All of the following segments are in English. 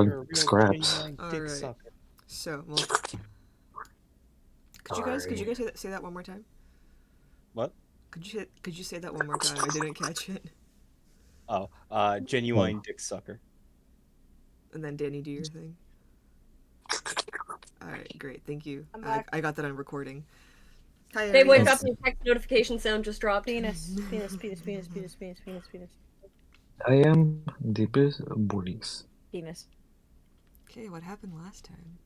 You're a For real scraps. genuine All dick right. sucker. So, well, could you Sorry. guys say that one more time? What? Could you say that one more time? I didn't catch it. Oh, genuine dick sucker. And then Danny, do your thing. All right, great, thank you. I'm back. I got that on recording. Hi, They wake Ariel. up and the text notification sound just dropped. Penis, penis, penis, penis, penis, penis, penis, penis, I am the best bullies. penis. Okay, what happened last time?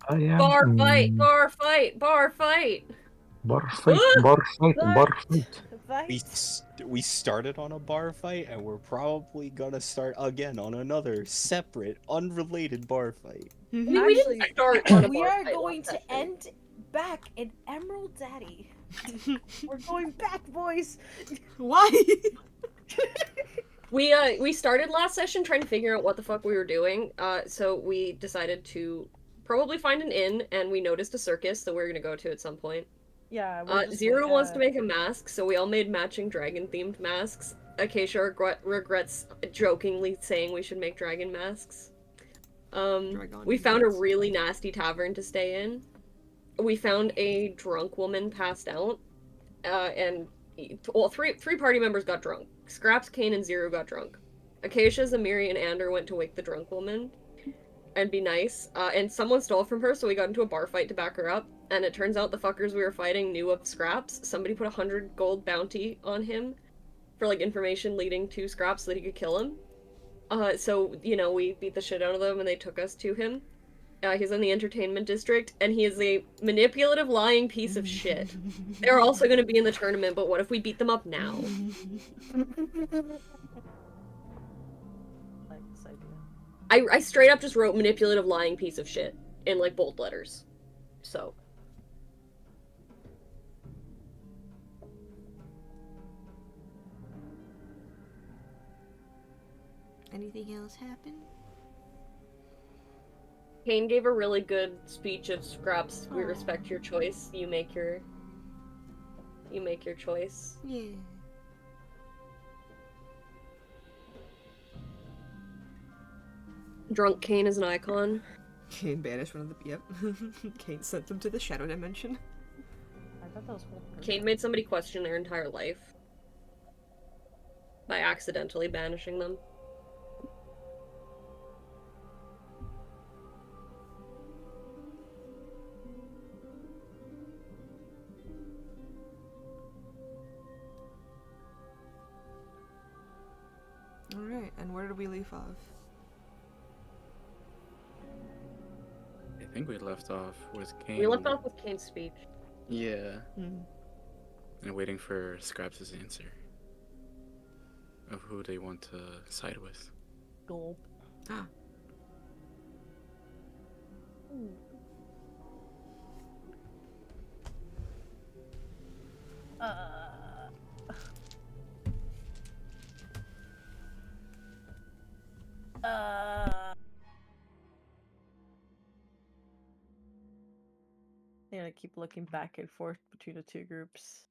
I am Bar fight, bar fight, bar fight. bar fight, bar fight, bar fight. We started on a bar fight, and we're probably gonna start again on another separate, unrelated bar fight. I mean, we didn't Actually, start on a we bar are fight going last to session. end back in Emerald Daddy. We're going back, boys. Why? We started last session trying to figure out what the fuck we were doing. So we decided to probably find an inn, and we noticed a circus that we are gonna go to at some point. Yeah, we're just Zero wants to make a mask, so we all made matching dragon-themed masks. Acacia regrets jokingly saying we should make dragon masks. We found a really nasty tavern to stay in. We found a drunk woman passed out, and well, three party members got drunk. Scraps, Kane, and Zero got drunk. Acacia, Zamiri, and Ander went to wake the drunk woman and be nice, and someone stole from her, so we got into a bar fight to back her up, and it turns out the fuckers we were fighting knew of Scraps. Somebody put 100 gold bounty on him for, like, information leading to Scraps so that he could kill him. So, you know, we beat the shit out of them, and they took us to him. He's in the entertainment district, and he is a manipulative, lying piece of shit. They're also going to be in the tournament, but what if we beat them up now? I like this idea. I straight up just wrote manipulative, lying piece of shit in, like, bold letters. So. Anything else happen? Kane gave a really good speech of Scraps. We respect your choice. You make your choice. Yeah. Drunk Kane is an icon. Kane banished one of the. Yep. Kane sent them to the shadow dimension. I thought that was whole. Kane made somebody question their entire life by accidentally banishing them. Alright, and where did we leave off? I think we left off with Kane. We left off with Kane's speech. Yeah. Hmm. And waiting for Scraps' answer of who they want to side with. Gulp. They're gonna keep looking back and forth between the two groups.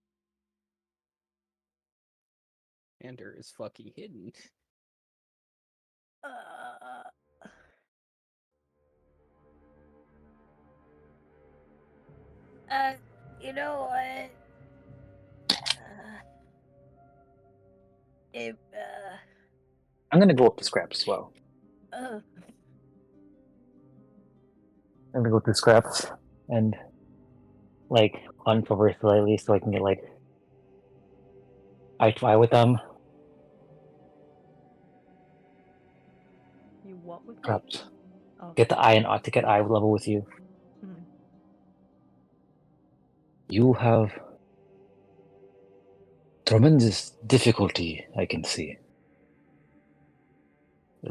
Ander is fucking hidden. You know what? I'm gonna go up to scraps as well. I'm gonna go to scraps and like uncover slightly so I can get like eye to eye with them. You what with me? Scraps. Oh. Get the eye and to get eye level with you. Mhm. You have tremendous difficulty, I can see.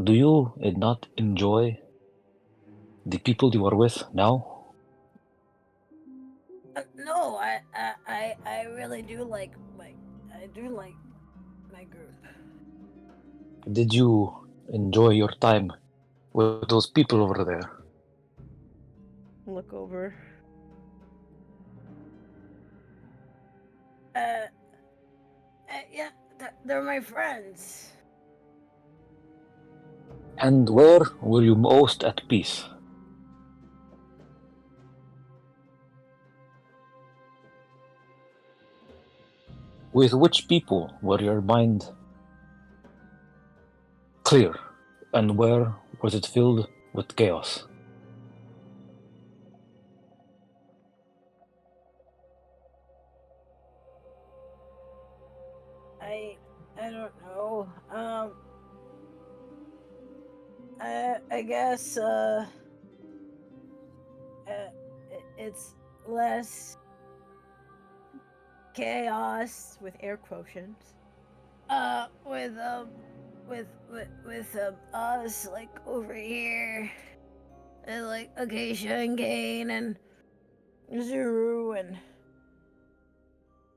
Do you not enjoy the people you are with now? No, I really do like my group. Did you enjoy your time with those people over there? Look over. Yeah, they're my friends. And where were you most at peace? With which people were your mind clear, and where was it filled with chaos? I don't know. I guess it's less chaos with air quotients. With us like over here, and like Acacia and Kane and Zuru and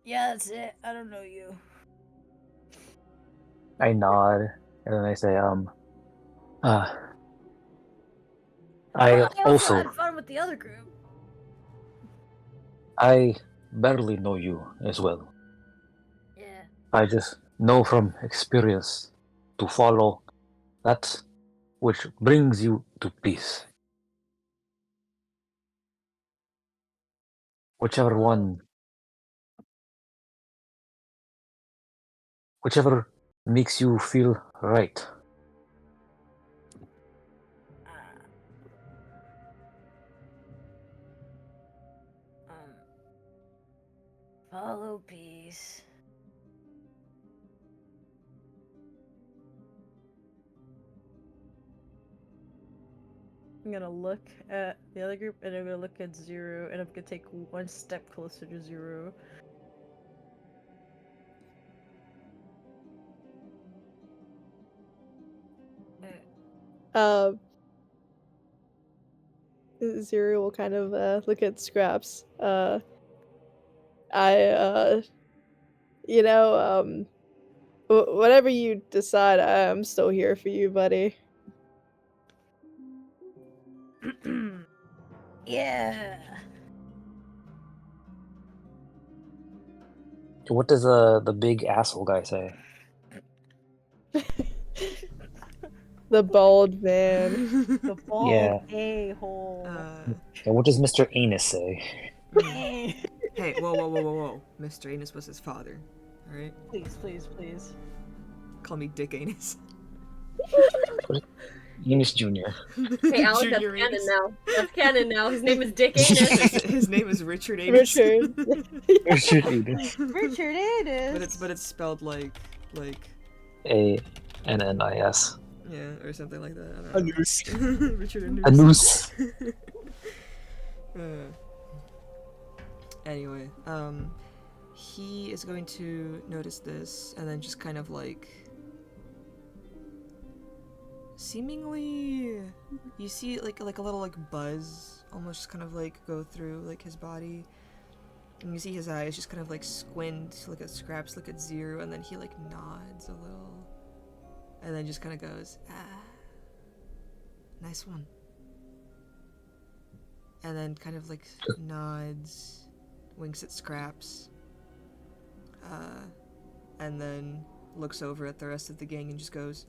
yeah, that's it. I don't know you. I nod, and then I say, I Well, I also also, had fun with the other group. I barely know you as well. Yeah. I just know from experience to follow that which brings you to peace. Whichever one, whichever makes you feel right. Um, follow peace. I'm gonna look at the other group and I'm gonna look at Zero and I'm gonna take one step closer to Zero. Um, Zero will kind of look at Scraps. I you know, whatever you decide, I'm still here for you, buddy. Yeah. What does the big asshole guy say? The bald man. The bald Yeah. a-hole. And what does Mr. Anus say? Hey, whoa. Mr. Anus was his father. Alright? Please. Call me Dick Anus. Anus Jr. Hey, Alex, that's Junior canon Anus. now. That's canon now. His name is Dick Anus. His name is Richard Anus. Richard. Richard Anus. Richard Anus. But it's spelled like Annis. yeah, or something like that. I don't know. Anus. Richard Anus. Anus. Anyway, he is going to notice this and then just kind of like seemingly you see like a little like buzz almost kind of like go through like his body, and you see his eyes just kind of like squint, look at Scraps, look at Zero, and then he like nods a little and then just kind of goes, nice one, and then kind of like nods, winks at Scraps, and then looks over at the rest of the gang and just goes,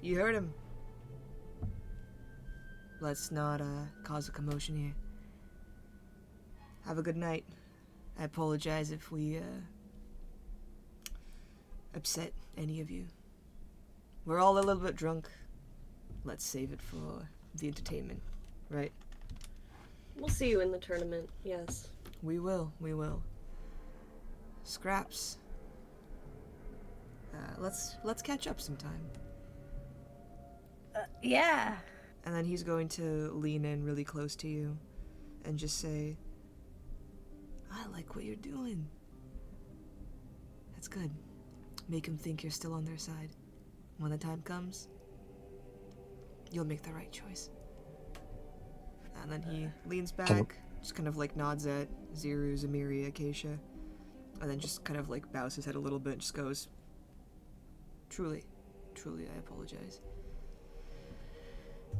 you heard him. Let's not cause a commotion here. Have a good night. I apologize if we upset any of you. We're all a little bit drunk. Let's save it for the entertainment, right? We'll see you in the tournament, yes. We will. Scraps. Let's catch up sometime. Yeah. And then he's going to lean in really close to you and just say, I like what you're doing. That's good. Make them think you're still on their side. When the time comes, you'll make the right choice. And then he leans back, just kind of like nods at Zero, Zamiri, Acacia, and then just kind of like bows his head a little bit and just goes, truly, I apologize.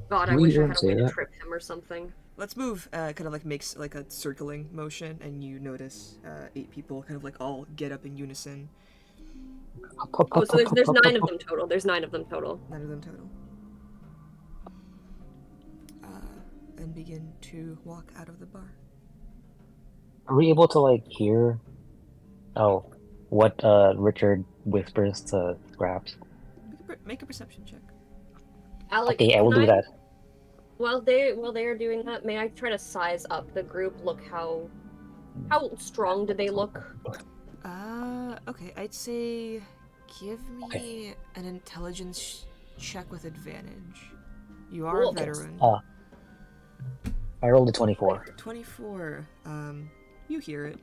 God, I We wish I don't had a say way to that. trip him or something. Let's move. Kind of like makes like a circling motion, and you notice 8 people kind of like all get up in unison. Oh, so there's 9 of them total. There's 9 of them total. 9 of them total. And begin to walk out of the bar. Are we able to like hear? Oh, what Richard whispers to Scraps. Make a perception check. Alec, Okay, I will do that. While they are doing that, may I try to size up the group? Look how strong do they look? Okay, I'd say give me an intelligence check with advantage. You are a veteran. I rolled a 24. 24. You hear it,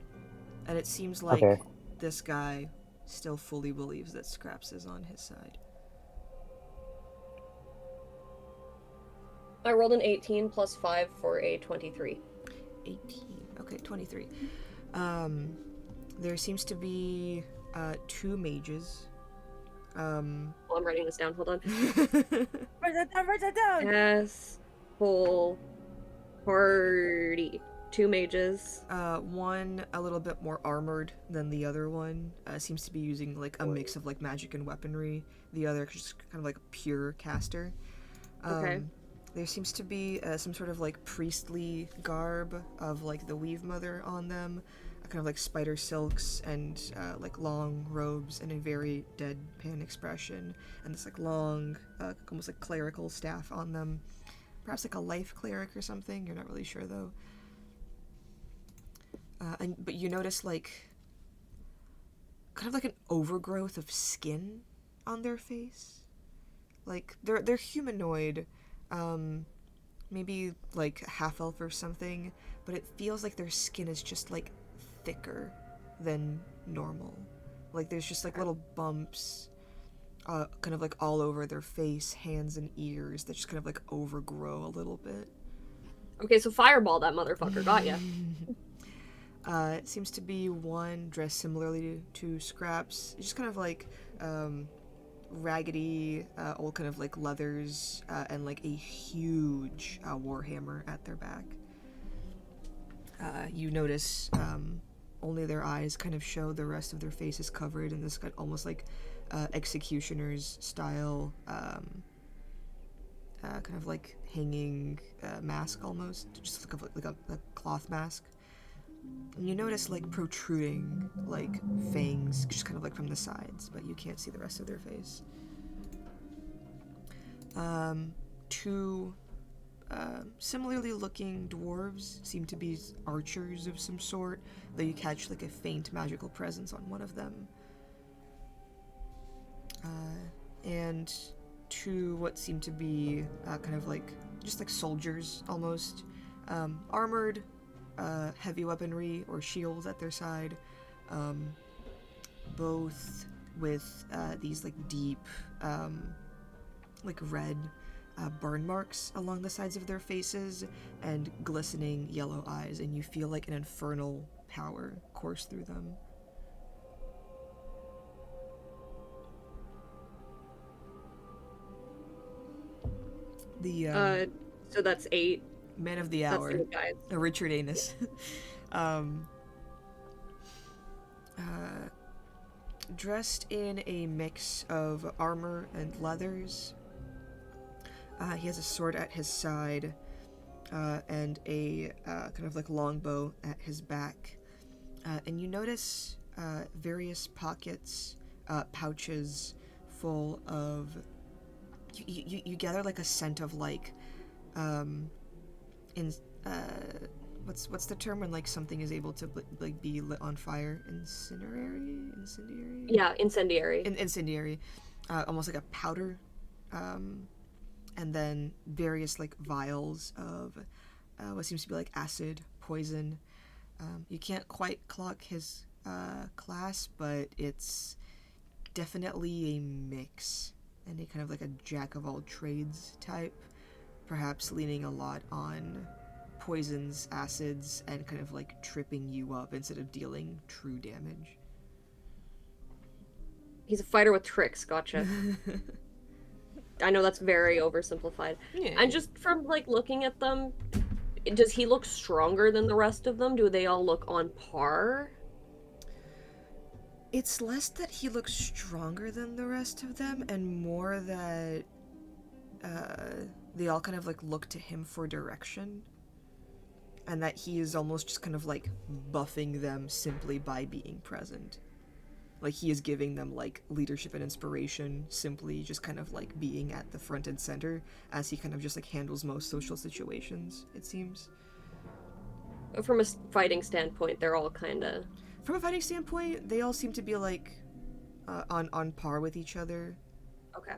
and it seems like this guy still fully believes that Scraps is on his side. I rolled an 18 plus 5 for a 23. 18. Okay, 23. There seems to be 2 mages. Well, I'm writing this down. Hold on. Write that down! Yes. Whole party. 2 mages. One a little bit more armored than the other one. Seems to be using like a mix of like magic and weaponry. The other just kind of like a pure caster. Okay. There seems to be some sort of like priestly garb of like the Weave Mother on them, kind of like spider silks and like long robes and a very deadpan expression, and this like long, almost like clerical staff on them. Perhaps like a life cleric or something. You're not really sure though. But you notice like kind of like an overgrowth of skin on their face. Like they're humanoid. Maybe like half elf or something, but it feels like their skin is just like thicker than normal. Like there's just like little bumps, kind of like all over their face, hands and ears that just kind of like overgrow a little bit. Okay, so fireball that motherfucker, got ya. It seems to be one dressed similarly to Scraps. It's just kind of like, raggedy, old kind of like leathers, and like a huge warhammer at their back. You notice only their eyes kind of show, the rest of their face is covered in this kind of almost like executioner's style, kind of like hanging mask almost, just like a cloth mask. And you notice like protruding like fangs just kind of like from the sides, but you can't see the rest of their face. 2 similarly looking dwarves seem to be archers of some sort, though you catch like a faint magical presence on one of them. And 2 what seem to be kind of like just like soldiers almost, armored, heavy weaponry or shields at their side, both with these like deep, like red burn marks along the sides of their faces and glistening yellow eyes, and you feel like an infernal power course through them. The so that's 8. man of the hour, That's the guys. Richard Anus. Dressed in a mix of armor and leathers. He has a sword at his side, and a kind of like longbow at his back. And you notice various pockets, pouches full of. You gather like a scent of like, what's the term when like something is able to like be lit on fire? Incendiary. Yeah, incendiary. Incendiary, almost like a powder, and then various like vials of what seems to be like acid, poison. You can't quite clock his class, but it's definitely a mix, and a kind of like a jack of all trades type, perhaps leaning a lot on poisons, acids, and kind of like tripping you up instead of dealing true damage. He's a fighter with tricks, gotcha. I know that's very oversimplified. Yeah. And just from like looking at them, does he look stronger than the rest of them? Do they all look on par? It's less that he looks stronger than the rest of them, and more that they all kind of like look to him for direction, and that he is almost just kind of like buffing them simply by being present. Like he is giving them like leadership and inspiration simply just kind of like being at the front and center as he kind of just like handles most social situations, it seems. From a fighting standpoint, they're all kind of... From a fighting standpoint, they all seem to be like on par with each other. Okay.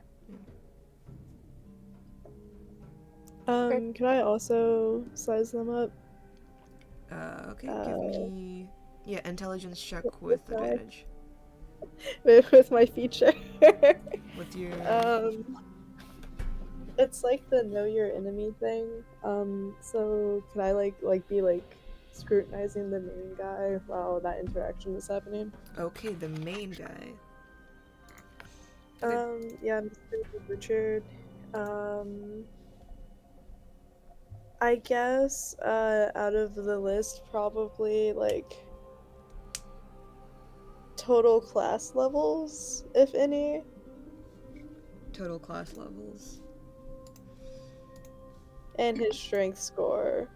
Can I also size them up? Okay, give me intelligence check with advantage. With my feature. With your It's like the know your enemy thing. So can I like be like scrutinizing the main guy while that interaction is happening? okay, the main guy. Yeah, Mr. Richard. I guess out of the list, probably like total class levels, if any. Total class levels. And his strength score.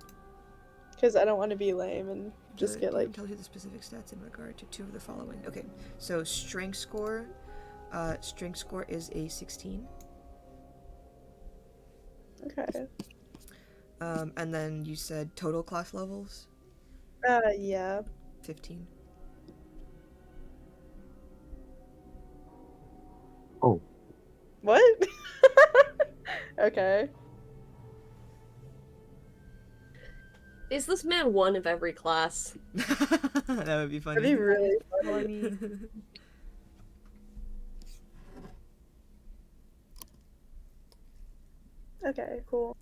Because I don't want to be lame and just get like... Tells you the specific stats in regard to two of the following. Okay, so strength score is a 16. Okay. And then you said total class levels? Yeah. 15. Oh. What? Okay. Is this man one of every class? That would be funny. That'd be really Funny. Okay, cool.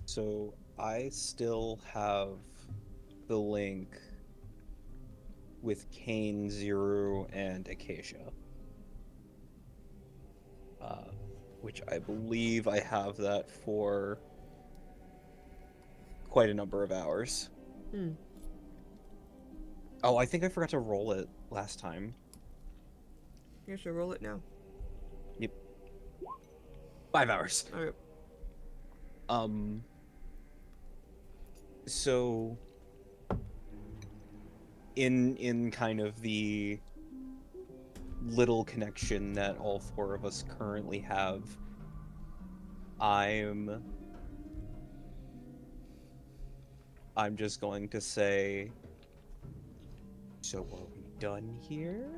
So I still have the link with Kane, Zero, and Acacia. Which I believe I have that for quite a number of hours. Hmm. Oh, I think I forgot to roll it last time. You should roll it now. Yep. 5 hours. Alright. So in kind of the little connection that all four of us currently have, I'm just going to say, so are we done here?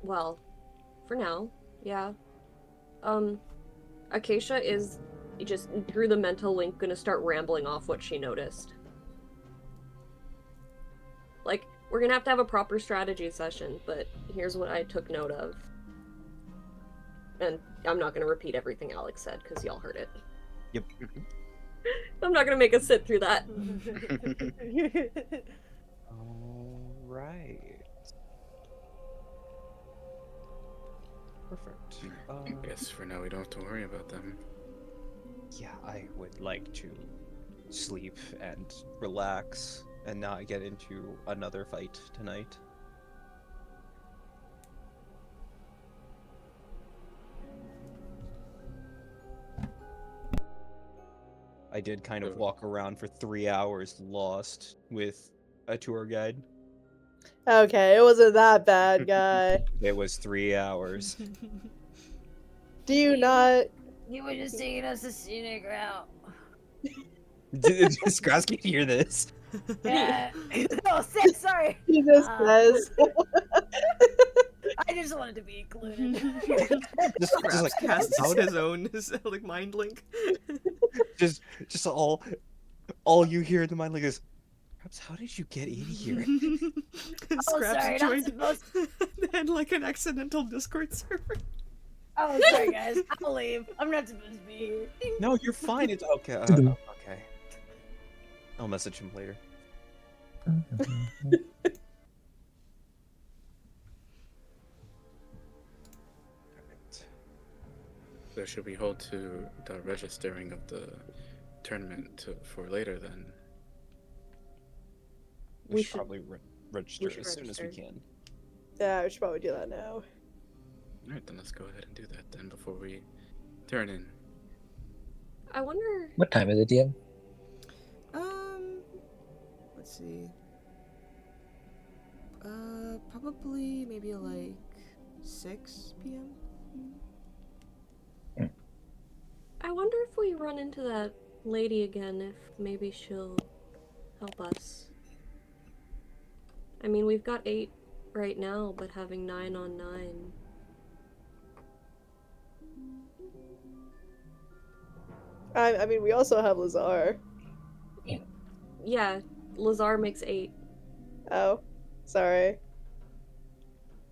Well, for now, yeah. Acacia is just through the mental link gonna start rambling off what she noticed. Like, we're gonna have to have a proper strategy session, but here's what I took note of. And I'm not gonna repeat everything Alex said, because y'all heard it. Yep. I'm not gonna make us sit through that. All right. Perfect. I guess for now we don't have to worry about them. Yeah, I would like to sleep and relax and not get into another fight tonight. I did kind of walk around for 3 hours lost with a tour guide. Okay, it wasn't that bad, guy. It was 3 hours. Do you not... You were just taking us to scenic route. Did Skrasky hear this? Yeah. Oh, sorry. He just says... I just wanted to be included. just like casts how out did his own like mind link. just all you hear in the mind link is, perhaps how did you get in here? Scraps sorry, not joined supposed and like an accidental Discord server. Oh, sorry, guys. I'll leave. I'm not supposed to be here. No, you're fine. It's okay. Okay. I'll message him later. So should we hold to the registering of the tournament for later then? We should probably register should as soon as we register. can. Yeah, we should probably do that now. Alright, then let's go ahead and do that then before we turn in. I wonder. What time is it, DM? Let's see. Probably maybe like 6 p.m. I wonder if we run into that lady again, if maybe she'll help us. I mean, we've got 8 right now, but having 9 on 9. I mean, we also have Lazar. Yeah, Lazar makes 8. Oh, sorry.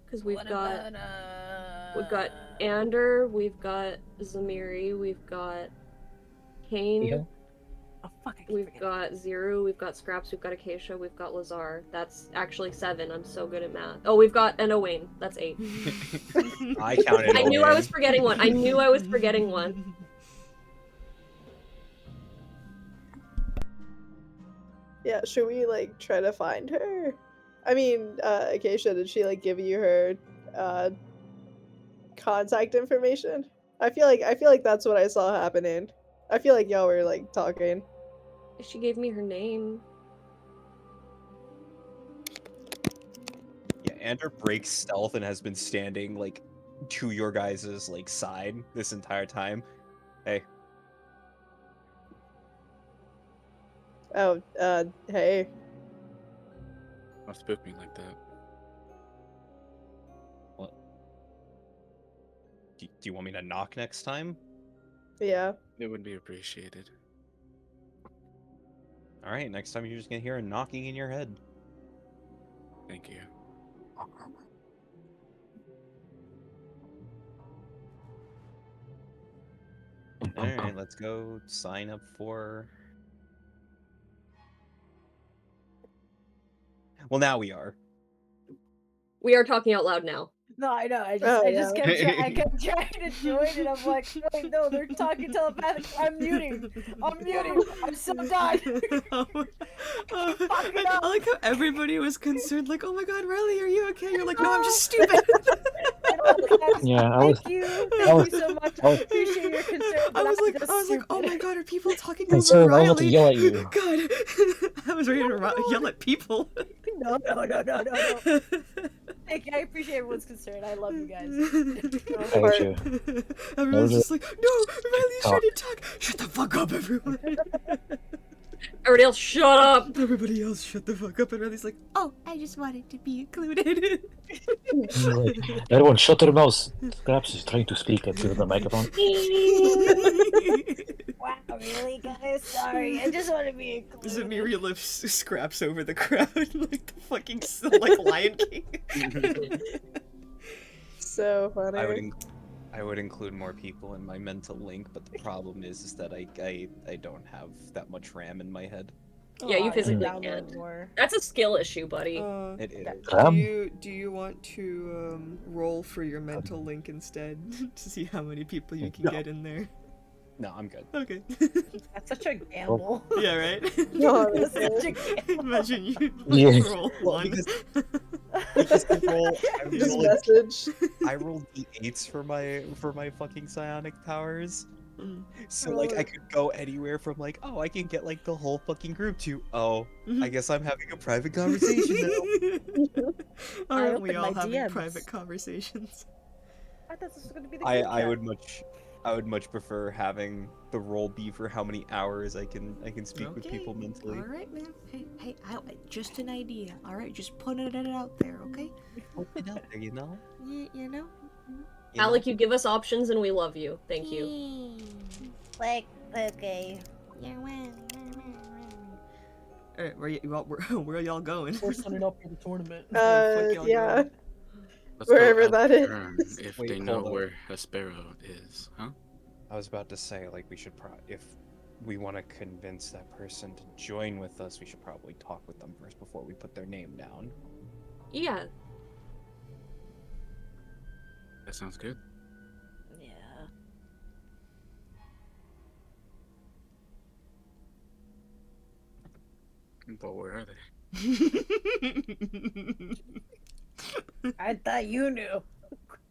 Because we've What got about, Ander, we've got Zamiri, we've got Kane, Yeah. Oh, fuck, I keep we've forgetting. got Ziru, we've got Scraps, we've got Acacia, we've got Lazar. That's actually 7. I'm so good at math. Oh, we've got an Owain. That's 8. I counted. I knew I Owain. was forgetting one. I knew I was forgetting one. Yeah, should we like try to find her? I mean, Acacia, did she like give you her contact information? I feel like that's what I saw happening. I feel like y'all were like talking. She gave me her name. Yeah, Ander breaks stealth and has been standing like to your guys' like side this entire time. Hey, Oh, hey. Don't spook me like that. what? Do you want me to knock next time? Yeah. It would be appreciated. All right, next time you're just gonna hear a knocking in your head. Thank you. All right, let's go sign up for. Well, now we are. We are talking out loud now. No, I know. I Oh, just yeah. I kept trying to join, and I'm like, wait, no, they're talking telepathic. I'm muting. I'm so done. I like how everybody was concerned, like, oh my god, Riley, are you okay? You're like, no, I'm just stupid. Yeah, I was. Thank you I was- so much. I I was- appreciate your concern. I was but like, I'm just oh my stupid. god, are people talking over Concerned, I was about to Riley? yell at you. God, I was ready to yell at people. No. Thank you. I appreciate everyone's concern. I love you guys. I hate you. Everyone's was just like, no, Riley's trying to talk. Shut the fuck up, everyone. Everybody else, shut up! Everybody else, shut the fuck up. And Riley's like, oh, I just wanted to be included. Like, everyone, shut their mouths. Scraps is trying to speak and give him the microphone. Wow, really, guys? Sorry. I just want to be included. Zamiri lifts Scraps over the crowd like the fucking like Lion King. So funny. I would include more people in my mental link, but the problem is that I don't have that much RAM in my head. Yeah, you I physically download can't. more. That's a skill issue, buddy. It is. Do you want to roll for your mental link instead to see how many people you can No. get in there? No, I'm good. Okay. That's such a gamble. Yeah, right. No, That's honestly. such a gamble. Imagine you Yeah. roll Well, one. because I Just roll message. I rolled D8s for my fucking psionic powers. Mm. So like I could go anywhere from like, oh, I can get like the whole fucking group to, oh, I guess I'm having a private conversation now. Aren't we opened all my having DMs. private conversations? I thought this was going to be the I group chat. would much prefer having the roll be for how many hours I can speak with people mentally. All right, man. Hey, just an idea. All right, just putting it out there, okay? Put it out there, you know? You know. You Alec, know? you give us options and we love you. Thank you. Like, okay. All right, where y'all going? We're signing up for the tournament. Fuck y'all Yeah. going? Let's go Wherever ask that is. Kern if Wait, they know hold on. where Hespero is, huh? I was about to say like we should if we want to convince that person to join with us, we should probably talk with them first before we put their name down. Yeah. That sounds good. Yeah. But where are they? I thought you knew.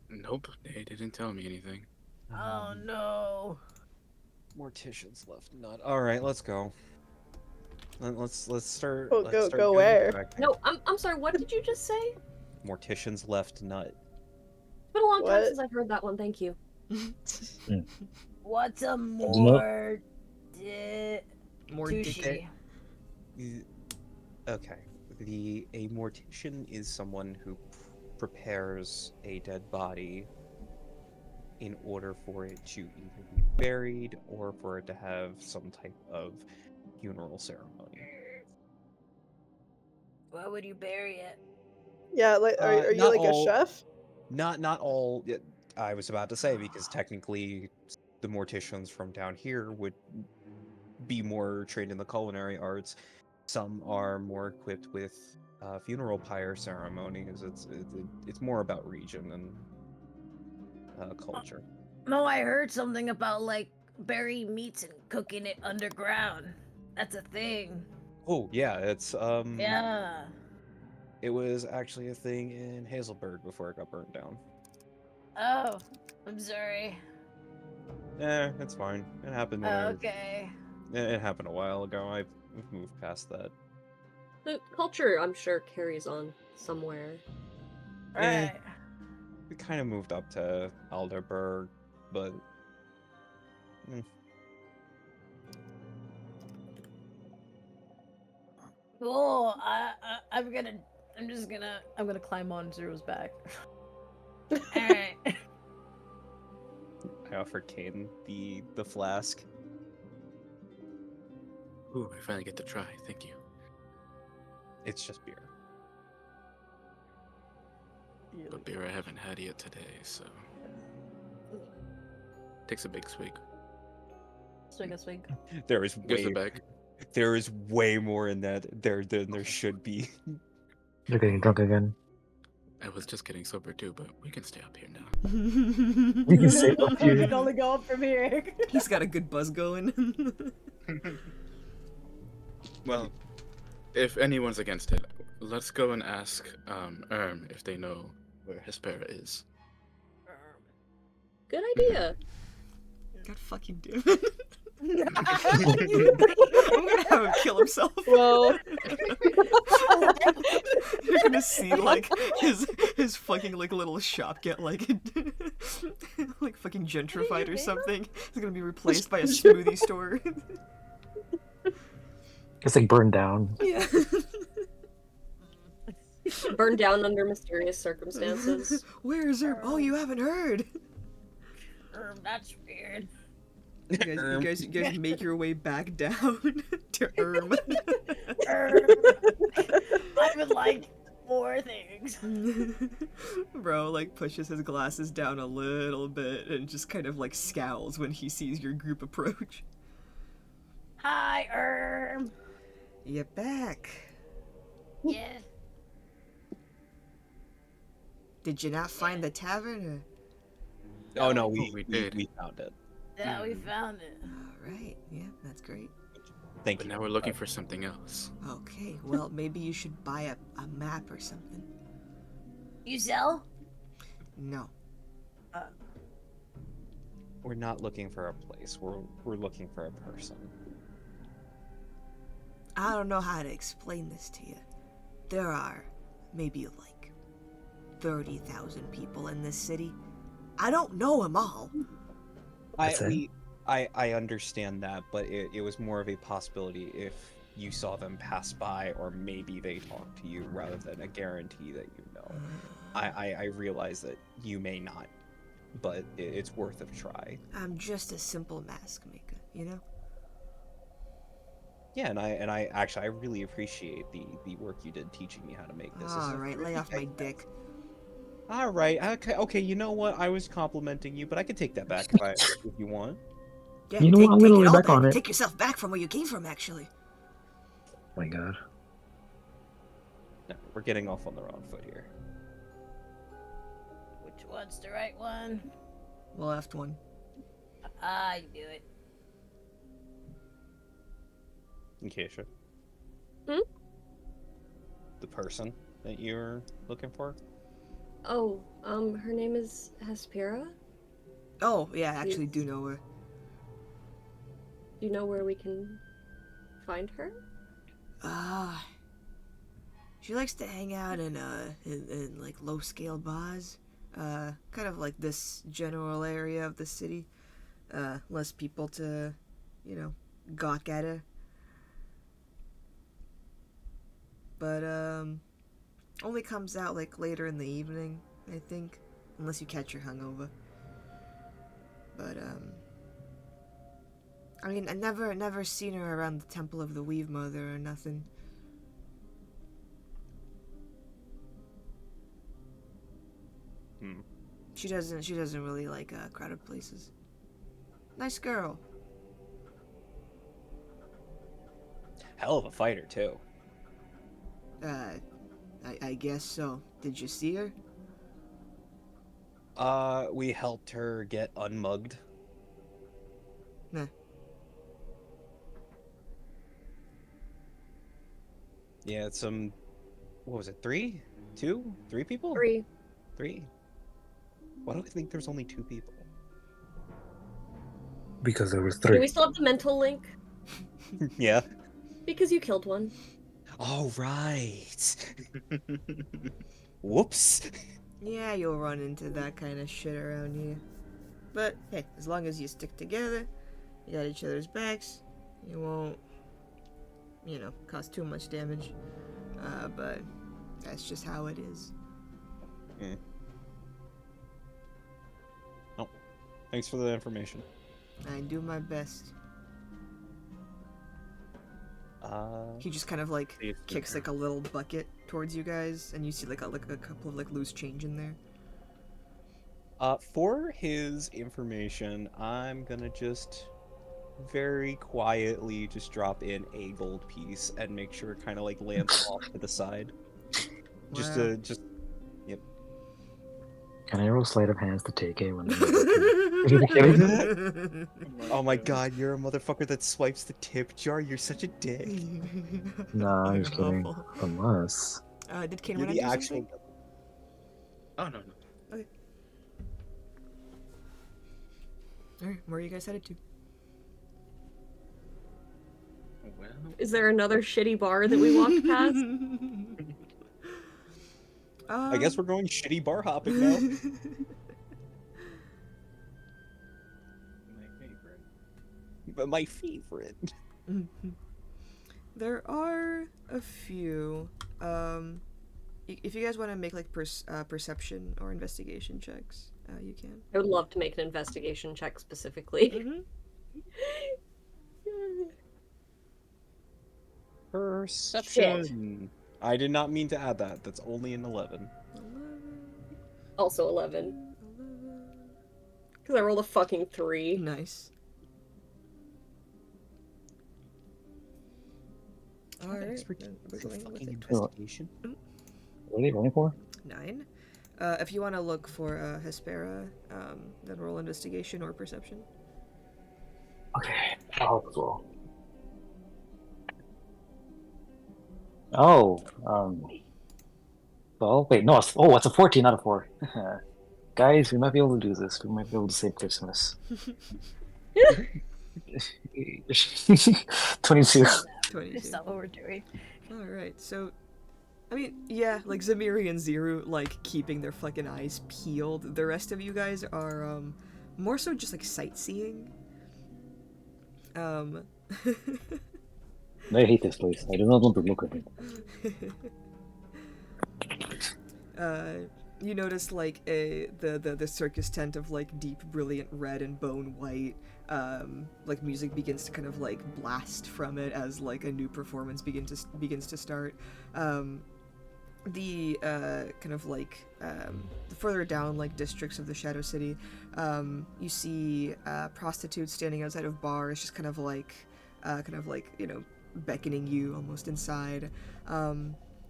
Nope, they didn't tell me anything. Oh no. Morticians left nut. All right, let's go. Let's start. Oh, let's start go doing where? tracking. No, I'm sorry, what did you just say? It's Morticians left nut. been a long time What? since I've heard that one, thank you. What's a know- More Tushi? Okay. A mortician is someone who prepares a dead body in order for it to either be buried or for it to have some type of funeral ceremony. Why would you bury it? Yeah, like are you not like all- a chef? Not all. I was about to say, because technically the morticians from down here would be more trained in the culinary arts. Some are more equipped with funeral pyre ceremonies. It's more about region and culture. No, I heard something about like burying meats and cooking it underground. That's a thing. Oh yeah, it's Yeah. It was actually a thing in Hazelburg before it got burned down. Oh, I'm sorry. It's fine. It happened when I was, Okay. it happened a while ago. I've moved past that. The culture, I'm sure, carries on somewhere. Eh. Right. We kind of moved up to Alderburg, but Cool. I'm gonna climb on Zero's back. Alright. I offered Kane the flask. Ooh, I finally get to try. Thank you. It's just beer. But beer I haven't had yet today, so takes a big swig. Swing a swing. There is Gives way it back. there is way more in that than there should be. They're getting drunk again. I was just getting sober too, but we can stay up here now. We can stay up We here. can only go up from here. He's got a good buzz going. Well, if anyone's against it, let's go and ask if they know where Hespera is. Good idea. God fucking damn it. I'm gonna have him kill himself. Well, You're gonna see like his fucking like little shop get like like fucking gentrified or something. It's gonna be replaced by a smoothie store. It's like burned down. Yeah. Burned down under mysterious circumstances. Where is her? Oh, you haven't heard. That's weird. You guys make your way back down to Erm. I would like more things. Bro, like, pushes his glasses down a little bit and just kind of, like, scowls when he sees your group approach. Hi, Erm. You're back. Yeah. Did you not find the tavern? Oh no, we did. We found it. Yeah, we found it. Alright, yeah, that's great. Thank But you. now we're looking for something else. Okay, well, maybe you should buy a map or something. You sell? No. We're not looking for a place. We're looking for a person. I don't know how to explain this to you. There are maybe like 30,000 people in this city. I don't know them all. That's it? I understand that, but it was more of a possibility if you saw them pass by, or maybe they talked to you, rather than a guarantee that you know. I realize that you may not, but it's worth a try. I'm just a simple mask maker, you know? Yeah, and I actually really appreciate the work you did teaching me how to make this. Alright, lay off my dick. Alright, okay, you know what? I was complimenting you, but I could take that back if you want. Yeah, You know take, what? I'm gonna take it lay all back back. on it. Take yourself back from where you came from, actually. Oh my god. No, we're getting off on the wrong foot here. Which one's the right one? The left one. I do it. Acacia. Hmm? The person that you're looking for? Oh, her name is Hespera. Oh, yeah, I actually do know her. Do you know where we can find her? She likes to hang out in like low scale bars. Kind of like this general area of the city. Less people to, gawk at her. But only comes out like later in the evening, I think, unless you catch her hungover. But I mean, I never seen her around the Temple of the Weave Mother or nothing. She doesn't really like crowded places. Nice girl. Hell of a fighter, too. I guess so. Did you see her? We helped her get unmugged. Nah. Yeah, some... What was it, 3? 2? 3 people? 3. 3? Why do I think there's only 2 people? Because there was Do 3. we still have the mental link? Yeah. Because you killed one. All right. Whoops. Yeah, you'll run into that kind of shit around here. But hey, as long as you stick together, you got each other's backs, you won't, cause too much damage. But that's just how it is. Oh, thanks for the information. I do my best. He just kind of like kicks like a little bucket towards you guys, and you see like a couple of like loose change in there. For his information, I'm gonna just very quietly just drop in a gold piece and make sure it kind of like lands off to the side. Wow. Yep. Can I roll sleight of hands to take it when Oh my god, you're a motherfucker that swipes the tip jar. You're such a dick. Nah, I'm just kidding. Unless... Did Kane You're want the to do actual. something? Oh, no. Okay. Alright, where are you guys headed to? Well, Is there another shitty bar that we walked past? I guess we're going shitty bar hopping now. my favorite. But my favorite. There are a few. If you guys want to make like perception or investigation checks, you can. I would love to make an investigation check specifically. Perception. I did not mean to add that. That's only an 11. Also 11. Because I rolled a fucking 3. Nice. Alright, then we're going with Fucking it. investigation. What are they rolling for? 9. If you want to look for Hespera, then roll investigation or perception. Okay, I'll help as well. Oh, well, wait, no, it's a 14, not a 4. Guys, we might be able to do this. We might be able to save Christmas. 22. 22. It's not what we're doing. Alright, so I mean, yeah, like Zamiri and Ziru, like, keeping their fucking eyes peeled. The rest of you guys are, more so just, like, sightseeing. I hate this place. I do not want to look at it. You notice, like, the circus tent of, like, deep, brilliant red and bone white. Like, music begins to kind of, like, blast from it as, like, a new performance begins to start. the kind of like the further down like districts of the Shadow City, you see prostitutes standing outside of bars, just kind of like you know, beckoning you almost inside.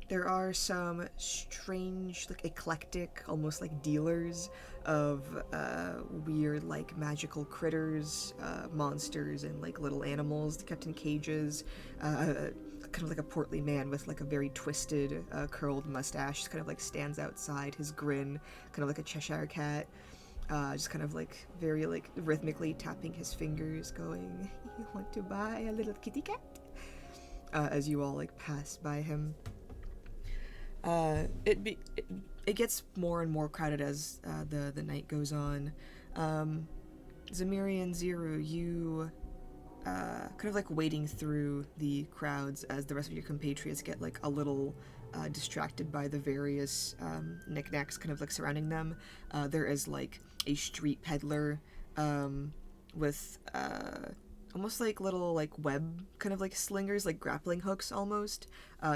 There are some strange, like eclectic, almost like dealers of weird, like magical critters, monsters, and like little animals kept in cages. Kind of like a portly man with like a very twisted, curled mustache, just kind of like stands outside. His grin, kind of like a Cheshire cat, just kind of like very like rhythmically tapping his fingers, going, "You want to buy a little kitty cat?" As you all like pass by him. It gets more and more crowded as the night goes on. Zamiri and Zero, you kind of like wading through the crowds as the rest of your compatriots get like a little distracted by the various knickknacks kind of like surrounding them. There is like a street peddler with almost like little like web kind of like slingers, like grappling hooks almost,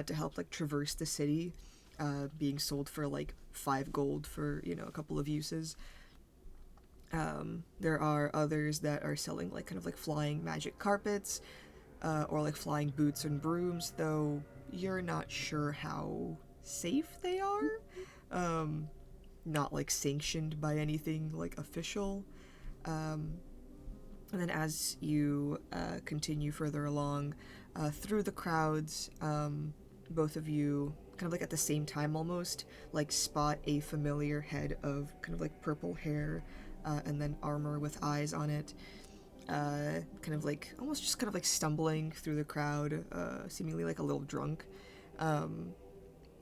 to help like traverse the city, being sold for like 5 gold for, you know, a couple of uses. There are others that are selling like kind of like flying magic carpets, or like flying boots and brooms, though you're not sure how safe they are. Not like sanctioned by anything like official. And then as you continue further along through the crowds, both of you kind of like at the same time almost like spot a familiar head of kind of like purple hair, and then armor with eyes on it, kind of like almost just kind of like stumbling through the crowd, seemingly like a little drunk, and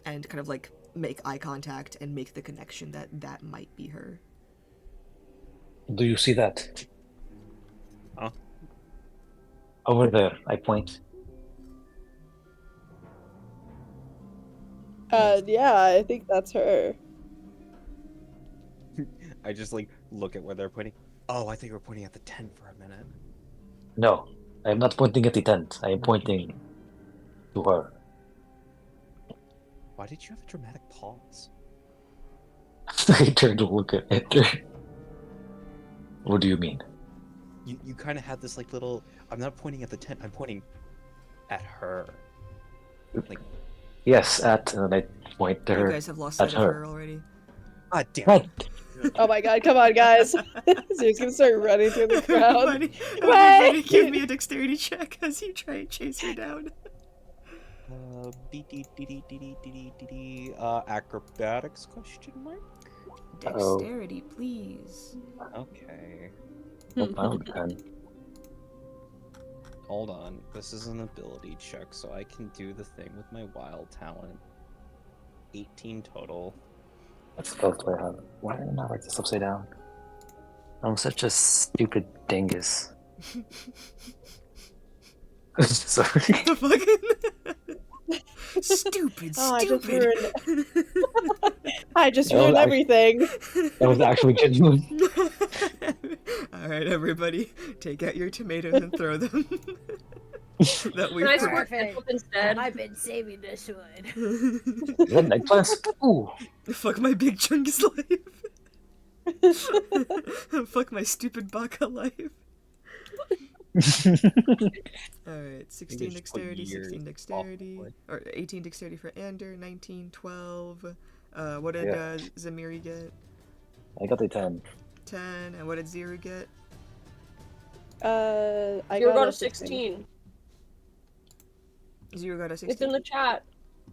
kind of like make eye contact and make the connection that that might be her. Do you see that? Huh? Over there, I point. Yeah, I think that's her. I just like look at where they're pointing. Oh, I think we're pointing at the tent for a minute. No, I am not pointing at the tent. I am pointing to her. Why did you have a dramatic pause? I turn to look at her. What do you mean? You kind of had this like little. I'm not pointing at the tent. I'm pointing at her. Like, Yes, and I point to her. You guys have lost sight of her already. ah, damn. What? Oh my god, come on, guys. So he's gonna start running through the crowd. Everybody give me a dexterity check as you try and chase her down. Acrobatics question mark? Dexterity, please. Okay. Oh, 10. Hold on. This is an ability check, so I can do the thing with my wild talent. 18 total. That's supposed to have. Why did I not write this upside down? I'm such a stupid dingus. Sorry. The fucking stupid. Oh, I just ruined everything. That was actually genuine. Alright, everybody, take out your tomatoes and throw them. That we Can I forgot. squirt ketchup instead? I've been saving this one. Is that eggplants? Ooh. Fuck my big chungus life. Fuck my stupid baka life. Alright, 16 dexterity, 16 dexterity, or 18 dexterity for Ander, 19, 12. What did Zamiri get? I got the 10. 10, and what did Zero get? I You got a 16. Zero got a 16? It's in the chat.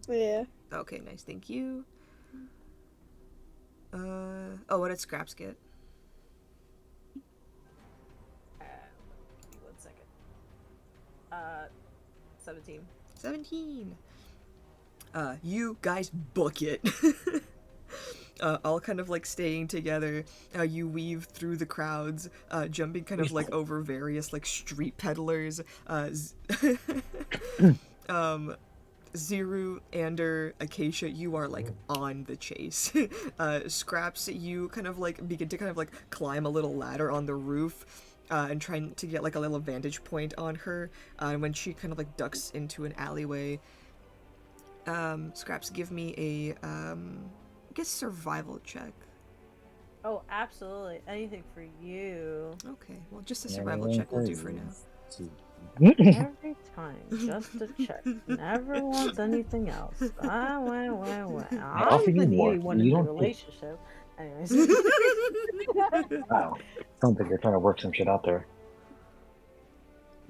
Yeah. Okay, nice, thank you. Oh, what did Scraps get? Give me 1 second. 17. 17. You guys book it. All kind of like staying together. You weave through the crowds, jumping kind of like over various like street peddlers. Ziru, Ander, Acacia, you are like on the chase. Scraps, you kind of like begin to kind of like climb a little ladder on the roof, and trying to get like a little vantage point on her. And when she kind of like ducks into an alleyway, Scraps, give me a I guess survival check. Oh, absolutely. Anything for you. Okay, well, just a survival check will do for now. Every time, just to check. Never wants anything else. Well. offer I'm you the more. needy one You in the don't take- relationship. Anyways. Wow. Sounds like you're trying to work some shit out there.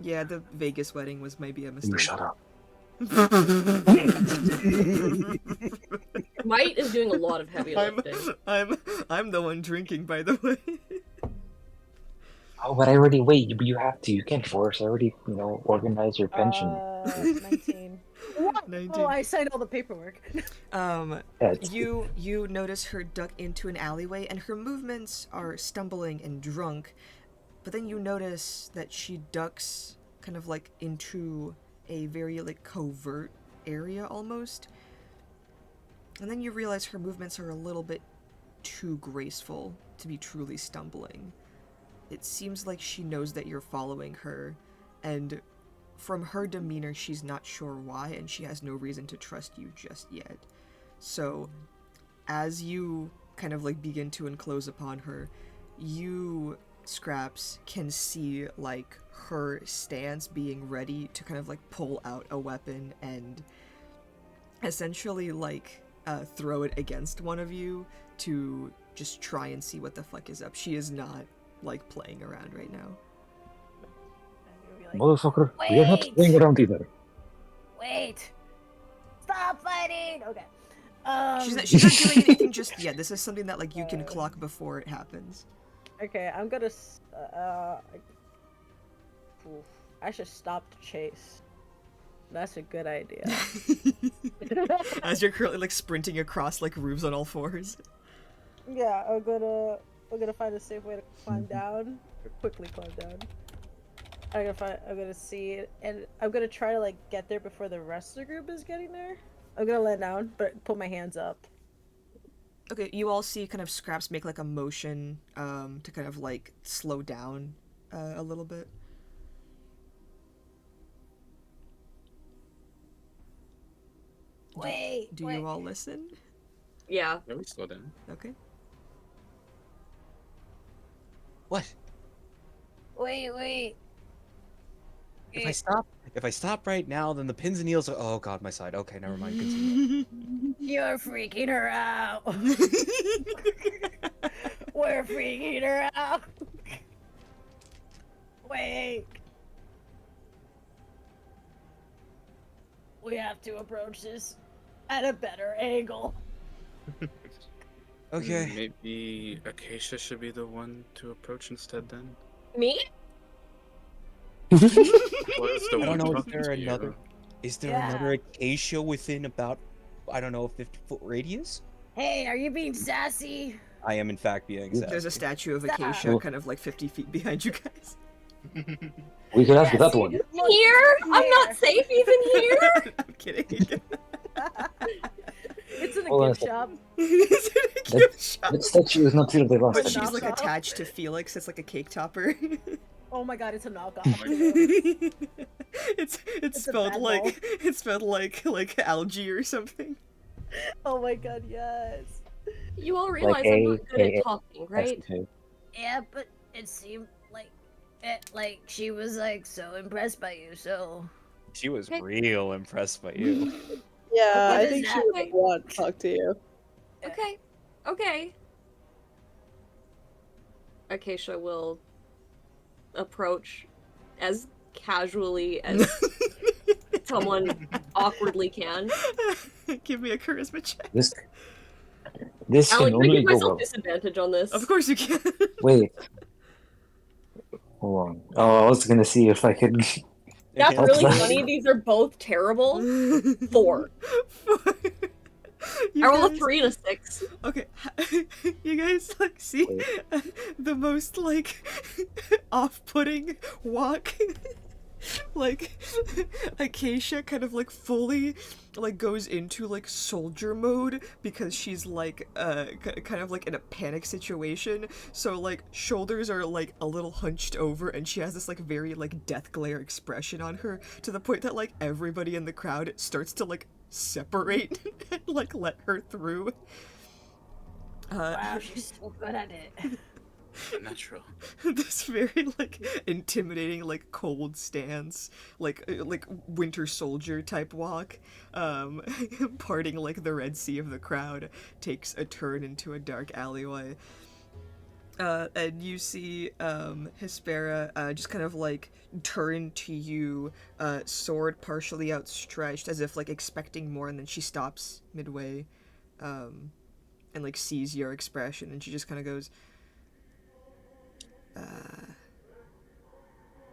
Yeah, the Vegas wedding was maybe a You mistake. shut up. Might is doing a lot of heavy lifting. I'm the one drinking, by the way. Oh, but I already wait. You have to. You can't force. I already, organize your pension. 19. What? 19. Oh, I signed all the paperwork. Yeah, it's- You notice her duck into an alleyway, and her movements are stumbling and drunk. But then you notice that she ducks kind of like into a very like covert area almost. And then you realize her movements are a little bit too graceful to be truly stumbling. It seems like she knows that you're following her, and from her demeanor, she's not sure why, and she has no reason to trust you just yet. So, as you kind of like begin to enclose upon her, you, Scraps, can see like her stance being ready to kind of like pull out a weapon and essentially like throw it against one of you to just try and see what the fuck is up. She is not like playing around right now. Motherfucker, we are not Wait! playing around either. Wait! Stop fighting! Okay. She's not doing anything just yet. This is something that like you can clock before it happens. Okay, I'm gonna. I should stop the chase. That's a good idea. As you're currently like sprinting across like roofs on all fours. Yeah, I'm gonna find a safe way to climb down, or quickly climb down. I'm gonna see it, and I'm gonna try to like get there before the rest of the group is getting there. I'm gonna land down, but put my hands up. Okay, you all see kind of Scraps make like a motion to kind of like slow down a little bit. Wait! Do wait. you all listen? Yeah. Let me slow down. Okay. What? Wait! If I stop right now, then the pins and needles are. Oh god, my side. Okay, never mind. Continue. You're freaking her out! We're freaking her out! Wait! We have to approach this at a better angle. Okay. Maybe Acacia should be the one to approach instead then? Me? Was the I one don't know. Is talking there to you? another? Is there Yeah. another acacia within about, I don't know, a 50-foot radius? Hey, are you being sassy? I am in fact being sad. There's a statue of Stop. Acacia kind of like 50 feet behind you guys. We could ask Yeah, that see, one. look, Here? I'm here. not safe even here? I'm kidding. It's in a Hold on a gift second. shop. It's in a gift shop. That statue is not suitably lost. But a she's like knockoff. attached to Felix. It's like a cake topper. Oh my god, it's a knockoff. it's It's a spelled bad like it's spelled like algae or something. Oh my god, yes. You all realize I'm not good at talking, right? Yeah, but it seemed like she was like so impressed by you, so She was Okay. real impressed by you. Yeah, What I is think she that? would want to talk to you. Okay. Okay. Acacia will approach as casually as someone awkwardly can. Give me a charisma check. This Alec, can can I only give go myself well. disadvantage on this? Of course you can. Wait. Hold on. Oh, I was gonna see if I could. That's Okay. really That's- funny. These are both terrible. 4. You I roll a guys- 3 and a 6. Okay, you guys like see the most like off-putting walk. Like Acacia kind of like fully like goes into like soldier mode because she's like kind of like in a panic situation, so like shoulders are like a little hunched over and she has this like very like death glare expression on her to the point that like everybody in the crowd starts to like separate and like let her through. Wow, she's so good at it. Natural. This very like intimidating, like cold stance, like Winter Soldier type walk, parting like the Red Sea of the crowd, takes a turn into a dark alleyway. And you see Hespera just kind of like turn to you, sword partially outstretched, as if like expecting more, and then she stops midway, and like sees your expression, and she just kind of goes,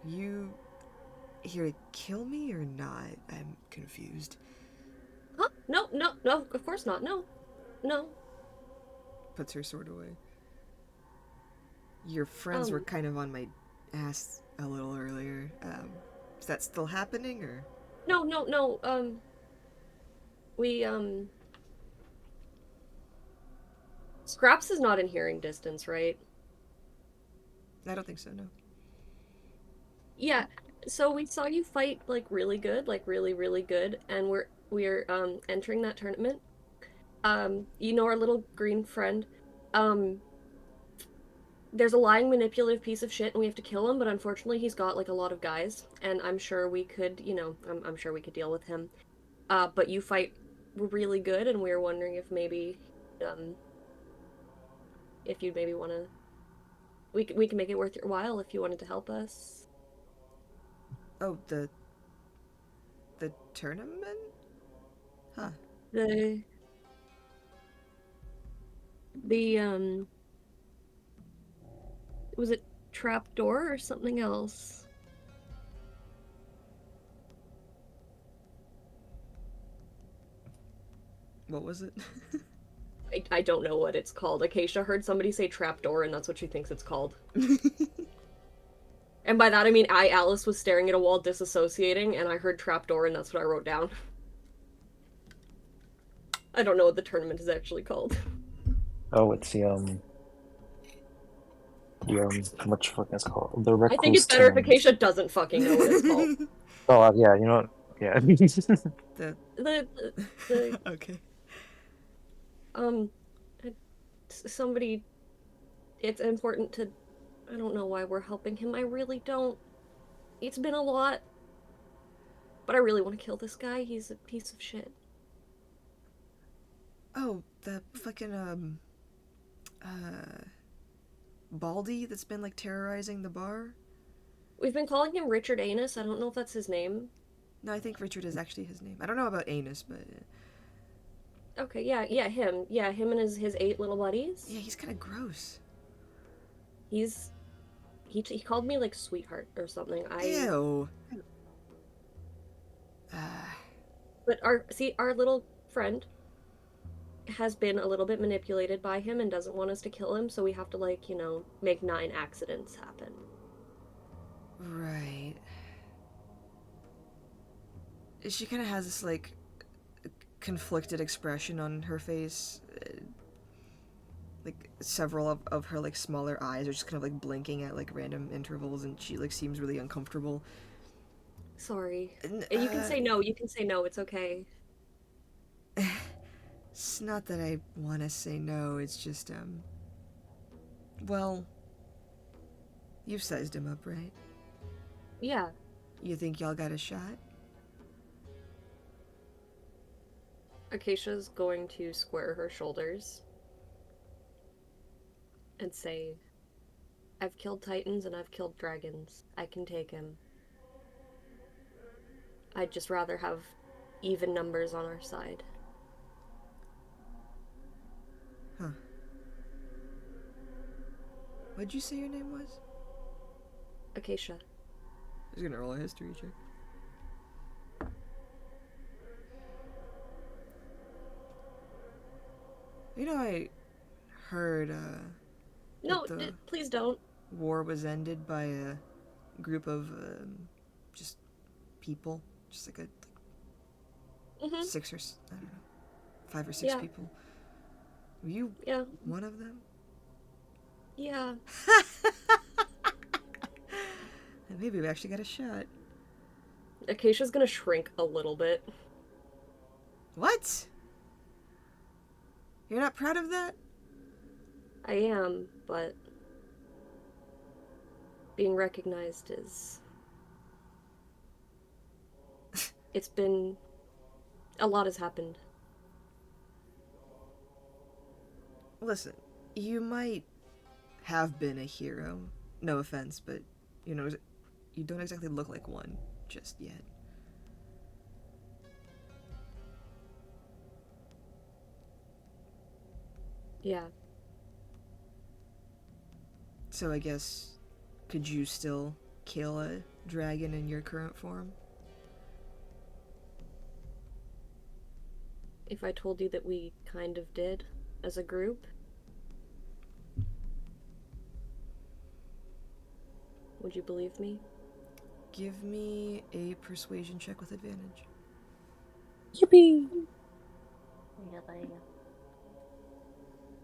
you here to kill me or not? I'm confused. Huh? No, of course not. No. Puts her sword away. Your friends were kind of on my ass a little earlier. Is that still happening, or? No. We, Scraps is not in hearing distance, right? I don't think so, no. Yeah, so we saw you fight, like, really good, like, really, really good, and we're entering that tournament. You know our little green friend. There's a lying, manipulative piece of shit, and we have to kill him, but unfortunately he's got, like, a lot of guys, and I'm sure we could, you know, I'm sure we could deal with him. But you fight really good, and we were wondering if maybe, if you'd maybe want to... We can make it worth your while if you wanted to help us. Oh, the tournament? Huh. Was it trapdoor or something else? What was it? I don't know what it's called. Acacia heard somebody say trapdoor, and that's what she thinks it's called. And by that I mean Alice, was staring at a wall disassociating, and I heard trapdoor, and that's what I wrote down. I don't know what the tournament is actually called. Oh, it's the what fucking is called? The I think it's better if Acacia doesn't fucking know what it's called. Oh, yeah, you know what? Yeah. the Okay. Somebody... It's important to... I don't know why we're helping him. I really don't. It's been a lot. But I really want to kill this guy. He's a piece of shit. Oh, the fucking, Baldy that's been, like, terrorizing the bar? We've been calling him Richard Anus. I don't know if that's his name. No, I think Richard is actually his name. I don't know about Anus, but... Okay, yeah, him. Yeah, him and his 8 little buddies. Yeah, he's kind of gross. He called me, like, sweetheart or something. Ew. But our little friend has been a little bit manipulated by him and doesn't want us to kill him, so we have to, like, you know, make 9 accidents happen. Right. She kind of has this, like, conflicted expression on her face. Like, several of her, like, smaller eyes are just kind of, like, blinking at, like, random intervals, and she, like, seems really uncomfortable. Sorry. You can say no, it's okay. It's not that I want to say no, it's just, well, you've sized him up, right? Yeah. You think y'all got a shot? Acacia's going to square her shoulders and say, I've killed titans and I've killed dragons. I can take him. I'd just rather have even numbers on our side. Huh. What'd you say your name was? Acacia. I was gonna roll a history check. You know, I heard, No, please don't. War was ended by a group of, just people. Just like a, Mm-hmm. 6 or, I don't know, 5 or 6 people. Were you one of them? Yeah. Maybe we actually got a shot. Acacia's gonna shrink a little bit. What? You're not proud of that? I am, but being recognized is... It's been... A lot has happened. Listen, you might have been a hero. No offense, but, you know, you don't exactly look like one just yet. Yeah. So I guess, could you still kill a dragon in your current form? If I told you that we kind of did, as a group, would you believe me? Give me a persuasion check with advantage. Yippee!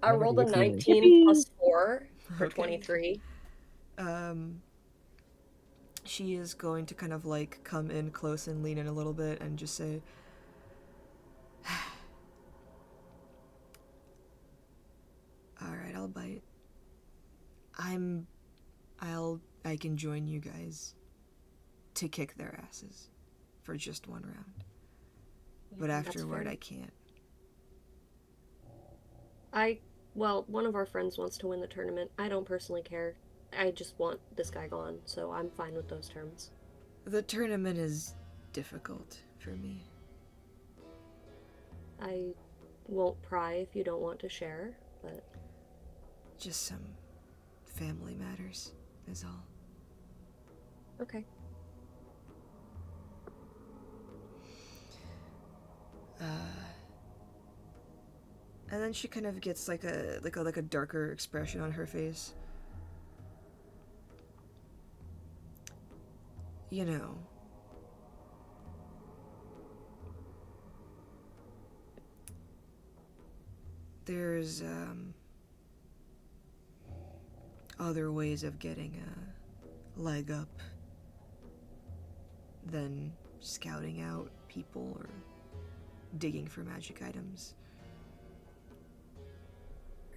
I rolled a Yippee. 19 plus 4 for Okay. 23. She is going to kind of like come in close and lean in a little bit and just say, "Alright, I'll bite. I can join you guys to kick their asses for just one round. But That's afterward, fair. I can't." Well, one of our friends wants to win the tournament. I don't personally care. I just want this guy gone, so I'm fine with those terms. The tournament is difficult for me. I won't pry if you don't want to share, but... Just some family matters, is all. Okay. And then she kind of gets like a darker expression on her face. You know, there's other ways of getting a leg up than scouting out people or digging for magic items.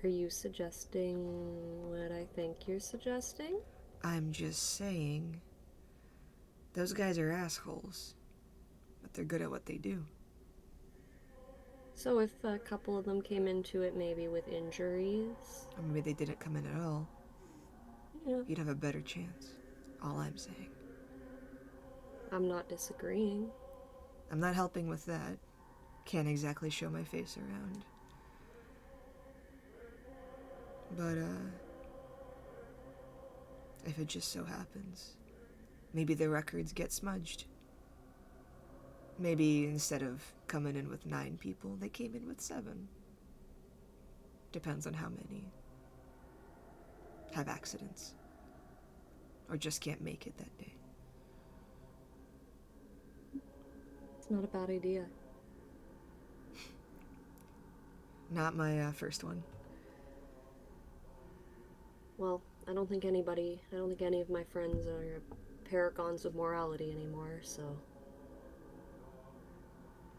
Are you suggesting what I think you're suggesting? I'm just saying, those guys are assholes, but they're good at what they do. So if a couple of them came into it maybe with injuries? Or maybe they didn't come in at all. Yeah. You'd have a better chance. All I'm saying. I'm not disagreeing. I'm not helping with that. Can't exactly show my face around. But, if it just so happens, maybe the records get smudged. Maybe instead of coming in with 9 people, they came in with 7. Depends on how many have accidents. Or just can't make it that day. It's not a bad idea. Not my first one. Well, I don't think any of my friends are paragons of morality anymore, so...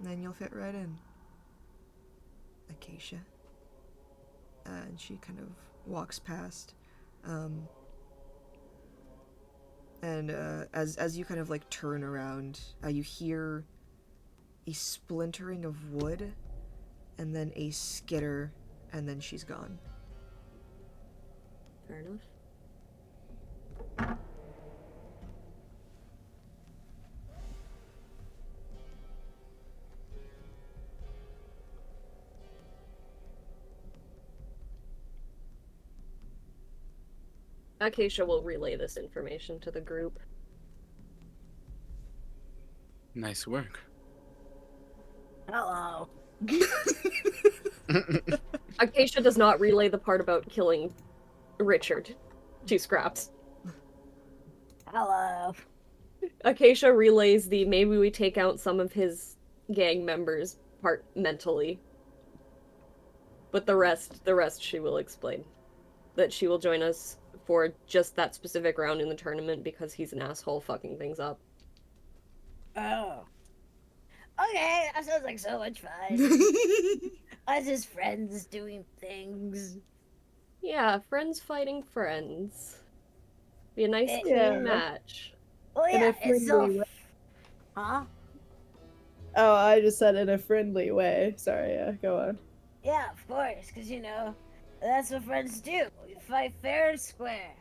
Then you'll fit right in. Acacia. And she kind of walks past. And as you kind of like turn around, you hear a splintering of wood, and then a skitter, and then she's gone. Fair enough. Acacia will relay this information to the group. Nice work. Hello. Acacia does not relay the part about killing Richard to Scraps. Hello. Acacia relays the maybe we take out some of his gang members part mentally. But the rest she will explain. That she will join us for just that specific round in the tournament because he's an asshole fucking things up. Oh. Okay, that sounds like so much fun. Us as friends doing things. Yeah, friends fighting friends. Be a nice Eh, clean Yeah. match. Oh In a yeah, it's so. friendly way. Huh? Oh, I just said in a friendly way. Sorry, yeah, go on. Yeah, of course, because that's what friends do. We fight fair and square.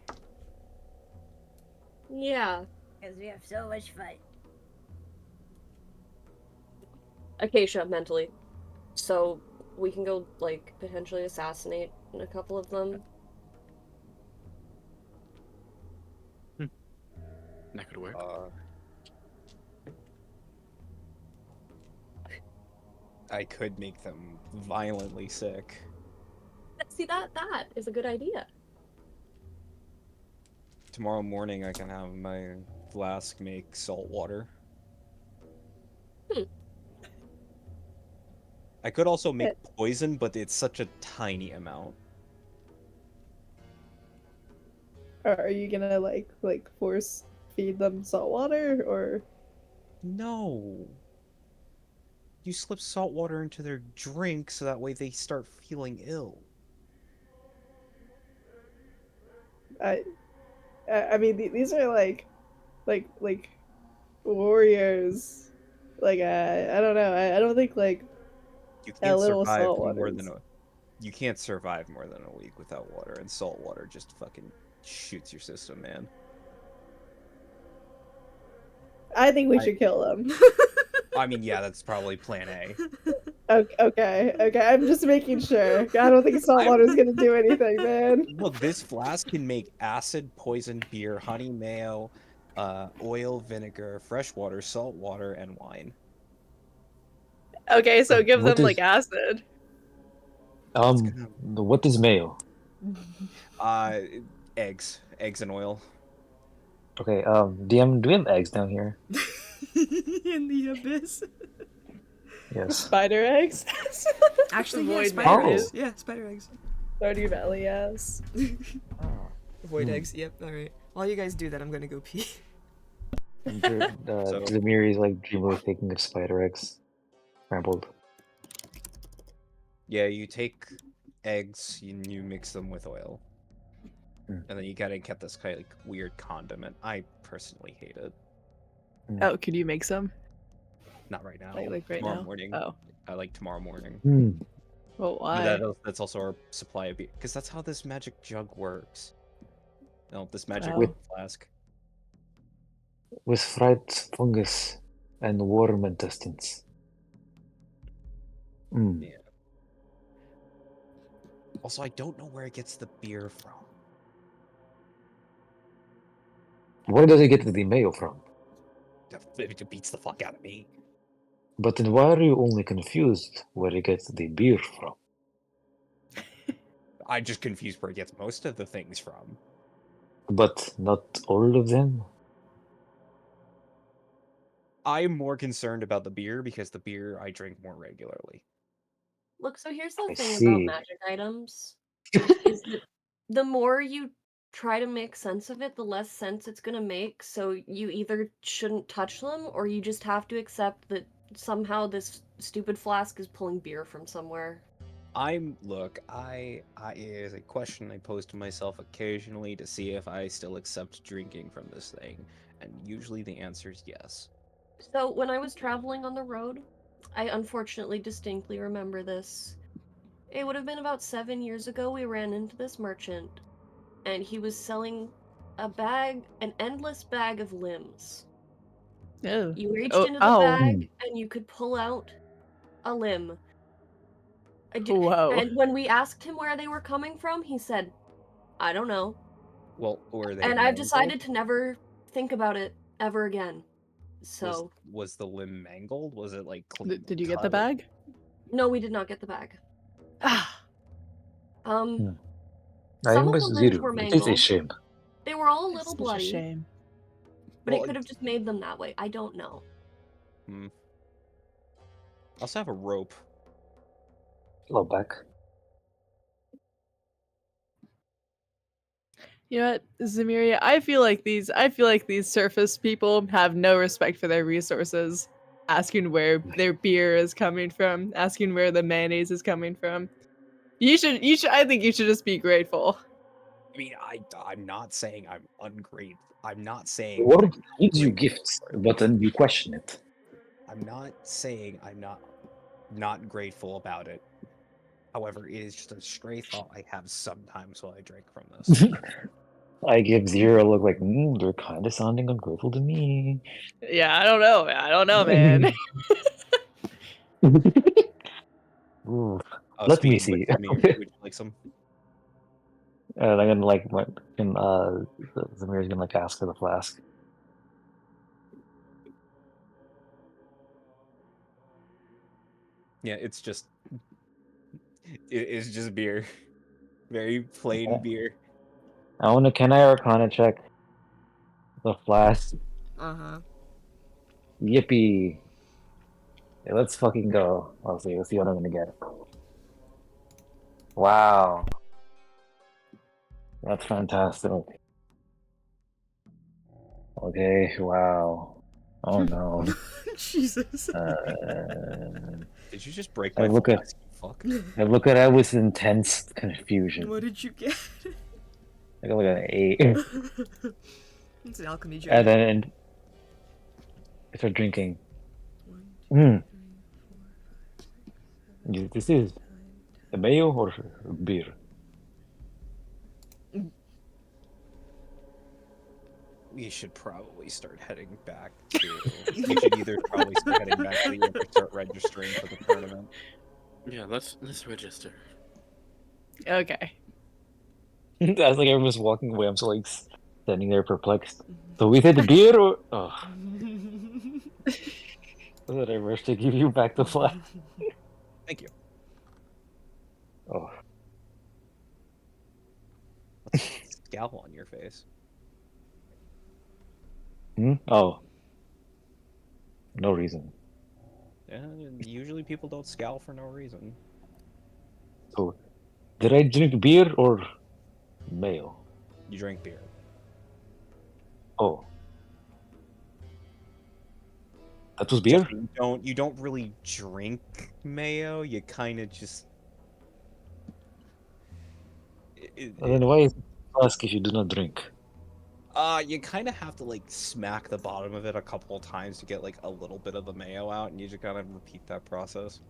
Yeah. Because we have so much fun. Acacia, mentally. So we can go, like, potentially assassinate a couple of them. That could work. I could make them violently sick. See, that is a good idea. Tomorrow morning, I can have my flask make salt water. Hmm. I could also make poison, but it's such a tiny amount. Are you gonna like force feed them salt water or? No. You slip salt water into their drink so that way they start feeling ill. I mean, these are like warriors. Like I don't know. I don't think like You a can't little survive salt more water. than a you can't survive more than a week without water, and salt water just fucking shoots your system, man. I think we should kill them. I mean, yeah, that's probably plan A. Okay. I'm just making sure. I don't think salt water is gonna do anything, man. Look, this flask can make acid, poison, beer, honey, mayo, oil, vinegar, fresh water, salt water, and wine. Okay, so give What them is- like acid. What is mayo? Uh, eggs and oil. Okay, DM, do we have eggs down here? In the abyss. Yes. Spider eggs. Actually, yeah, Void spider Valley. eggs. Yeah, spider eggs. Stardew Valley, yes. Void Hmm. eggs. Yep. All right. While you guys do that, I'm gonna go pee. So- Zamir is like dreamily thinking of spider eggs. Scrambled. Yeah, you take eggs and you mix them with oil. Mm. And then you gotta get this kind of like weird condiment. I personally hate it. Oh, could you make some? Not right now. Like right tomorrow now? morning. Oh. I like tomorrow morning. Well, But why? that's also our supply of beer. Because that's how this magic jug works. No, this magic Oh. flask. With fried fungus and worm intestines. Yeah. Also, I don't know where it gets the beer from. Where does it get the mayo from? It beats the fuck out of me. But then why are you only confused where it gets the beer from? I just confused where it gets most of the things from. But not all of them? I'm more concerned about the beer because the beer I drink more regularly. Look, so here's the I thing see. about magic items. Is that the more you try to make sense of it, the less sense it's gonna make. So you either shouldn't touch them, or you just have to accept that somehow this stupid flask is pulling beer from somewhere. Look, I it is a question I pose to myself occasionally to see if I still accept drinking from this thing, and usually the answer is yes. So when I was traveling on the road, I unfortunately distinctly remember this. It would have been about 7 years ago we ran into this merchant, and he was selling an endless bag of limbs. Oh. You reached into the bag and you could pull out a limb. Whoa. And when we asked him where they were coming from, he said, I don't know. Well, were they And I've mangled? decided to never think about it ever again. So was the limb mangled? Was it like clean? Did you get the cut? bag? no, we did not get the bag. Ah. I Some of miss the limbs Zero. were It is a mangled. shame. They were all a little Such a bloody, shame. but Well, it could have just made them that way. I don't know. I also have a rope. Hello, back. You know what, Zamiria? I feel like these surface people have no respect for their resources asking where their beer is coming from, asking where the mayonnaise is coming from. You should. I think you should just be grateful. I mean, I'm not saying I'm ungrateful. I'm not saying What I'm gives you grateful gifts, for it. but then you question it? I'm not saying I'm not grateful about it. However, it is just a stray thought I have sometimes while I drink from this. I give Zero a look like, they're kind of sounding ungrateful to me. Yeah, I don't know. I don't know, man. Ooh. Oh, Let me speaking see. of Zamir, would you like some? And I'm gonna like, Zamir's gonna like ask for the flask. Yeah, it's just just beer, very plain beer. I wanna. Can I Arcana check the flask? Uh-huh. Yippee! Okay, let's fucking go. Let's see what I'm gonna get. Wow, that's fantastic. Okay, wow. Oh no. Jesus. Did you just break I my look at flask? Fuck. I look at it with intense confusion. What did you get? I got like an 8. It's an alchemy jar. And then I start drinking. 1, 2, 3, 4, 5, 6, 7, This is 8, 9, 10. a mayo or beer? We should probably start heading back to. We should either probably start heading back to the or start registering for the tournament. Yeah, let's register. Okay. As like everyone's walking away, I'm still like standing there perplexed. So we said the beer or that I rushed to give you back the flask. Thank you. Oh. What's that scowl on your face? Oh. No reason. Yeah, usually people don't scowl for no reason. So, did I drink beer or mayo? You drink beer. Oh. That was beer? You don't really drink mayo. You kind of just. Then why is it flask if you do not drink? You kind of have to like smack the bottom of it a couple of times to get like a little bit of the mayo out, and you just kind of repeat that process.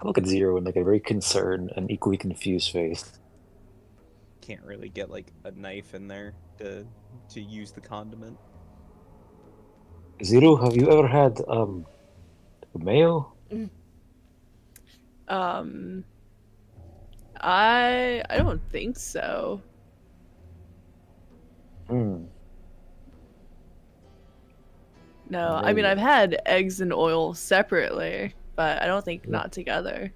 I look at Zero in like a very concerned and equally confused face. Can't really get like a knife in there to use the condiment. Zero, have you ever had mayo? I don't think so. Hmm. No, I mean Mayo. I've had eggs and oil separately, but I don't think not together.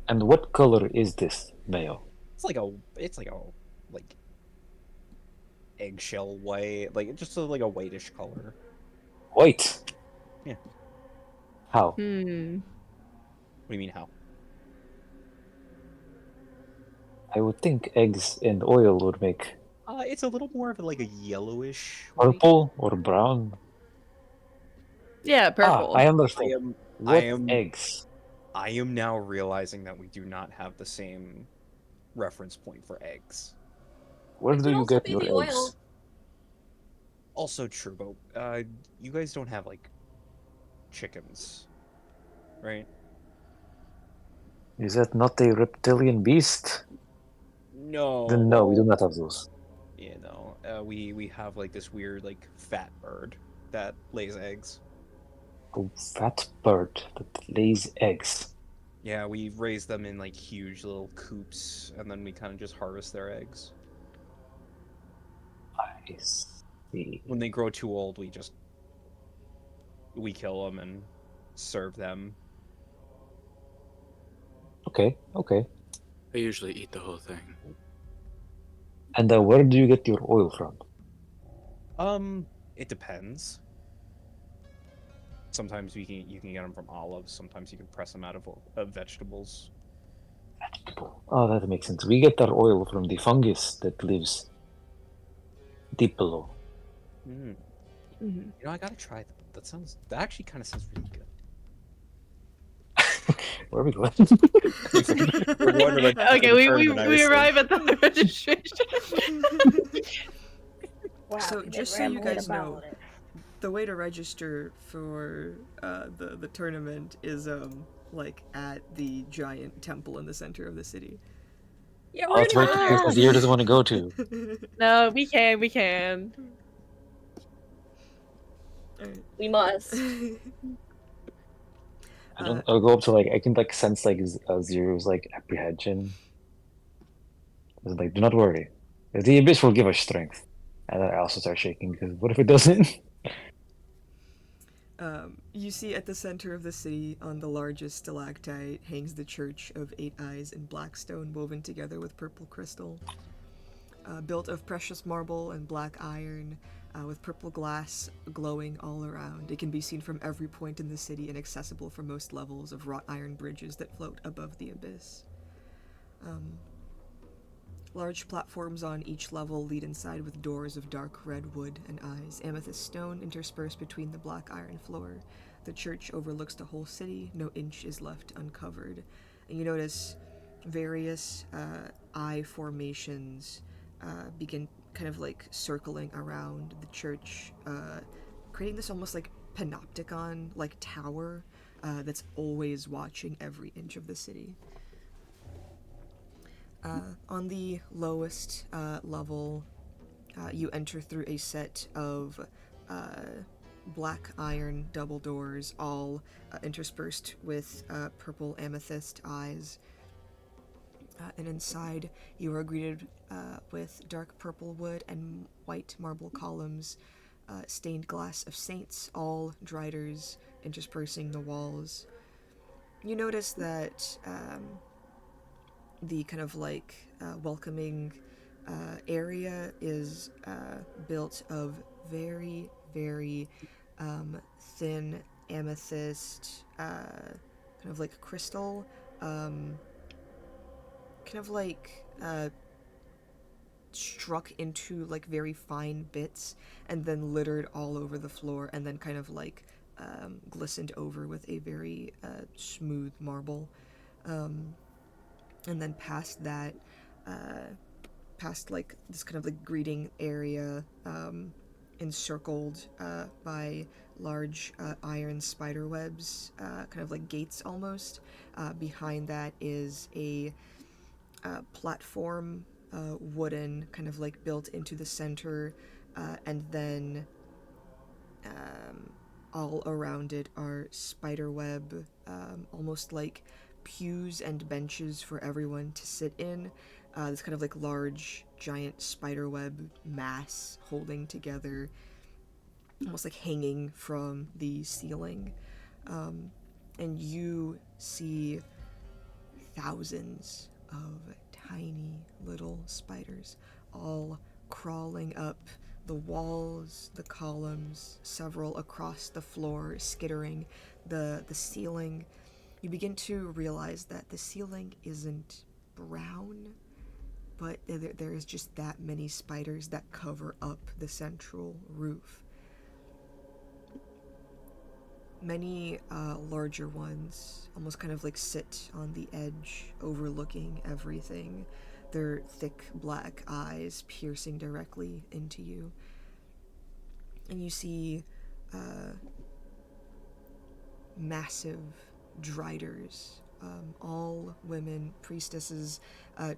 And what color is this mayo? It's like a eggshell white, like just like a whitish color. White. Yeah. How? What do you mean how? I would think eggs and oil would make It's a little more of like a yellowish purple or brown. Yeah, purple. I understand. What am eggs? I am now realizing that we do not have the same reference point for eggs. Where do you also get be your the eggs? oil. Also true, but you guys don't have like chickens, right? Is that not a reptilian beast? No. Then no, we do not have those. You know, we have like this weird like fat bird that lays eggs. A fat bird that lays eggs. Yeah, we raise them in like huge little coops, and then we kind of just harvest their eggs. I see. When they grow too old, we kill them and serve them. Okay. I usually eat the whole thing. And where do you get your oil from? It depends. Sometimes you can get them from olives. Sometimes you can press them out of vegetables. Vegetable. Oh, that makes sense. We get our oil from the fungus that lives deep below. Mm. Mhm. You know, I gotta try that. That actually kind of sounds really good. Where are we going? We're going to register Okay, the we tournament, I assume. arrive at the registration. Wow, So you've been just so you rambling guys about know, it. the way to register for the tournament is like at the giant temple in the center of the city. Yeah, Oh, we're it's gonna right go. there. Because the year doesn't want to go to. No, we can. Alright. We must. I don't. I'll go up to like I can like sense like Zero's like apprehension. It's like, do not worry, the abyss will give us strength. And then I also start shaking because what if it doesn't? You see at the center of the city, on the largest stalactite, hangs the Church of Eight Eyes in black stone woven together with purple crystal. Built of precious marble and black iron, with purple glass glowing all around. It can be seen from every point in the city and accessible from most levels of wrought iron bridges that float above the abyss. Large platforms on each level lead inside with doors of dark red wood and eyes, amethyst stone interspersed between the black iron floor. The church overlooks the whole city, no inch is left uncovered. And you notice various eye formations begin kind of like circling around the church, creating this almost like panopticon, like tower that's always watching every inch of the city. On the lowest level, you enter through a set of black iron double doors, all interspersed with purple amethyst eyes. And inside, you are greeted with dark purple wood and white marble columns, stained glass of saints, all driders interspersing the walls. You notice that the kind of like welcoming area is built of very, very thin amethyst, kind of like crystal, kind of like struck into like very fine bits and then littered all over the floor and then kind of like glistened over with a very smooth marble. And then past that, past like this kind of like greeting area, encircled by large iron spider webs, kind of like gates almost. Behind that is a platform, wooden, kind of like built into the center, and then all around it are spider web, almost like pews and benches for everyone to sit in. This kind of like large, giant spider web mass holding together, almost like hanging from the ceiling. And you see thousands of tiny little spiders all crawling up the walls, the columns, several across the floor, skittering the ceiling. You begin to realize that the ceiling isn't brown, but there is just that many spiders that cover up the central roof. Many larger ones almost kind of like sit on the edge, overlooking everything, their thick black eyes piercing directly into you. And you see massive driders, all women priestesses,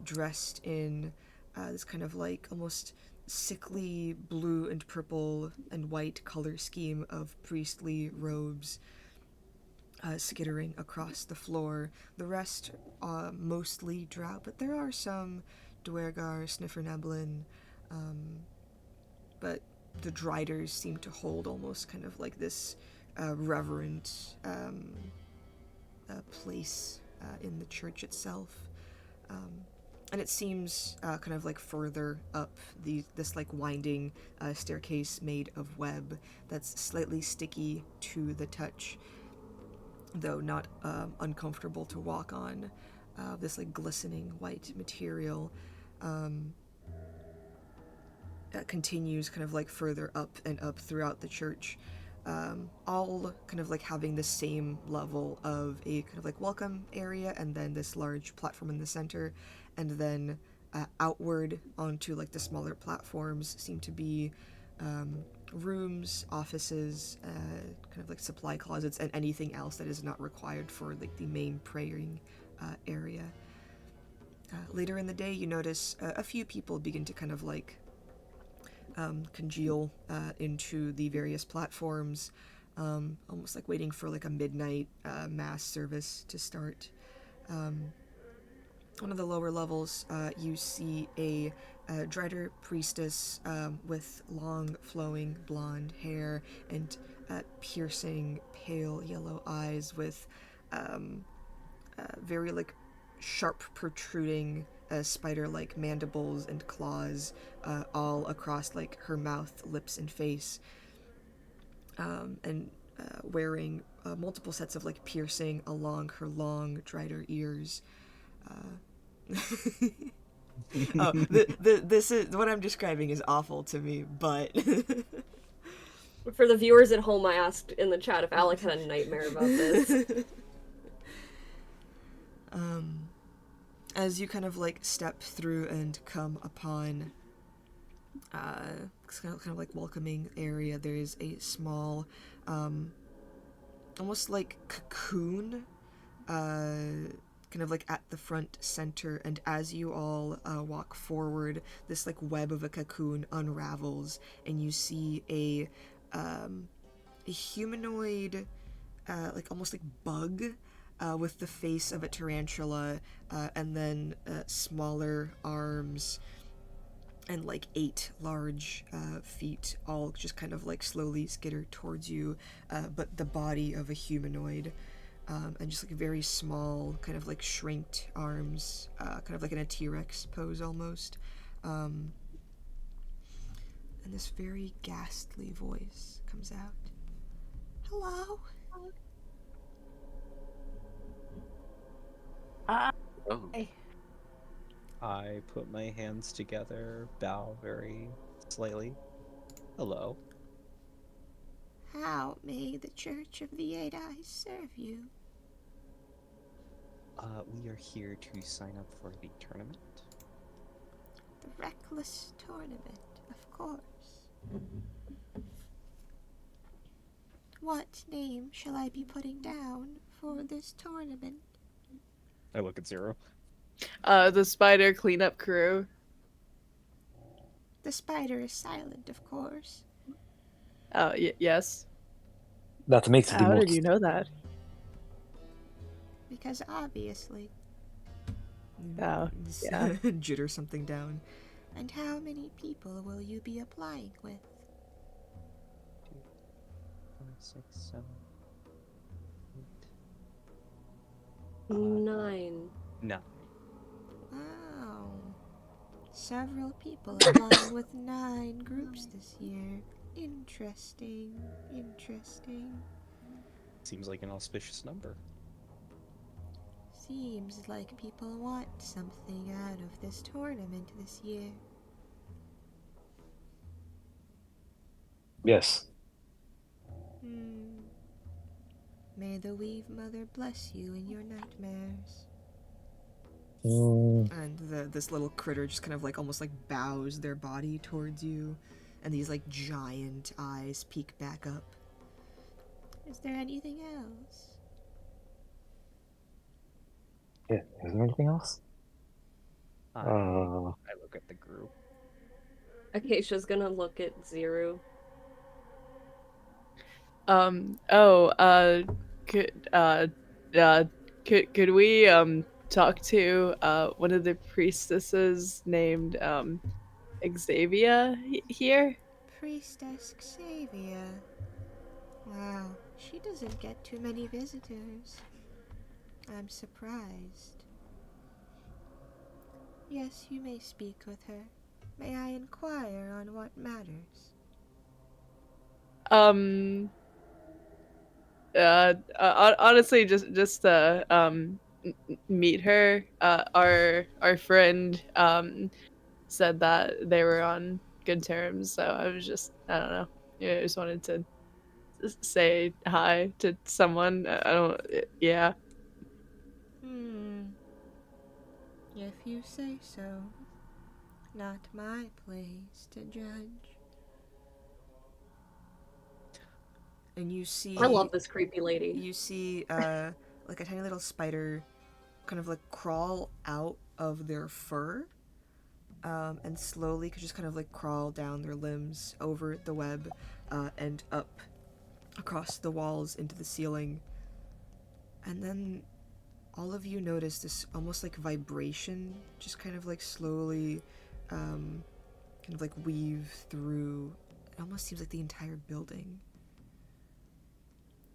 dressed in this kind of like almost sickly blue and purple and white color scheme of priestly robes, skittering across the floor. The rest mostly drow, but there are some Dwergar, Snifferneblin, but the driders seem to hold almost kind of like this reverent place in the church itself. And it seems kind of like further up this like winding staircase made of web that's slightly sticky to the touch, though not uncomfortable to walk on. This like glistening white material. continues kind of like further up and up throughout the church, all kind of like having the same level of a kind of like welcome area, and then this large platform in the center, and then outward onto like the smaller platforms seem to be rooms, offices, kind of like supply closets, and anything else that is not required for like the main praying area. Later in the day, you notice a few people begin to kind of like congeal into the various platforms, almost like waiting for like a midnight mass service to start. One of the lower levels, you see a Drider priestess with long, flowing blonde hair and piercing, pale yellow eyes with very like sharp, protruding spider-like mandibles and claws all across like her mouth, lips, and face, and wearing multiple sets of like piercing along her long Drider ears. Oh, this is what I'm describing is awful to me, but For the viewers at home, I asked in the chat if Alec had a nightmare about this. As you kind of like step through and come upon kind of like welcoming area, there is a small, almost like cocoon, kind of like at the front center, and as you all walk forward, this like web of a cocoon unravels, and you see a humanoid, like almost like bug, with the face of a tarantula, and then smaller arms, and like 8 large feet, all just kind of like slowly skitter towards you, but the body of a humanoid. And just like very small, kind of like shrinked arms, kind of like in a T-Rex pose almost. And this very ghastly voice comes out. Hello? Oh. I put my hands together, bow very slightly. Hello. How may the Church of the Eight Eyes serve you? We are here to sign up for the tournament. The Reckless Tournament, of course. What name shall I be putting down for this tournament? I look at Zero. The spider cleanup crew. The spider is silent, of course. Oh, yes. That makes it the How most. did you know that? Because obviously. Oh, yeah. Jitter something down. And how many people will you be applying with? 2, 4, 6, 7, 8. 9. 9. Wow. Several people applying with 9 groups this year. Interesting. Seems like an auspicious number. Seems like people want something out of this tournament this year. Yes. May the Weave Mother bless you in your nightmares. And this little critter just kind of like almost like bows their body towards you, and these like giant eyes peek back up. Is there anything else? Yeah. Is there anything else? I look at the group. Acacia's gonna look at Zero. Could we talk to one of the priestesses named Xavier here? Priestess Xavier. Wow, she doesn't get too many visitors. I'm surprised. Yes, you may speak with her. May I inquire on what matters? Honestly, just meet her. Our friend said that they were on good terms. So I was just, I don't know. Yeah, I just wanted to say hi to someone. I don't. Yeah. If you say so, not my place to judge. And you see, I love this creepy lady. You see, like a tiny little spider, kind of like crawl out of their fur, and slowly could just kind of like crawl down their limbs over the web, and up across the walls into the ceiling. And then all of you notice this almost like vibration just kind of like slowly kind of like weave through. It almost seems like the entire building.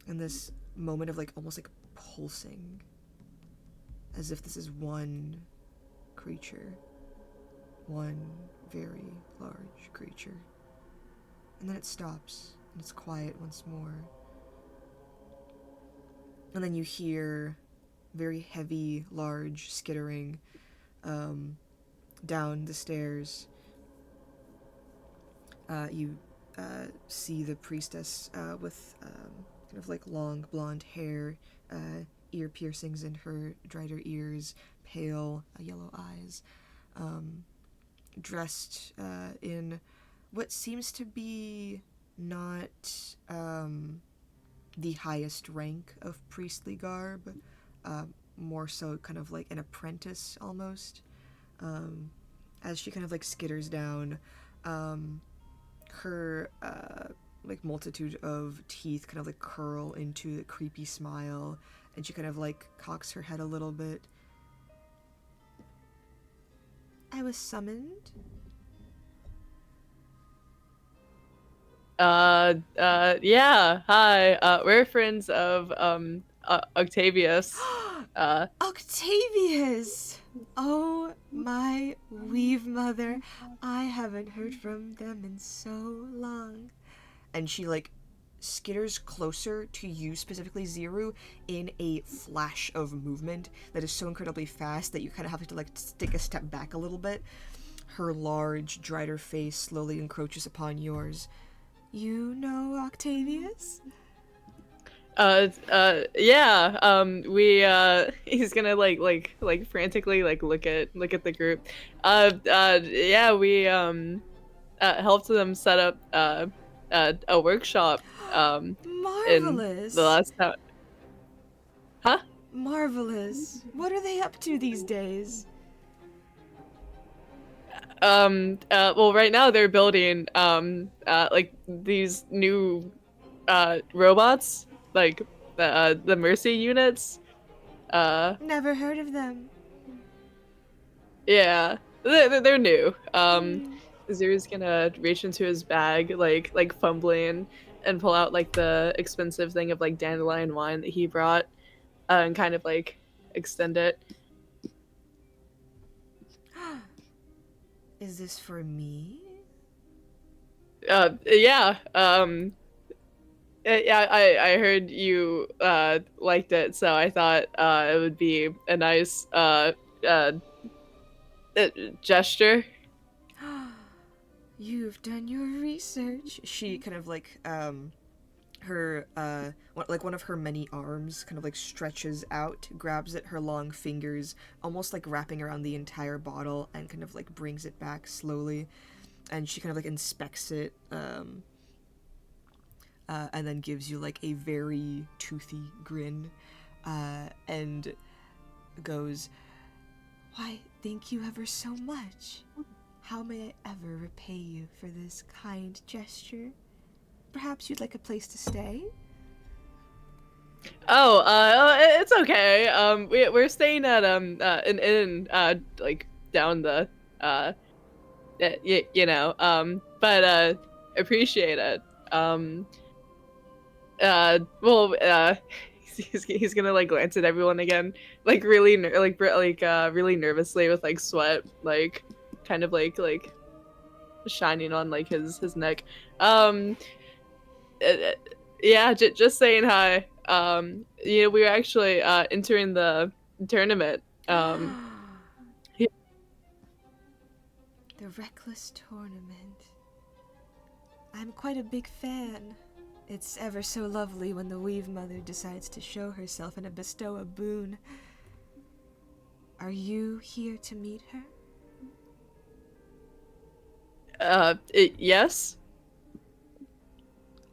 And this moment of like almost like pulsing, as if this is one creature, one very large creature. And then it stops and it's quiet once more. And then you hear very heavy, large skittering down the stairs. You see the priestess with kind of like long blonde hair, ear piercings in her dried ears, pale yellow eyes, dressed in what seems to be not the highest rank of priestly garb, more so kind of like an apprentice almost. As she kind of like skitters down, her like multitude of teeth kind of like curl into a creepy smile, and she kind of like cocks her head a little bit. I was summoned. Yeah. Hi. We're friends of Octavius. Octavius! Oh my weave mother, I haven't heard from them in so long. And she like skitters closer to you, specifically Ziru, in a flash of movement that is so incredibly fast that you kind of have to like take a step back a little bit. Her large, dried face slowly encroaches upon yours. You know Octavius? Yeah. He's gonna like frantically like look at the group. Yeah, we helped them set up a workshop Marvelous. in the last time. Huh? Marvelous. What are they up to these days? Well, right now they're building like these new robots, like the Mercy units. Never heard of them. Yeah, they're new. Zuru's gonna reach into his bag, like fumbling, and pull out like the expensive thing of like dandelion wine that he brought, and kind of like extend it. Is this for me? Yeah. Yeah, I heard you liked it, so I thought it would be a nice gesture. You've done your research. She kind of like her one of her many arms kind of like stretches out, grabs at her long fingers, almost like wrapping around the entire bottle, and kind of like brings it back slowly, and she kind of like inspects it, and then gives you like a very toothy grin, and goes, "Why, thank you ever so much. How may I ever repay you for this kind gesture? Perhaps you'd like a place to stay?" Oh, it's okay. We're staying at an inn like down the but appreciate it. Well, he's gonna like glance at everyone again, like really really nervously with like sweat like kind of like shining on like his neck. Yeah, just saying hi. We were actually entering the tournament. The Reckless Tournament. I'm quite a big fan. It's ever so lovely when the Weave Mother decides to show herself and bestow a boon. Are you here to meet her? Yes?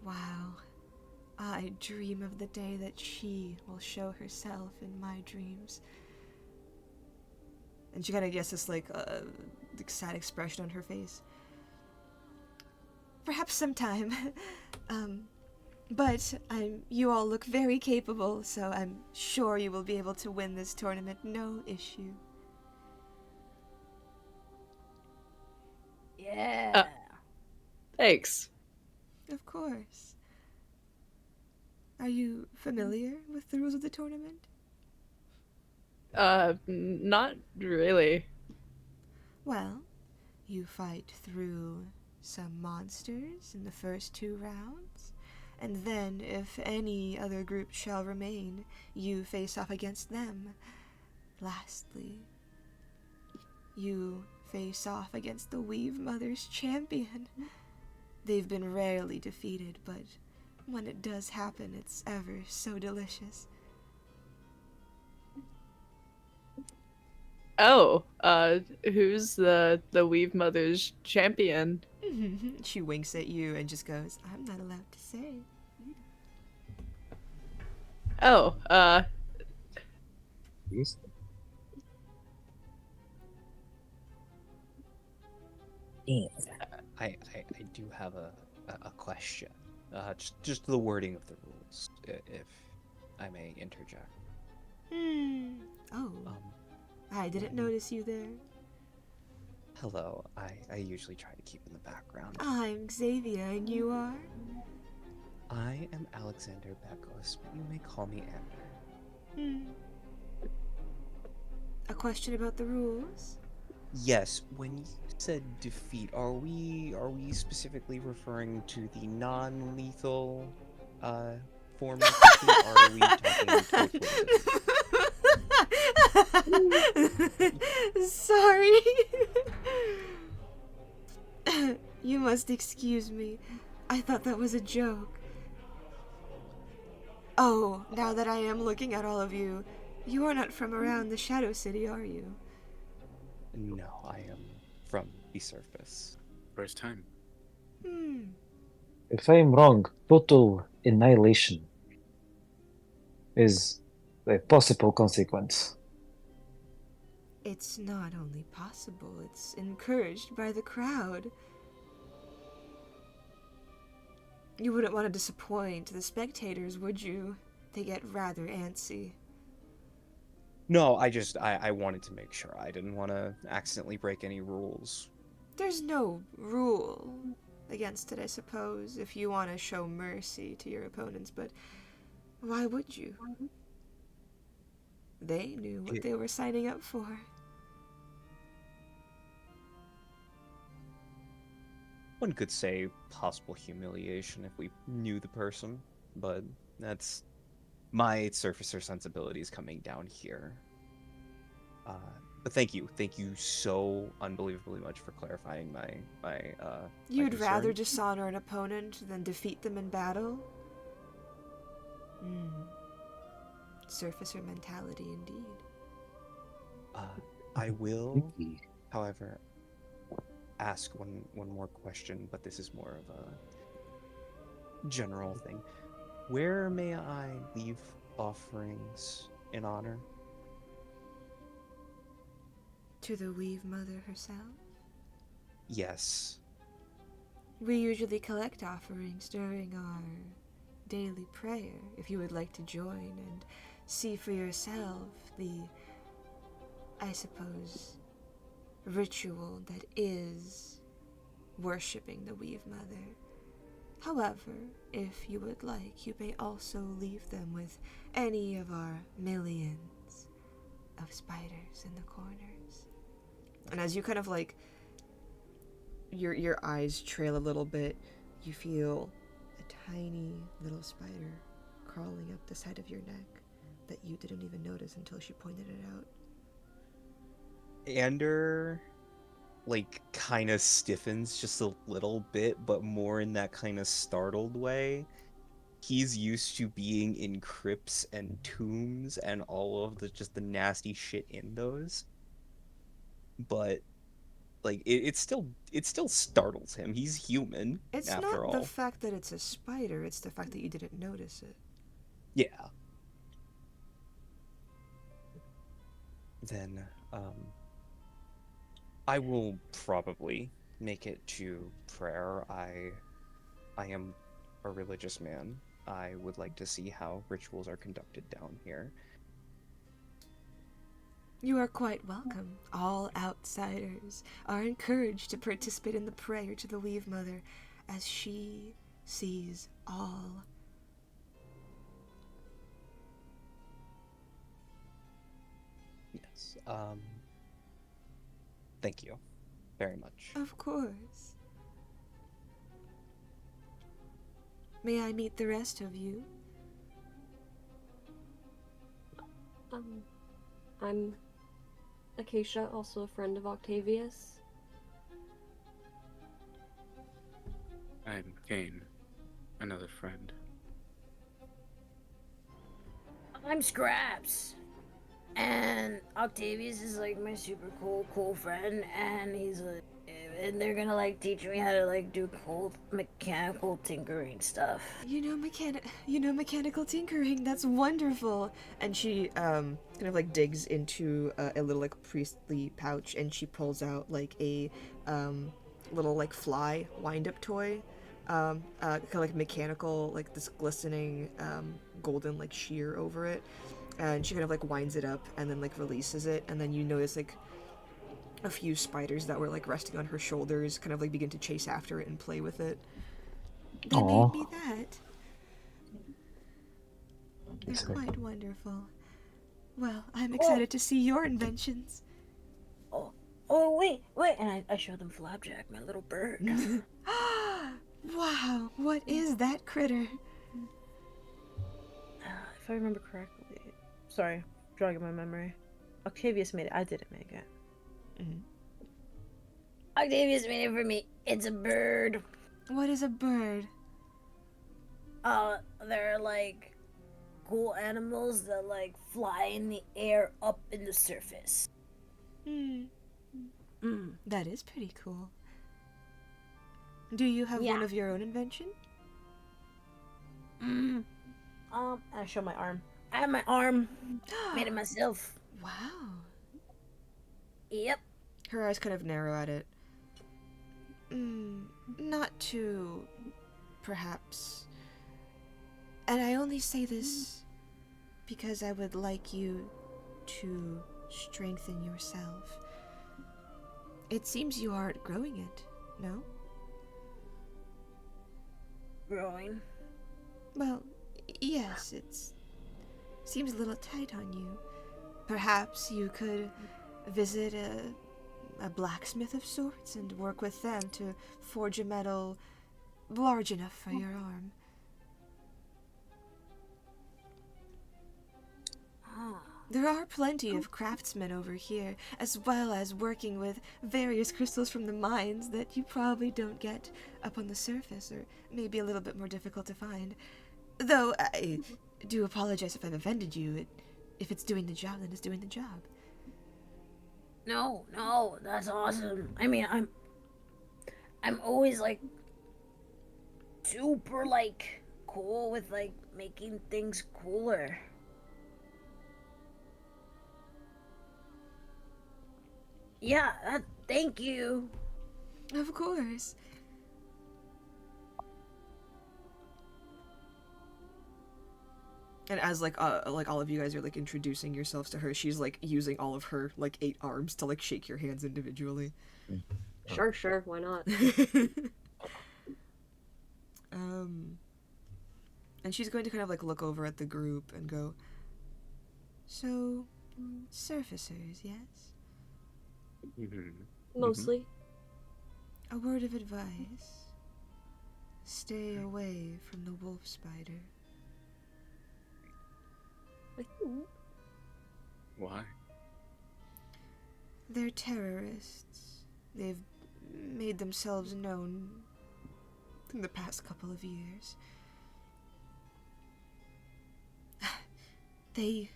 Wow. I dream of the day that she will show herself in my dreams. And she kind of gets this, like, sad expression on her face. Perhaps sometime. But you all look very capable, so I'm sure you will be able to win this tournament, no issue. Yeah. Thanks. Of course. Are you familiar with the rules of the tournament? Not really. Well, you fight through some monsters in the first 2 rounds, and then, if any other group shall remain, you face off against them. Lastly, you face off against the Weave Mother's champion. They've been rarely defeated, but when it does happen, it's ever so delicious. Oh, who's the Weave Mother's champion? She winks at you and just goes, I'm not allowed to say. Oh, Yes. I do have a question. Just the wording of the rules, if I may interject. Oh, I didn't notice you there. Hello, I usually try to keep in the background. I'm Xavier, and you are? I am Alexander Bekos, but you may call me Ander. A question about the rules? Yes, when you said defeat, are we specifically referring to the non-lethal form of defeat, or are we talking total defeat? Sorry. You must excuse me. I thought that was a joke. Oh, now that I am looking at all of you, you are not from around the Shadow City, are you? No, I am from the surface. First time. If I am wrong, total annihilation is a possible consequence. It's not only possible, it's encouraged by the crowd. You wouldn't want to disappoint the spectators, would you? They get rather antsy. No, I wanted to make sure. I didn't want to accidentally break any rules. There's no rule against it, I suppose, if you want to show mercy to your opponents, but why would you? They knew what they were signing up for. One could say possible humiliation if we knew the person, but that's my surfacer sensibilities coming down here. But thank you so unbelievably much for clarifying my You'd concern. rather dishonor an opponent than defeat them in battle? Surfacer mentality indeed. I will, however, ask one more question, but this is more of a general thing. Where may I leave offerings in honor? To the Weave Mother herself? Yes. We usually collect offerings during our daily prayer, if you would like to join and see for yourself the, I suppose, ritual that is worshipping the Weave Mother. However, if you would like, you may also leave them with any of our millions of spiders in the corners. And as you kind of like, your eyes trail a little bit, you feel a tiny little spider crawling up the side of your neck that you didn't even notice until she pointed it out. Ander like kind of stiffens just a little bit, but more in that kind of startled way. He's used to being in crypts and tombs and all of the nasty shit in those. But like it still startles him. He's human It's after not the all. fact that it's a spider, it's the fact that you didn't notice it. Yeah. Then I will probably make it to prayer. I am a religious man. I would like to see how rituals are conducted down here. You are quite welcome. All outsiders are encouraged to participate in the prayer to the Weave Mother as she sees all. Yes. Thank you very much. Of course. May I meet the rest of you? I'm Acacia, also a friend of Octavius. I'm Kane, another friend. I'm Scraps. And Octavius is like my super cool friend, and he's like, and they're gonna like teach me how to like do cool mechanical tinkering stuff. You know mechanical tinkering. That's wonderful. And she kind of like digs into a little like priestly pouch, and she pulls out like a little like fly wind-up toy, kind of like mechanical, like this glistening golden like shear over it. And she kind of like winds it up and then like releases it, and then you notice like a few spiders that were like resting on her shoulders kind of like begin to chase after it and play with it. They Aw. made me that. They're quite wonderful. Well, I'm excited to see your inventions. Oh wait, and I showed them Flapjack, my little bird. Wow, what is that critter? If I remember correctly. Sorry, jogging my memory. Octavius made it. I didn't make it. Mm-hmm. Octavius made it for me. It's a bird. What is a bird? They're like cool animals that like fly in the air up in the surface. That is pretty cool. Do you have one of your own invention? I show my arm. I have my arm. Made it myself. Wow. Yep. Her eyes kind of narrow at it. Not too, perhaps. And I only say this because I would like you to strengthen yourself. It seems you aren't growing it, no? Growing. Well, yes, seems a little tight on you. Perhaps you could visit a blacksmith of sorts and work with them to forge a metal large enough for your arm. There are plenty of craftsmen over here, as well as working with various crystals from the mines that you probably don't get up on the surface, or maybe a little bit more difficult to find. Though I do apologize if I've offended you. If it's doing the job, then it's doing the job. No, that's awesome. I mean, I'm always like super like cool with like making things cooler. Yeah, thank you. Of course. And as like all of you guys are like introducing yourselves to her, she's like using all of her like 8 arms to like shake your hands individually. Sure, why not? And she's going to kind of like look over at the group and go, "So, surfacers, yes? Mostly. A word of advice. Stay away from the wolf spider." Why? They're terrorists. They've made themselves known in the past couple of years. They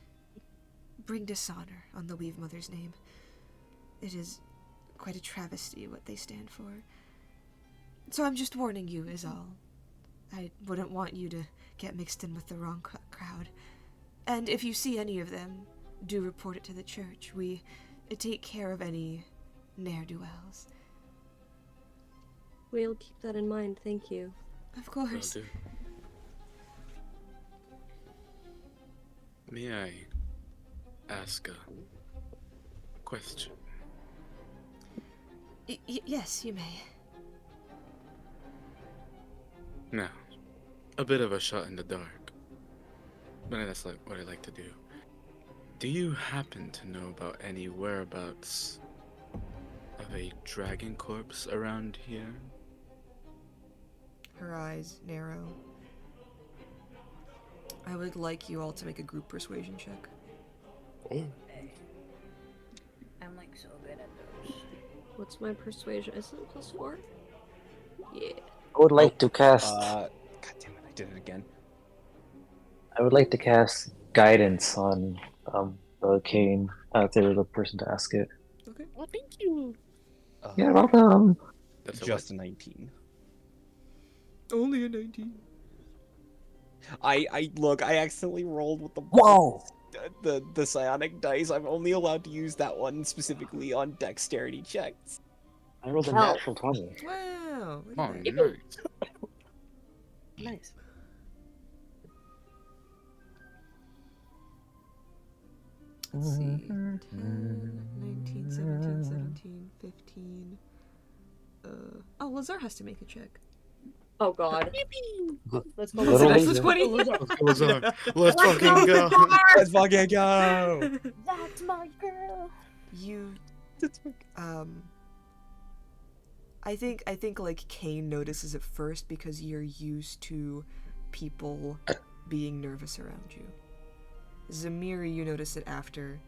bring dishonor on the Weave Mother's name. It is quite a travesty what they stand for. So I'm just warning you is all. I wouldn't want you to get mixed in with the wrong crowd. And if you see any of them, do report it to the church. We take care of any ne'er-do-wells. We'll keep that in mind, thank you. Of course. Will do. May I ask a question? Yes, you may. Now, a bit of a shot in the dark, but that's like what I like to do. Do you happen to know about any whereabouts of a dragon corpse around here? Her eyes narrow. I would like you all to make a group persuasion check. Oh. I'm like so good at those. What's my persuasion? Is it +4? Yeah. I would like to cast. God damn it! I did it again. I would like to cast guidance on Kane. If they were the person to ask it. Okay. Oh, thank you. Yeah, welcome. That's Just a 19. Only a 19. I look. I accidentally rolled with the Whoa! the psionic dice. I'm only allowed to use that one specifically on dexterity checks. I rolled a Hell. natural 20. Wow. Look Oh, at that. nice. Nice. Let's see. 10, 19, 17, 17, 15. Oh, Lazar has to make a check. Oh god. Let's go. Little That's laser. 20. Let's fucking go. Let's fucking go. That's my girl. You, I think like Kane notices it first because you're used to people being nervous around you. Zamir, you notice it after,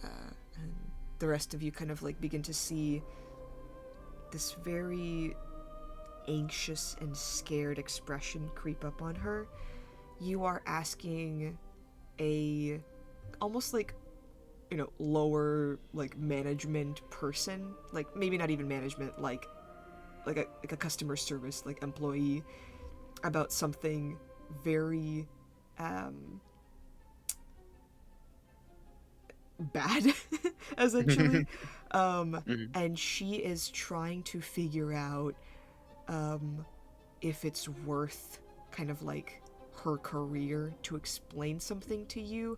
and the rest of you kind of like begin to see this very anxious and scared expression creep up on her. You are asking a almost like, you know, lower like management person, like maybe not even management, like a customer service like employee, about something very bad essentially. And she is trying to figure out if it's worth kind of like her career to explain something to you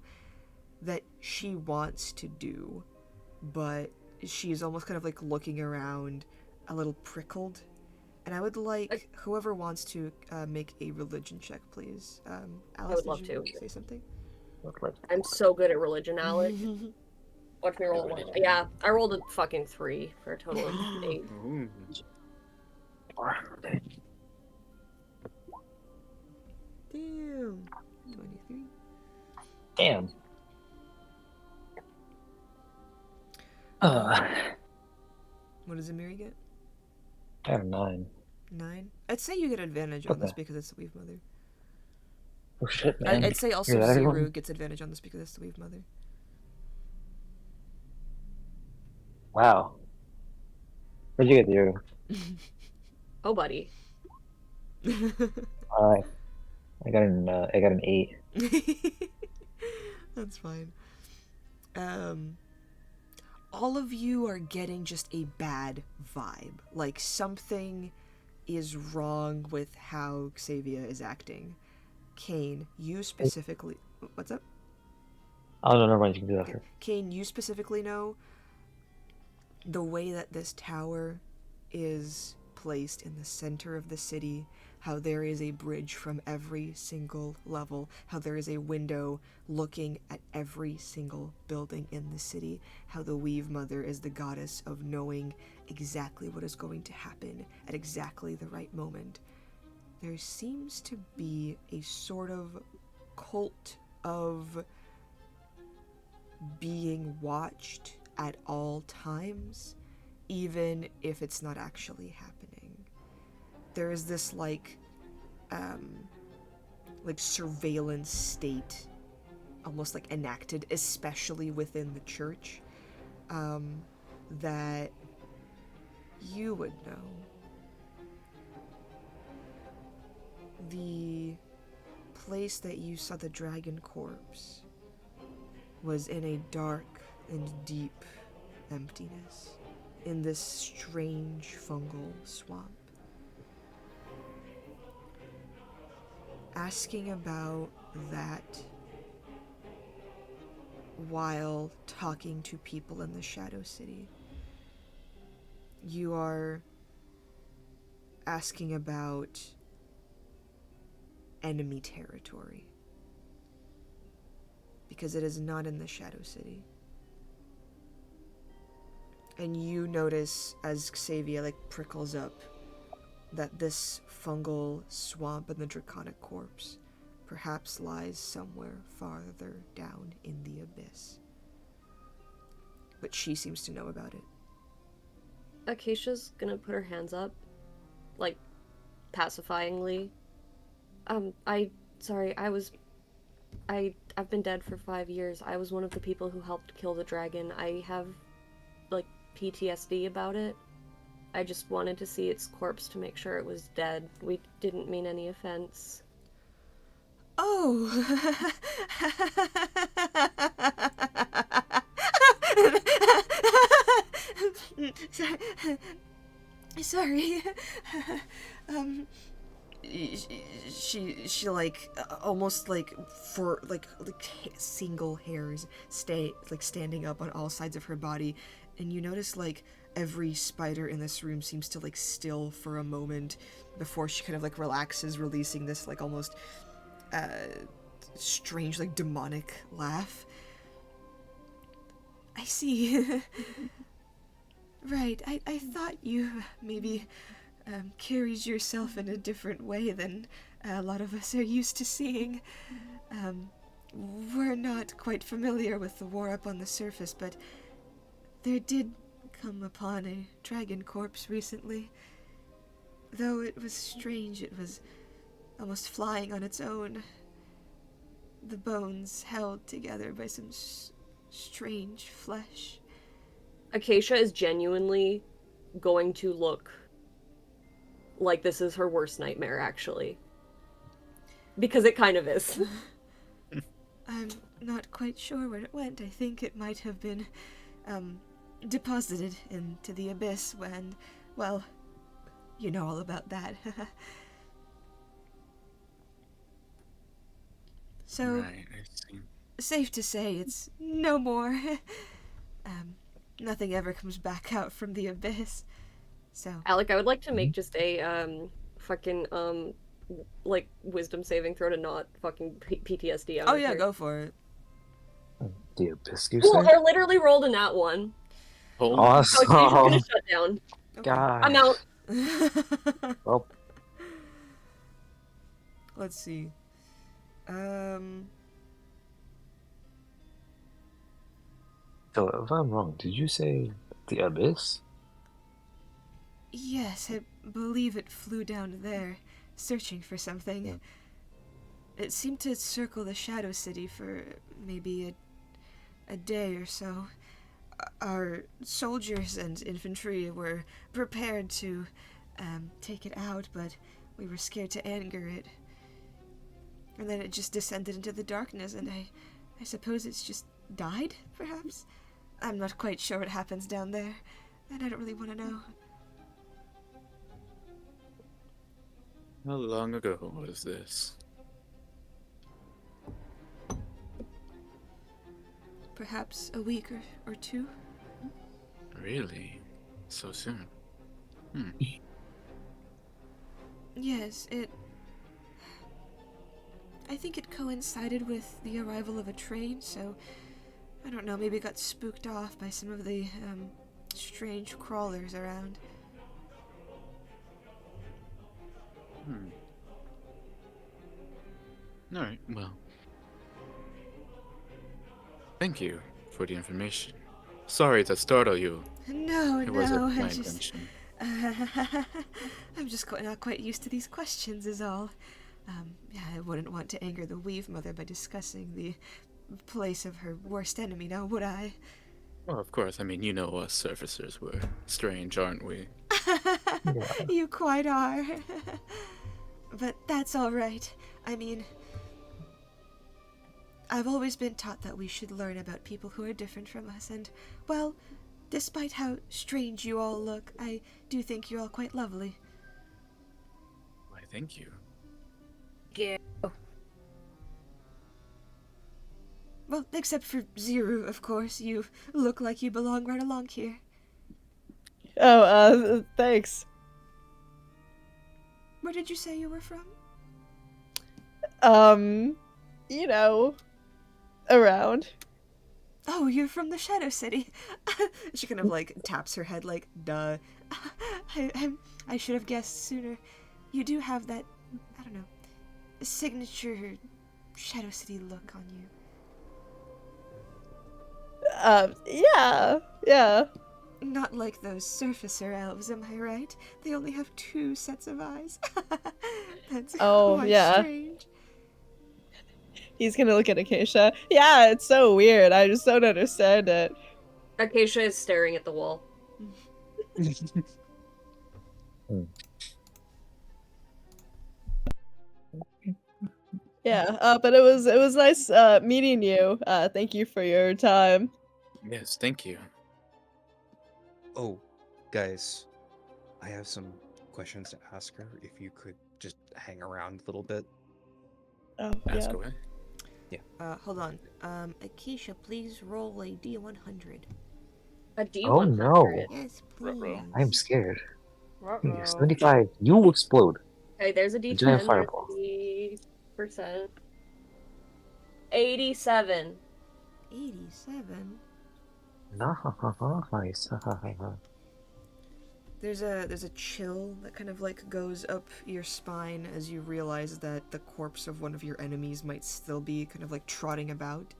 that she wants to do, but she's almost kind of like looking around a little prickled. And I would like whoever wants to make a religion check, please. Alice, would love did you to. say something? I'm so good at religion, Alec. Watch me roll a 1. Yeah, I rolled a fucking 3 for a total of 8. Ooh. Damn. 23. Damn. What does Amiri get? I have 9. 9? I'd say you get advantage on this Okay. because it's the Weave Mother. Oh shit, man. I'd say also Hear that, everyone? Zero gets advantage on this because it's the Weave Mother. Wow. Where'd you get the Oh, buddy. I got an 8. That's fine. All of you are getting just a bad vibe. Like something is wrong with how Xavier is acting. Kane, you specifically... What's up? Oh no, never mind. You can do that first. Kane, you specifically know the way that this tower is placed in the center of the city, how there is a bridge from every single level, how there is a window looking at every single building in the city, how the Weave Mother is the goddess of knowing exactly what is going to happen at exactly the right moment. There seems to be a sort of cult of being watched at all times, even if it's not actually happening. There is this like surveillance state, almost like enacted, especially within the church, that you would know. The place that you saw the dragon corpse was in a dark and deep emptiness, in this strange fungal swamp. Asking about that while talking to people in the Shadow City, you are asking about enemy territory, because it is not in the Shadow City. And you notice as Xavier like prickles up that this fungal swamp and the draconic corpse perhaps lies somewhere farther down in the abyss. But she seems to know about it. Acacia's gonna put her hands up, like, pacifyingly. I've been dead for 5 years. I was one of the people who helped kill the dragon. I have, like, PTSD about it. I just wanted to see its corpse to make sure it was dead. We didn't mean any offense. Oh! Sorry. She like almost like for like single hairs standing up on all sides of her body, and you notice like every spider in this room seems to like still for a moment before she kind of like relaxes, releasing this like almost strange like demonic laugh. I see. Right, I thought you maybe carried yourself in a different way than a lot of us are used to seeing. We're not quite familiar with the war up on the surface, but there did come upon a dragon corpse recently. Though it was strange, it was almost flying on its own. The bones held together by some strange flesh. Acacia is genuinely going to look like this is her worst nightmare, actually. Because it kind of is. I'm not quite sure where it went. I think it might have been deposited into the abyss when, well, you know all about that. So, Right, I see. safe to say it's no more. Nothing ever comes back out from the abyss. So, Alec, I would like to make just a fucking like wisdom saving throw to not fucking PTSD out oh of yeah, her. go for it. The abyss, you Cool, say? I literally rolled a nat 1. Awesome. So Acacia's gonna shut down. Okay. Gosh. I'm out. Well, Let's see. so if I'm wrong, did you say the abyss? Yes, I believe it flew down there, searching for something. Yeah. It seemed to circle the Shadow City for maybe a day or so. Our soldiers and infantry were prepared to take it out, but we were scared to anger it. And then it just descended into the darkness, and I suppose it's just died, perhaps? I'm not quite sure what happens down there, and I don't really want to know. How long ago was this? Perhaps a week or two? Really? So soon? Yes, I think it coincided with the arrival of a train, so I don't know, maybe it got spooked off by some of the strange crawlers around. Alright, well. Thank you for the information. Sorry to startle you No, It was no, my I just... intention. I'm just not quite used to these questions is all. Yeah, I wouldn't want to anger the Weave Mother by discussing the place of her worst enemy, now would I? Well, of course. I mean, you know us surfacers were strange, aren't we? You quite are. But that's all right. I mean, I've always been taught that we should learn about people who are different from us, and, well, despite how strange you all look, I do think you're all quite lovely. Why, thank you. Yeah. Well, except for Ziru, of course. You look like you belong right along here. Oh, thanks. Where did you say you were from? You know, around. Oh, you're from the Shadow City. She kind of like taps her head like, duh. I should have guessed sooner. You do have that, I don't know, signature Shadow City look on you. Yeah. Not like those surfacer elves, am I right? They only have 2 sets of eyes. That's quite strange. He's gonna look at Acacia. Yeah, it's so weird. I just don't understand it. Acacia is staring at the wall. Yeah, but it was nice meeting you. Thank you for your time. Yes, thank you. Oh, guys, I have some questions to ask her. If you could just hang around a little bit. Oh, Ask yeah. away. Hold on. Acacia, please roll a D100. A D100. Oh no. Yes, Ruh-roh. please. I'm scared. Ruh-roh. 75. You will explode. Okay, there's a A D10. giant There's fireball. a D%. 87. 87? Nice. There's a chill that kind of like goes up your spine as you realize that the corpse of one of your enemies might still be kind of like trotting about.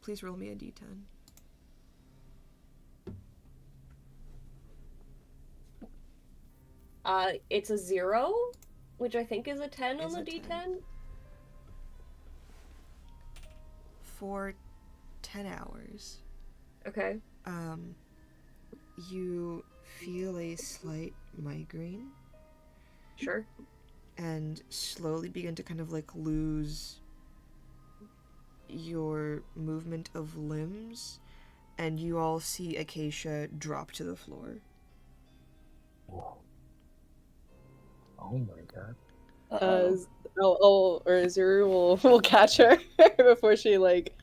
Please roll me a D10. It's a 0, which I think is a 10 on Is the a 10. D10. For 10 hours, Okay. you feel a slight migraine Sure. and slowly begin to kind of like lose your movement of limbs, and you all see Acacia drop to the floor. Oh my god. Or Zuru will catch her before she like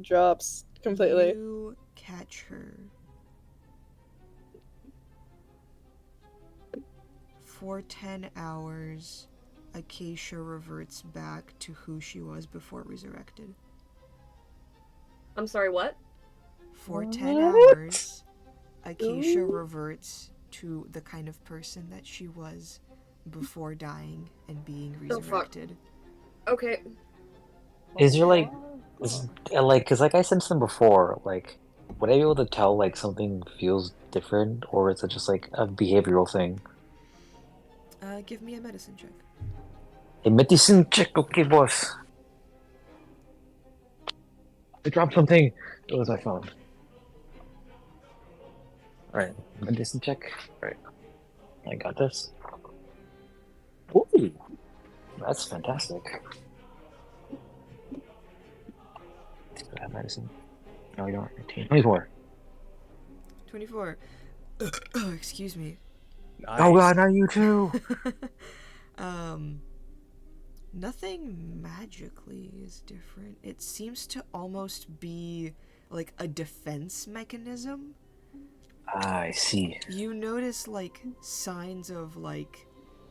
drops completely. You catch her. For 10 hours, Acacia reverts back to who she was before resurrected. I'm sorry, what? For 10 hours, Acacia reverts to the kind of person that she was before dying and being Oh, fuck. resurrected. Okay. Is there like, cause like I said some before, like, would I be able to tell like something feels different, or is it just like a behavioral thing? Give me a medicine check. A medicine check, okay, boss. I dropped something. It was my phone. Alright, medicine check. Alright. I got this. Ooh, that's fantastic. Do I have medicine? No, we don't. 18. 24. 24. Excuse me. Nice. Oh god, not you too! Nothing magically is different. It seems to almost be like a defense mechanism. I see. You notice like signs of like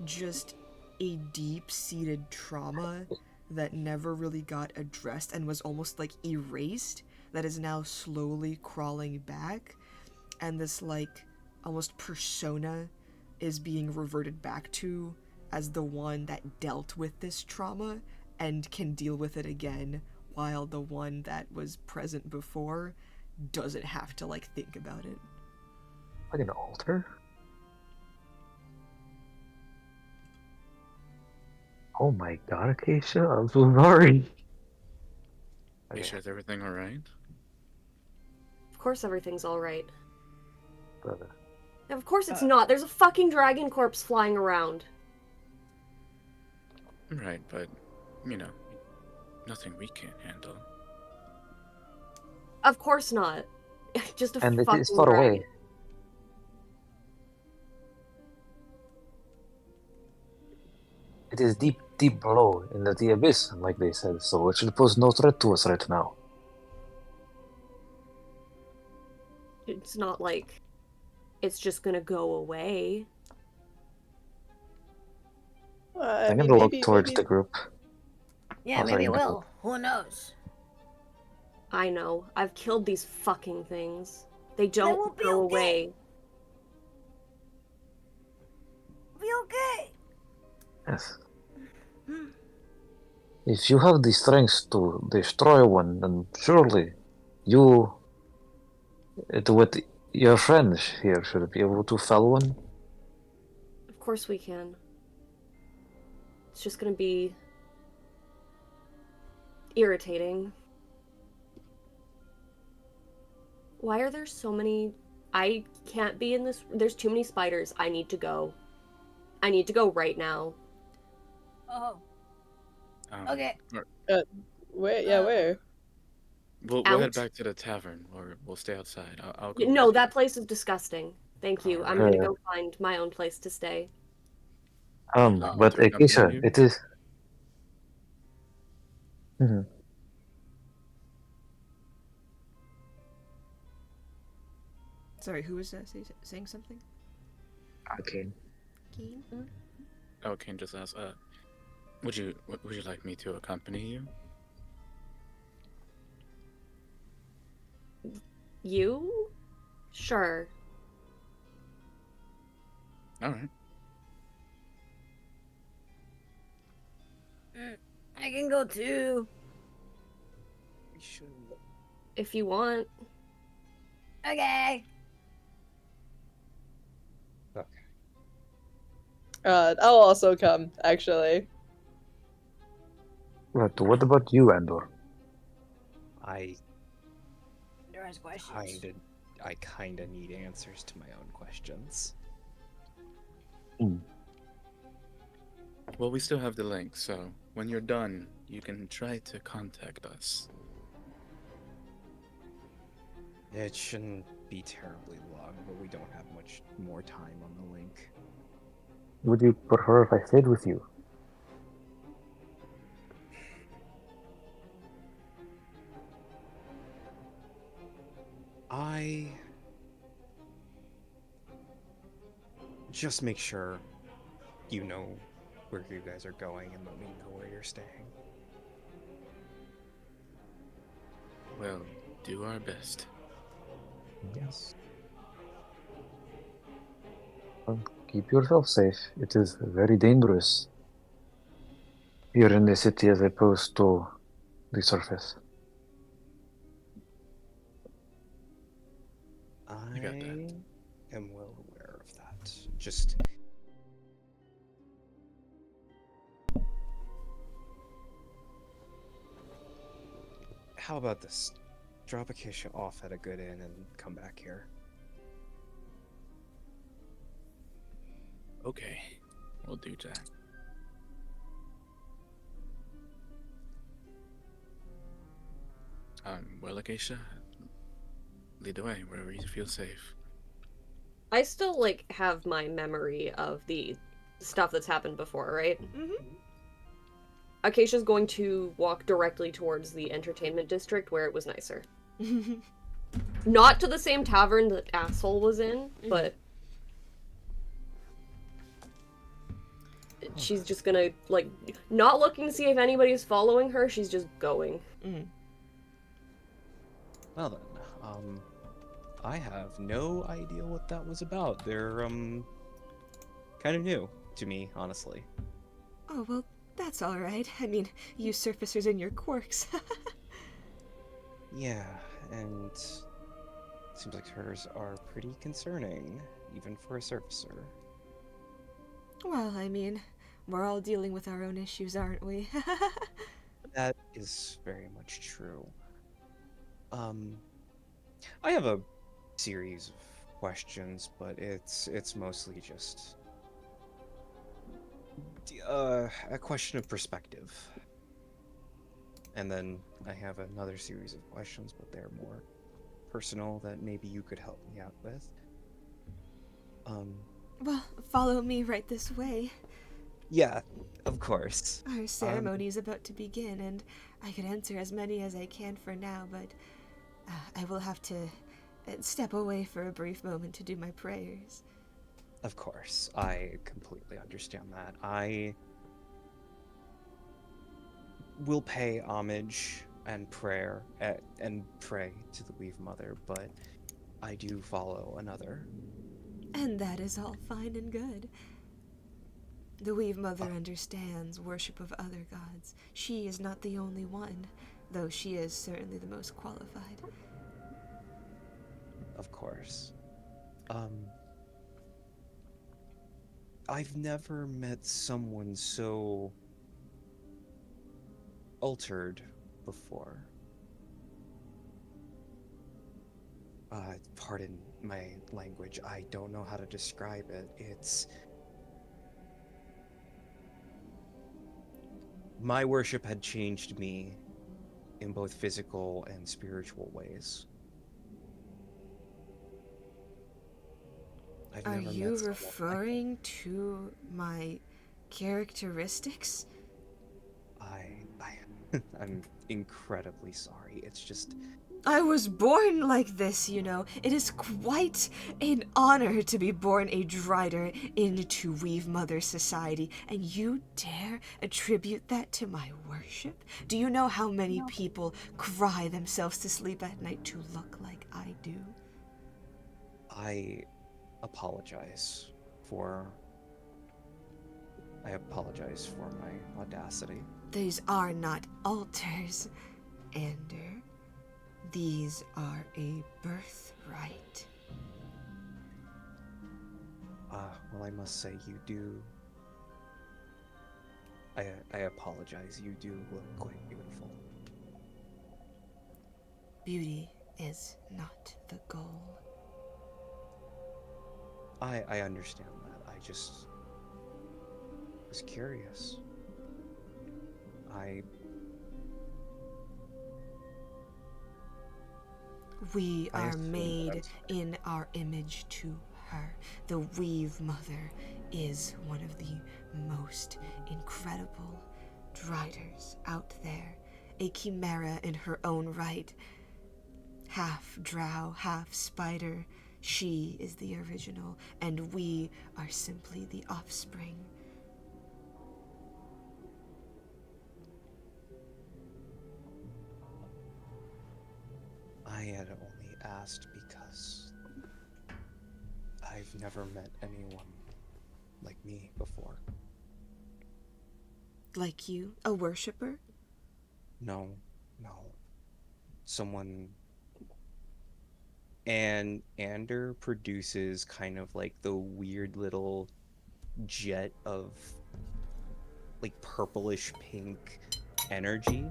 just a deep-seated trauma that never really got addressed and was almost like erased, that is now slowly crawling back, and this like almost persona is being reverted back to as the one that dealt with this trauma and can deal with it again, while the one that was present before doesn't have to, like, think about it. Like an altar? Oh my god, Acacia, I'm so sorry. Aisha, is everything alright? Of course everything's alright. Brother. Of course it's not. There's a fucking dragon corpse flying around. Right, but, you know, nothing we can't handle. Of course not. Just a And it fucking is far dragon. away. It is deep, deep below in the abyss, like they said, so it should pose no threat to us right now. It's not like it's just gonna go away. I'm gonna look towards the group. Yeah, Oh, maybe sorry, it Michael. will. Who knows? I know. I've killed these fucking things. They don't won't be go okay. away. Be okay. Yes. If you have the strength to destroy one, then surely you, with your friends here, should be able to fell one. Of course we can. It's just gonna be irritating. Why are there so many? I can't be in this. There's too many spiders. I need to go. I need to go right now. Oh. Okay. Where? Yeah, where? We'll head Out? back to the tavern, or we'll stay outside. I'll go. No, with that place is disgusting. Thank you. I'm gonna go find my own place to stay. But to accompany Acacia, you? it is. Mhm. Sorry, who was that saying something? Okay. Keen? Oh, Kane just asked. Would you like me to accompany you? You? Sure. All right. I can go too. If you want. Okay. I'll also come, actually. But what about you, Andor? I There has questions. kinda need answers to my own questions. Well, we still have the link, so when you're done, you can try to contact us. It shouldn't be terribly long, but we don't have much more time on the link. Would you prefer if I stayed with you? I just make sure you know where you guys are going and let me know where you're staying. We'll do our best. Yes. Well, keep yourself safe. It is very dangerous here in the city as opposed to the surface. I got that. am well aware of that. Just how about this? Drop Acacia off at a good inn and come back here. Okay, we'll do that. Well, Acacia, lead the way wherever you feel safe. I still, like, have my memory of the stuff that's happened before, right? Mm-hmm. Acacia's going to walk directly towards the entertainment district where it was nicer. Not to the same tavern that asshole was in, but she's just gonna, like, not looking to see if anybody's following her, she's just going. Well then, I have no idea what that was about. They're, kind of new. to me, honestly. Oh, well, that's alright. I mean, you surfacers and your quirks. Yeah, and seems like hers are pretty concerning, even for a surfacer. Well, I mean, we're all dealing with our own issues, aren't we? That is very much true. I have a series of questions, but it's mostly just a question of perspective. And then I have another series of questions, but they're more personal that maybe you could help me out with. Well, follow me right this way. Yeah, of course. Our ceremony is about to begin, and I could answer as many as I can for now, but I will have to step away for a brief moment to do my prayers. Of course, I completely understand that. I will pay homage and prayer and pray to the Weave Mother, but I do follow another. And that is all fine and good. The Weave Mother understands worship of other gods. She is not the only one, though she is certainly the most qualified. Of course. I've never met someone so altered before. Pardon my language. I don't know how to describe it. My worship had changed me in both physical and spiritual ways. Are you referring to my characteristics? I'm incredibly sorry. It's just... I was born like this, you know. It is quite an honor to be born a Drider into Weave Mother society, and you dare attribute that to my worship? Do you know how many people cry themselves to sleep at night to look like I do? I apologize for my audacity. These are not altars, Ander. These are a birthright. Well, I must say you do... I apologize. You do look quite beautiful. Beauty is not the goal. I understand that. I just was curious. We are made in our image to her. The Weave Mother is one of the most incredible Driders out there. A chimera in her own right. Half drow, half spider. She is the original, and we are simply the offspring. I had only asked because I've never met anyone like me before. Like you? A worshipper? No. Someone... And Ander produces kind of like the weird little jet of like purplish pink energy.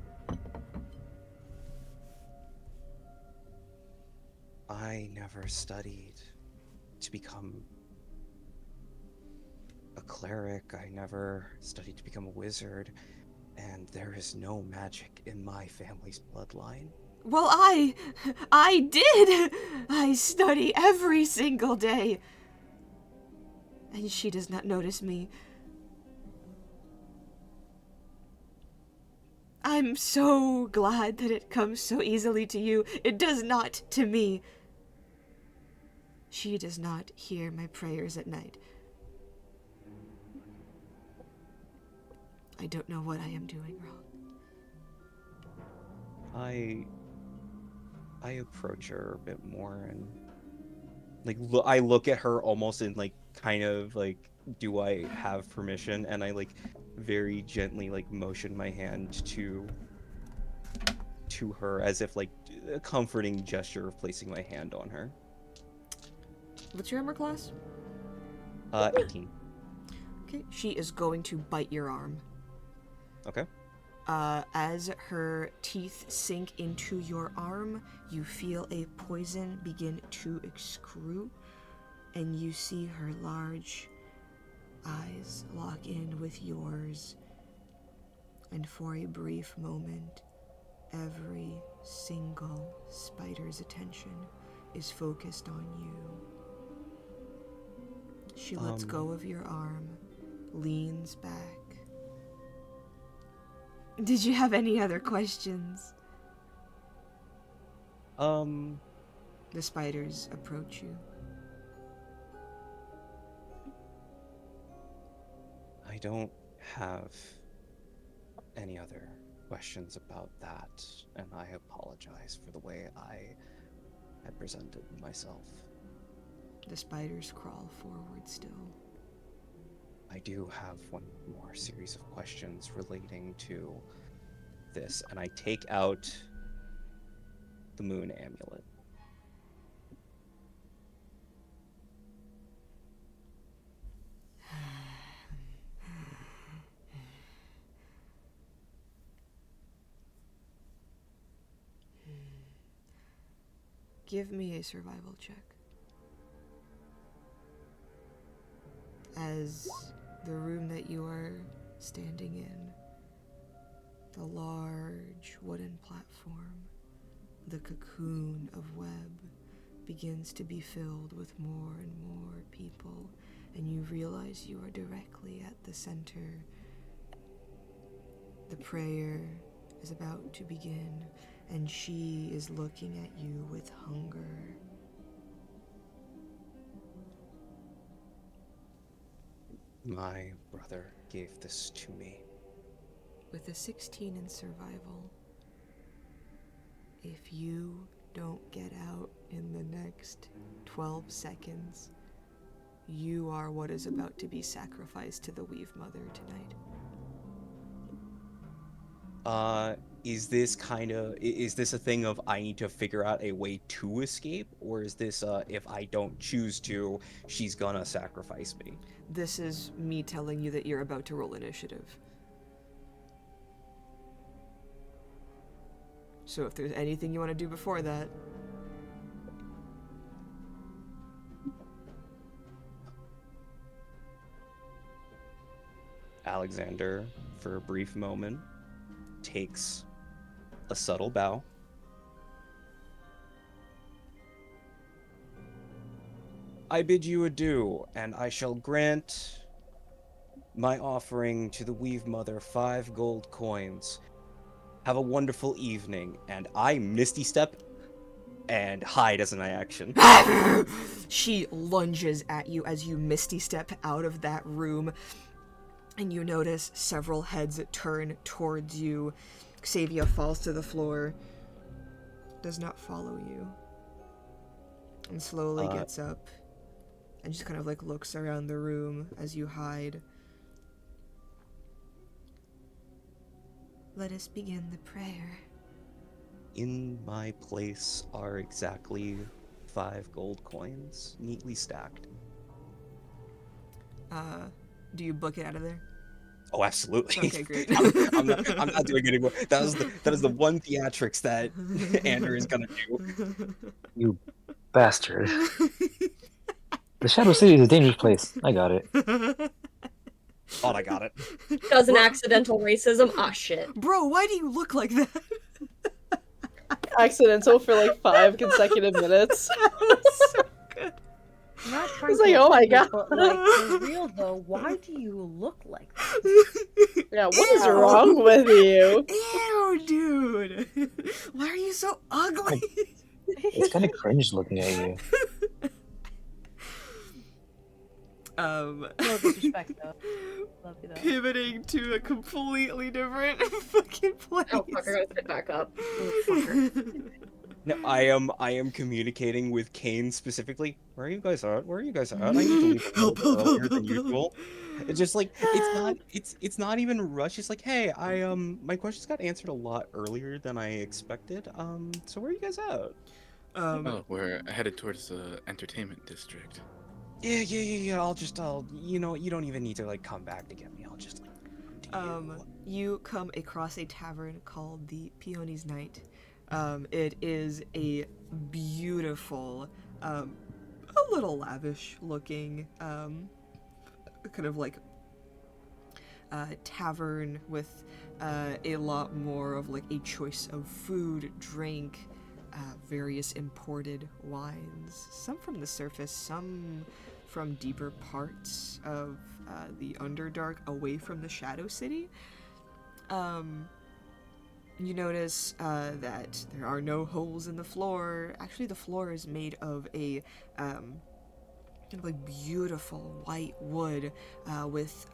I never studied to become a cleric. I never studied to become a wizard. And there is no magic in my family's bloodline. Well, I did! I study every single day. And she does not notice me. I'm so glad that it comes so easily to you. It does not to me. She does not hear my prayers at night. I don't know what I am doing wrong. I approach her a bit more and like I look at her almost in like kind of like do I have permission? And I like very gently like motion my hand to her as if like a comforting gesture of placing my hand on her. What's your armor class? 18. Okay, she is going to bite your arm. Okay. As her teeth sink into your arm, you feel a poison begin to excrete, and you see her large eyes lock in with yours, and for a brief moment, every single spider's attention is focused on you. She lets go of your arm, leans back. Did you have any other questions? The spiders approach you. I don't have any other questions about that, and I apologize for the way I had presented myself. The spiders crawl forward still. I do have one more series of questions relating to this, and I take out the moon amulet. Give me a survival check. As the room that you are standing in, the large wooden platform, the cocoon of web, begins to be filled with more and more people, and you realize you are directly at the center. The prayer is about to begin, and she is looking at you with hunger. My brother gave this to me. With a 16 in survival, if you don't get out in the next 12 seconds, you are what is about to be sacrificed to the Weave Mother tonight. Is this a thing of I need to figure out a way to escape, or is this if I don't choose to, she's gonna sacrifice me? This is me telling you that you're about to roll initiative. So if there's anything you want to do before that. Alexander, for a brief moment, takes a subtle bow. I bid you adieu, and I shall grant my offering to the Weave Mother 5 gold coins. Have a wonderful evening, and I Misty Step and hide as an action. She lunges at you as you Misty Step out of that room, and you notice several heads turn towards you. Xavia falls to the floor, does not follow you, and slowly gets up and just kind of like looks around the room as you hide. Let us begin the prayer. In my place are exactly 5 gold coins, neatly stacked. Do you book it out of there? Oh, absolutely. Okay, great. I'm not doing it anymore. That is the one theatrics that Andrew is gonna do. You bastard. The Shadow City is a dangerous place. I got it. Oh, I got it. Does an accidental racism? Ah, shit. Bro, why do you look like that? Accidental for like 5 consecutive minutes. So good. I'm not trying It's to like, oh my offend you, god. but, like, for real though, why do you look like that? Yeah, what is wrong with you? Ew, dude. Why are you so ugly? It's kind of cringe looking at you. No disrespect though. Love you though. Pivoting to a completely different fucking place. Oh, fuck, I gotta sit back up. Oh, fucker. No, I am communicating with Kane specifically. Where are you guys at? Where are you guys at? I need to leave a little Help, bit help, help, earlier than help, help. usual. It's just like it's not even rush. It's like, hey, my questions got answered a lot earlier than I expected. So where are you guys at? Oh, we're headed towards the entertainment district. Yeah. I'll you don't even need to like come back to get me. I'll just like come to you. You come across a tavern called the Peony's Night. It is a beautiful, a little lavish looking, kind of like tavern with a lot more of like a choice of food, drink, various imported wines, some from the surface, some from deeper parts of the Underdark away from the Shadow City. You notice that there are no holes in the floor. Actually, the floor is made of a kind of like beautiful white wood with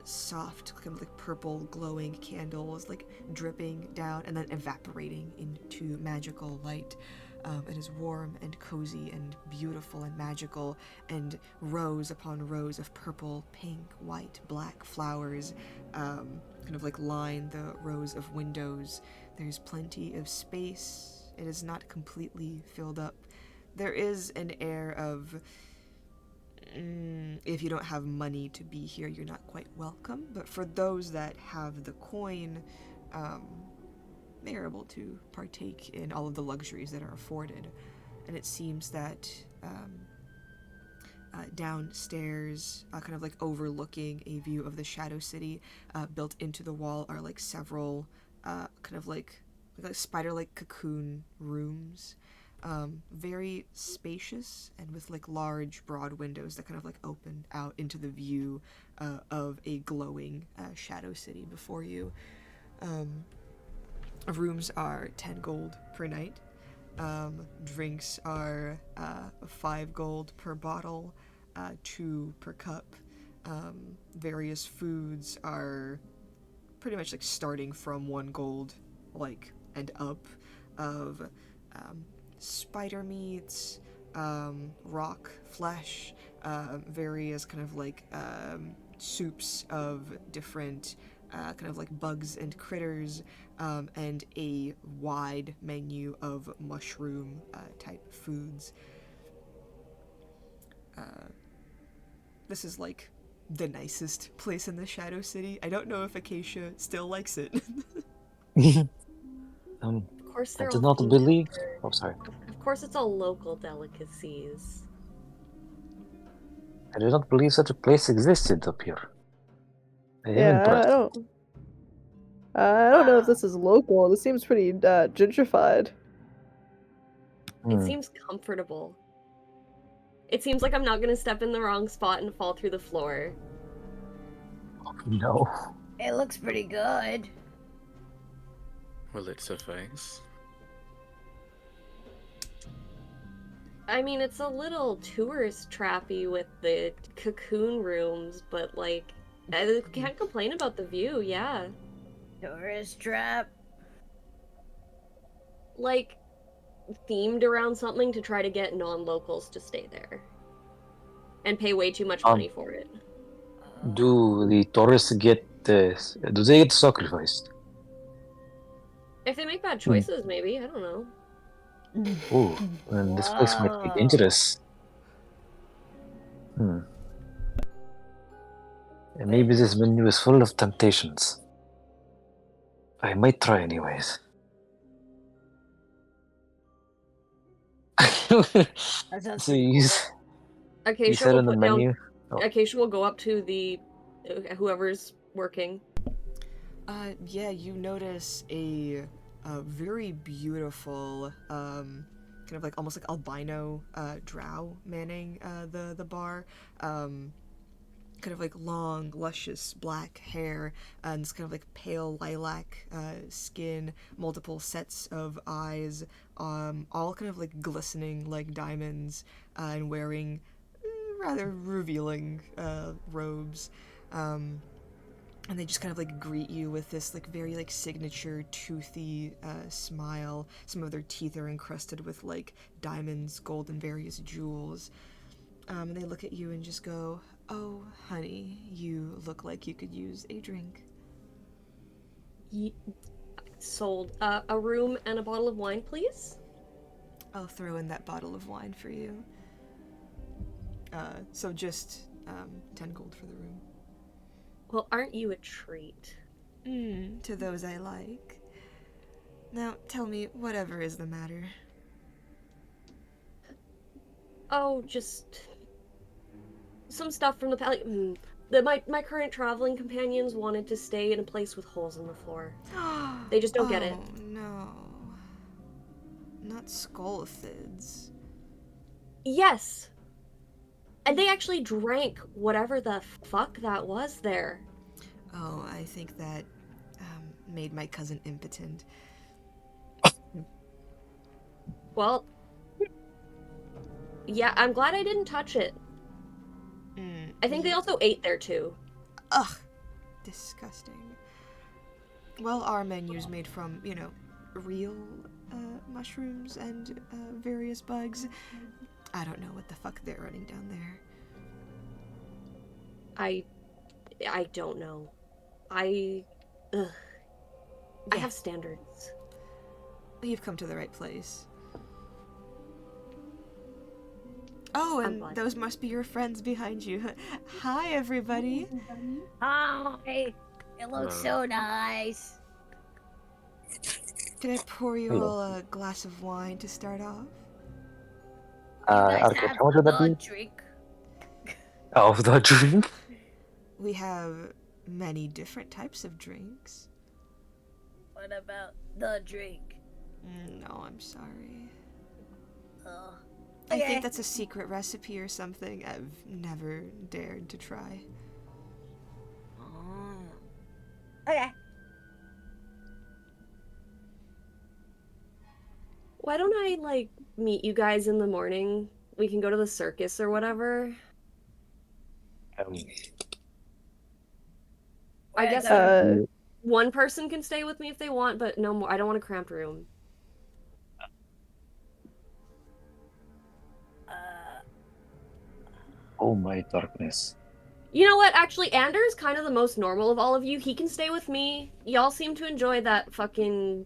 soft, kind of like purple glowing candles like dripping down and then evaporating into magical light. It is warm and cozy and beautiful and magical, and rows upon rows of purple, pink, white, black flowers kind of like line the rows of windows. There's plenty of space. It is not completely filled up. There is an air of if you don't have money to be here, you're not quite welcome. But for those that have the coin, they're able to partake in all of the luxuries that are afforded. And it seems that downstairs, kind of like overlooking a view of the Shadow City, built into the wall are like several kind of like spider-like cocoon rooms. Very spacious and with like large broad windows that kind of like open out into the view of a glowing Shadow City before you. Rooms are 10 gold per night. Drinks are 5 gold per bottle, 2 per cup. Various foods are pretty much like starting from 1 gold like and up of spider meats, rock flesh, various kind of like soups of different kind of like bugs and critters, and a wide menu of mushroom type foods. This is like the nicest place in the Shadow City. I don't know if Acacia still likes it. Of course, I they're do all not themed believe. after- Oh, sorry. Of course, it's all local delicacies. I do not believe such a place existed up here. I am Yeah, impressed. I don't know if this is local. This seems pretty gentrified. It Hmm. seems comfortable. It seems like I'm not gonna step in the wrong spot and fall through the floor. No. It looks pretty good. Will it suffice? I mean, it's a little tourist trappy with the cocoon rooms, but like, I can't complain about the view, yeah. Tourist trap. Like, themed around something to try to get non-locals to stay there. And pay way too much money for it. Do the tourists get? Do they get sacrificed? If they make bad choices, maybe, I don't know. Ooh, then this place might be Whoa. dangerous. And maybe this menu is full of temptations. I might try anyways. That sounds So pretty you, cool. you Acacia said will on the put down. menu. Oh. Acacia will go up to the whoever's working. Yeah, you notice a very beautiful, kind of like almost like albino drow manning the bar. Kind of like long, luscious black hair, and this kind of like pale lilac skin, multiple sets of eyes, all kind of like glistening like diamonds, and wearing rather revealing robes. And they just kind of like greet you with this like very like signature toothy smile. Some of their teeth are encrusted with like diamonds, gold, and various jewels. And they look at you and just go, "Oh, honey, you look like you could use a drink." Sold. A room and a bottle of wine, please. I'll throw in that bottle of wine for you. So just 10 gold for the room. Well, aren't you a treat? To those I like. Now, tell me, whatever is the matter. Oh, just some stuff from the past. My current traveling companions wanted to stay in a place with holes in the floor. They just don't get it. Oh, no. Not scolophids. Yes! And they actually drank whatever the fuck that was there. Oh, I think that made my cousin impotent. Well, yeah, I'm glad I didn't touch it. I think they also ate there too. Ugh, disgusting. Well, our menu's made from, real mushrooms and various bugs. I don't know what the fuck they're running down there. I don't know. I have standards. You've come to the right place. Oh, and those must be your friends behind you. Hi, everybody. Hi. It looks so nice. Can I pour you all a glass of wine to start off? You guys how have much would that the be? drink. Oh, the drink? We have many different types of drinks. What about the drink? No, I'm sorry. Oh. I think that's a secret recipe or something I've never dared to try. Okay. Why don't I, meet you guys in the morning? We can go to the circus or whatever. I guess one person can stay with me if they want, but no more. I don't want a cramped room. Oh my darkness. You know what? Actually, Anders kind of the most normal of all of you. He can stay with me. Y'all seem to enjoy that fucking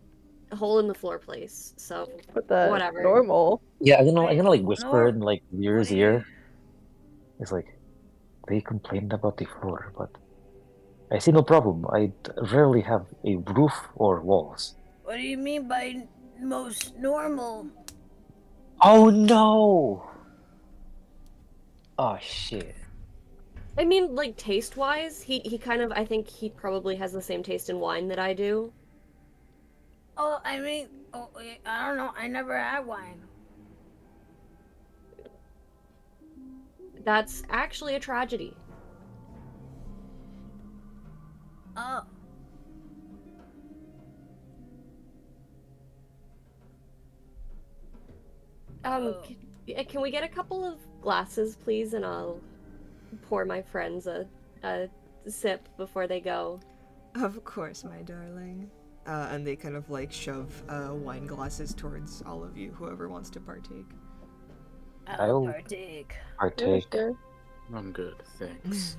hole in the floor place. So whatever. Normal. Yeah, I'm gonna like whisper in like Veer's ear. It's like they complained about the floor, but I see no problem. I rarely have a roof or walls. What do you mean by most normal? Oh no! Oh shit. I mean, taste-wise, he kind of, I think he probably has the same taste in wine that I do. Oh, I mean, I don't know. I never had wine. That's actually a tragedy. Oh. Can we get a couple of glasses, please, and I'll pour my friends a sip before they go. Of course, my darling. And they kind of shove wine glasses towards all of you, whoever wants to partake. I'll partake. Partake. Sure. I'm good, thanks.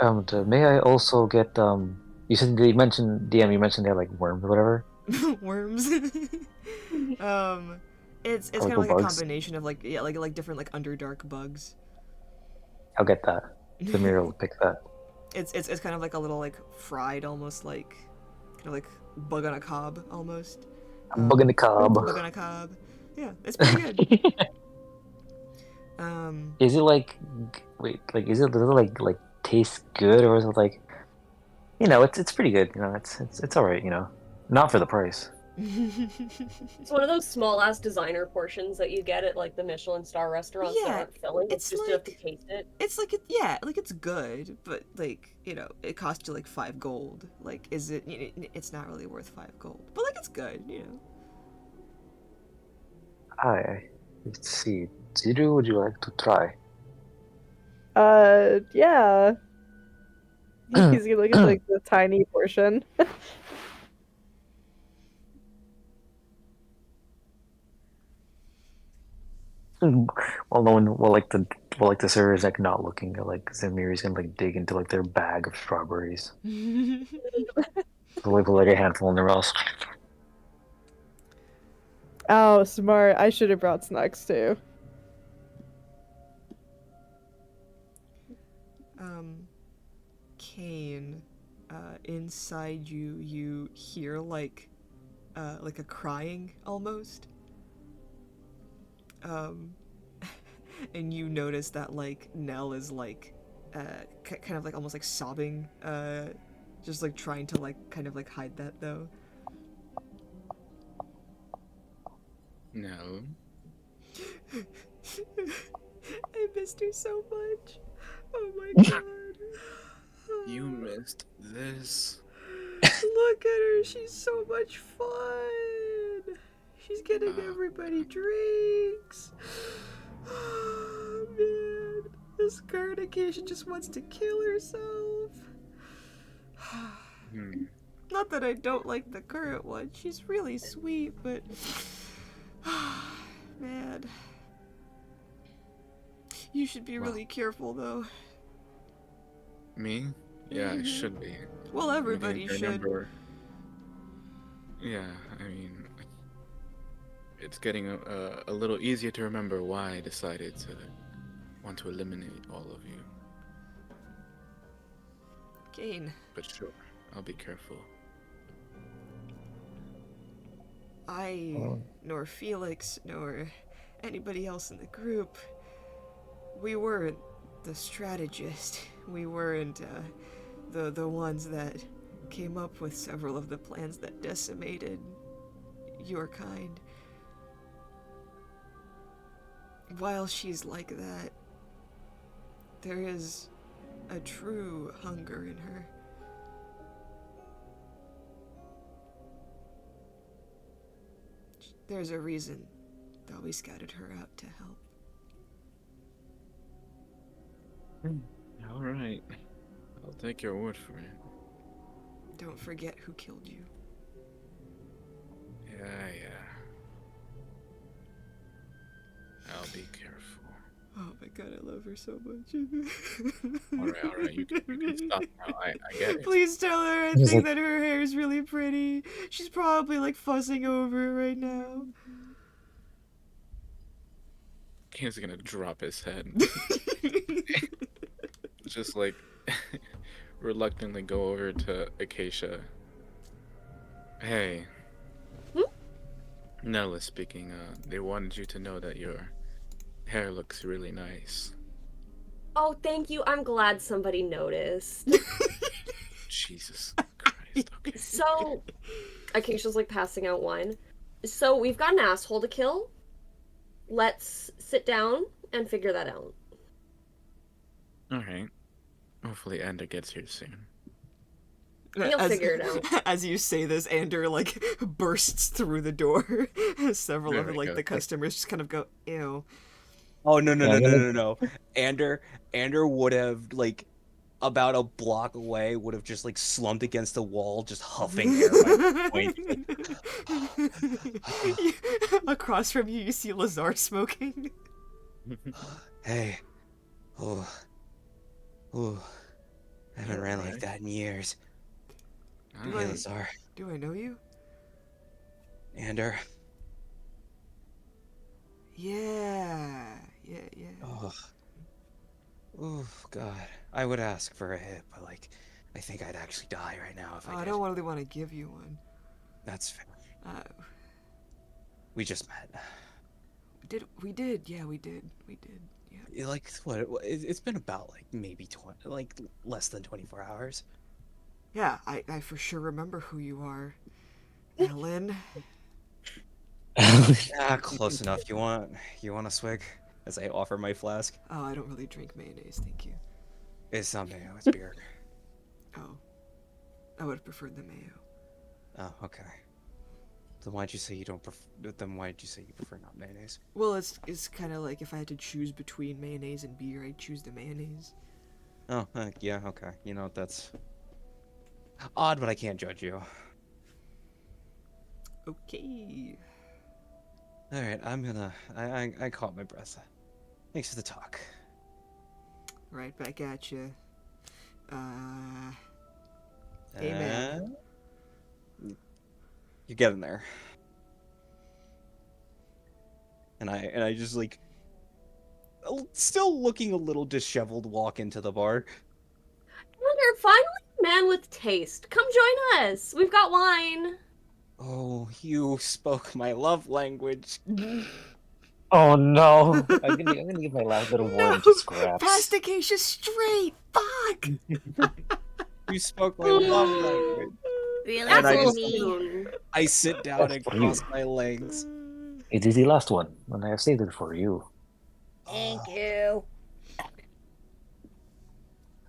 May I also get you mentioned they had like worms or whatever? Worms. It's kind of like a combination of like different underdark bugs. I'll get that. Samir will pick that. It's kind of like a little fried, almost kind of like bug on a cob almost. Bug on a cob. Bug on a cob. Yeah, it's pretty good. Is it does it like taste good, or is it like, it's pretty good, it's all right, not for the price. It's one of those small-ass designer portions that you get at the Michelin star restaurants that aren't filling. It's just enough to taste it. It's it's good, but it costs you 5 gold. Is it? It's not really worth 5 gold, but it's good, Let's see. Ziru, would you like to try? Yeah. He's gonna look at like the tiny portion. While the server is like not looking at like Zamiri's gonna like dig into like their bag of strawberries. So like put like a handful in their mouth. Oh, smart. I should have brought snacks too. Kane, inside you, you hear like a crying almost. And you notice that like Nell is like, kind of like almost like sobbing, just like trying to like kind of like hide that though. No. I missed her so much. Oh my god. You missed this. Look at her, she's so much fun. She's getting everybody drinks. Oh man, this current occasion just wants to kill herself. Not that I don't like the current one, she's really sweet, but man. You should be really careful though. Me? Yeah, I should be. Well, everybody should. Remember... Yeah, I mean, it's getting a little easier to remember why I decided to want to eliminate all of you. Kane. But sure, I'll be careful. Nor Felix, nor anybody else in the group, we weren't the strategist. We weren't the ones that came up with several of the plans that decimated your kind. While she's like that, there is a true hunger in her. There's a reason that we scouted her out to help. All right. I'll take your word for it. Don't forget who killed you. Yeah. I'll be careful. Oh my god, I love her so much. Alright, you can stop now. I get it. Please tell her I think that her hair is really pretty. She's probably like fussing over it right now. Kane's gonna drop his head. Just like reluctantly go over to Acacia. Hey. Nella speaking. They wanted you to know that your hair looks really nice. Oh, thank you. I'm glad somebody noticed. Jesus Christ. Okay. So, Acacia's like passing out wine. So we've got an asshole to kill. Let's sit down and figure that out. Alright. Hopefully Ender gets here soon. He'll figure it out. As you say this, Ander like bursts through the door. Several of like the customers just kind of go, ew. Oh no. Ander would have like about a block away would have just like slumped against the wall, just huffing air by point. Across from you see Lazar smoking. Hey. Oh. I haven't ran like that in years. Hey, Lazar. Do I know you? Ander. Yeah. Oh, God. I would ask for a hit, but like, I think I'd actually die right now if I did. I don't really want to give you one. That's fair. We just met. We did. Yeah. Like what? It's been about like maybe less than 24 hours. Yeah, I for sure remember who you are, Ellen. Close enough. You want a swig? As I offer my flask. Oh, I don't really drink mayonnaise, thank you. It's not mayo. It's beer. Oh, I would have preferred the mayo. Oh, okay. Then why'd you say you don't prefer? Then why'd you say you prefer not mayonnaise? Well, it's kind of like if I had to choose between mayonnaise and beer, I'd choose the mayonnaise. Oh, yeah, okay. You know, that's odd, but I can't judge you. Okay. All right, I'm gonna. I caught my breath. Thanks for the talk. Right back at you. Hey man. You're getting there. And I just like, still looking a little disheveled, walk into the bar. Wonder, finally a man with taste. Come join us. We've got wine. Oh, you spoke my love language. Oh no! I'm gonna give my last bit of wine to Scraps. Pass Acacia straight! Fuck! You spoke my love language. Really, And I just me? I sit down That's and for cross you. my legs. It is the last one, and I have saved it for you. Thank you.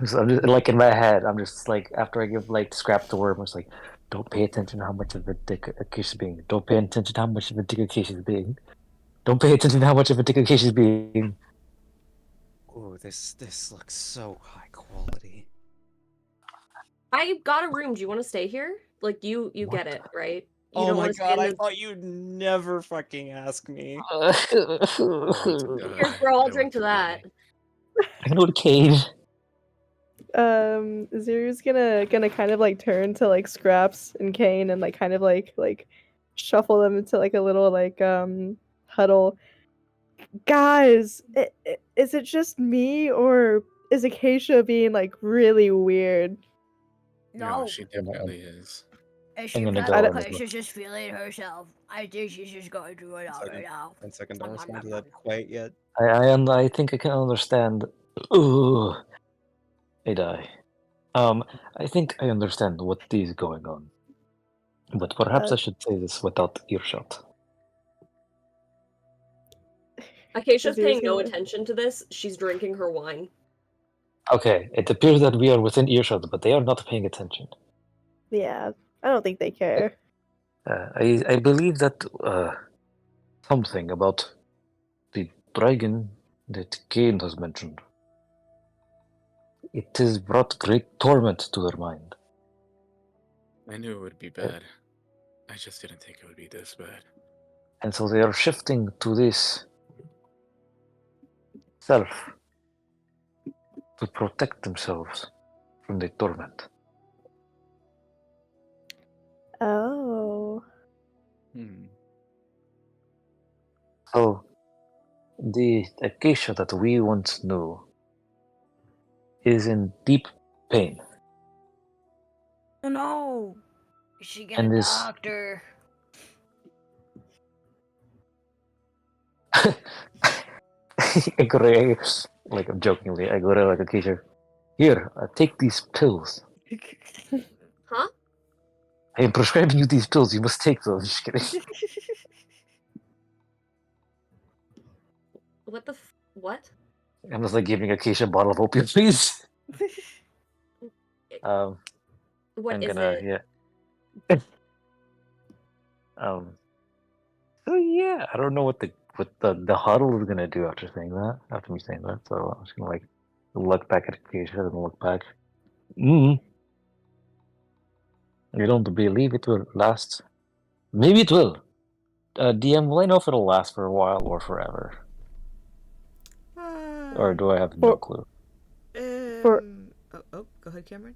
So I'm just, like in my head, I'm just like after I give like Scrap the worm, I was like, don't pay attention to how much of a dick Acacia's being. Don't pay attention to how much of a dick Acacia's being. Don't pay attention to how much of a dick Acacia's being. Oh, this looks so high quality. I got a room. Do you want to stay here? Like you What? get it, right? You Oh don't my want to stay god, in I the. thought you'd never fucking ask me. I want to die. Here, bro, I'll I drink want to die. that. I can go to cave. Zeru's gonna kind of like turn to like Scraps and Kane and like kind of like shuffle them into like a little like huddle. Guys, is it just me or is Acacia being like really weird? No, She definitely is. and I'm she gonna probably go. she's just feeling herself. I think she's just going through it all right now. 1 second, don't respond to that quite yet. I think I can understand. Ooh, I die. I think I understand what is going on, but perhaps I should say this without earshot. Acacia's Zeru's paying no gonna- attention to this. She's drinking her wine. Okay, it appears that we are within earshot, but they are not paying attention. Yeah, I don't think they care. I believe that something about the dragon that Cain has mentioned. It has brought great torment to their mind. I knew it would be bad. I just didn't think it would be this bad. And so they are shifting to this self to protect themselves from the torment. Oh. So the Acacia that we once knew is in deep pain. Oh no! You should get And a this- doctor. I go to, like I'm jokingly, I go to like Acacia. Here, take these pills. Huh? I am prescribing you these pills. You must take them. Just kidding. What the what? I'm just like giving Acacia a bottle of opium, please. What I'm is gonna, it? yeah. So yeah, I don't know what the huddle is gonna do after saying that. After me saying that, so I'm just gonna like look back at Acacia and look back. You don't believe it will last? Maybe it will. DM, will I know if it'll last for a while or forever? Or do I have no clue? Oh, go ahead, Cameron.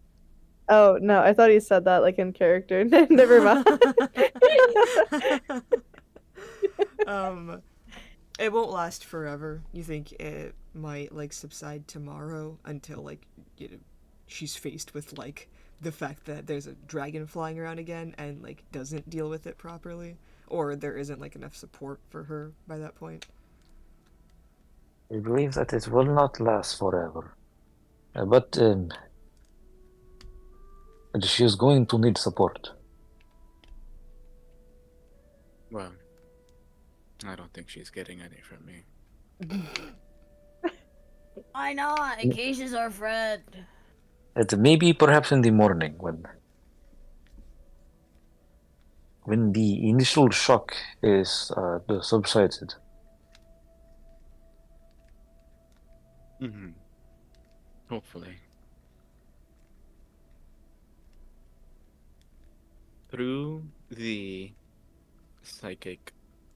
Oh no, I thought he said that like in character. Never mind. It won't last forever. You think it might like subside tomorrow until like she's faced with like the fact that there's a dragon flying around again and like doesn't deal with it properly, or there isn't like enough support for her by that point. I believe that it will not last forever, but she is going to need support. Well, I don't think she's getting any from me. Why not? Acacia's our friend. It maybe perhaps in the morning when the initial shock is subsided. Hopefully. through the psychic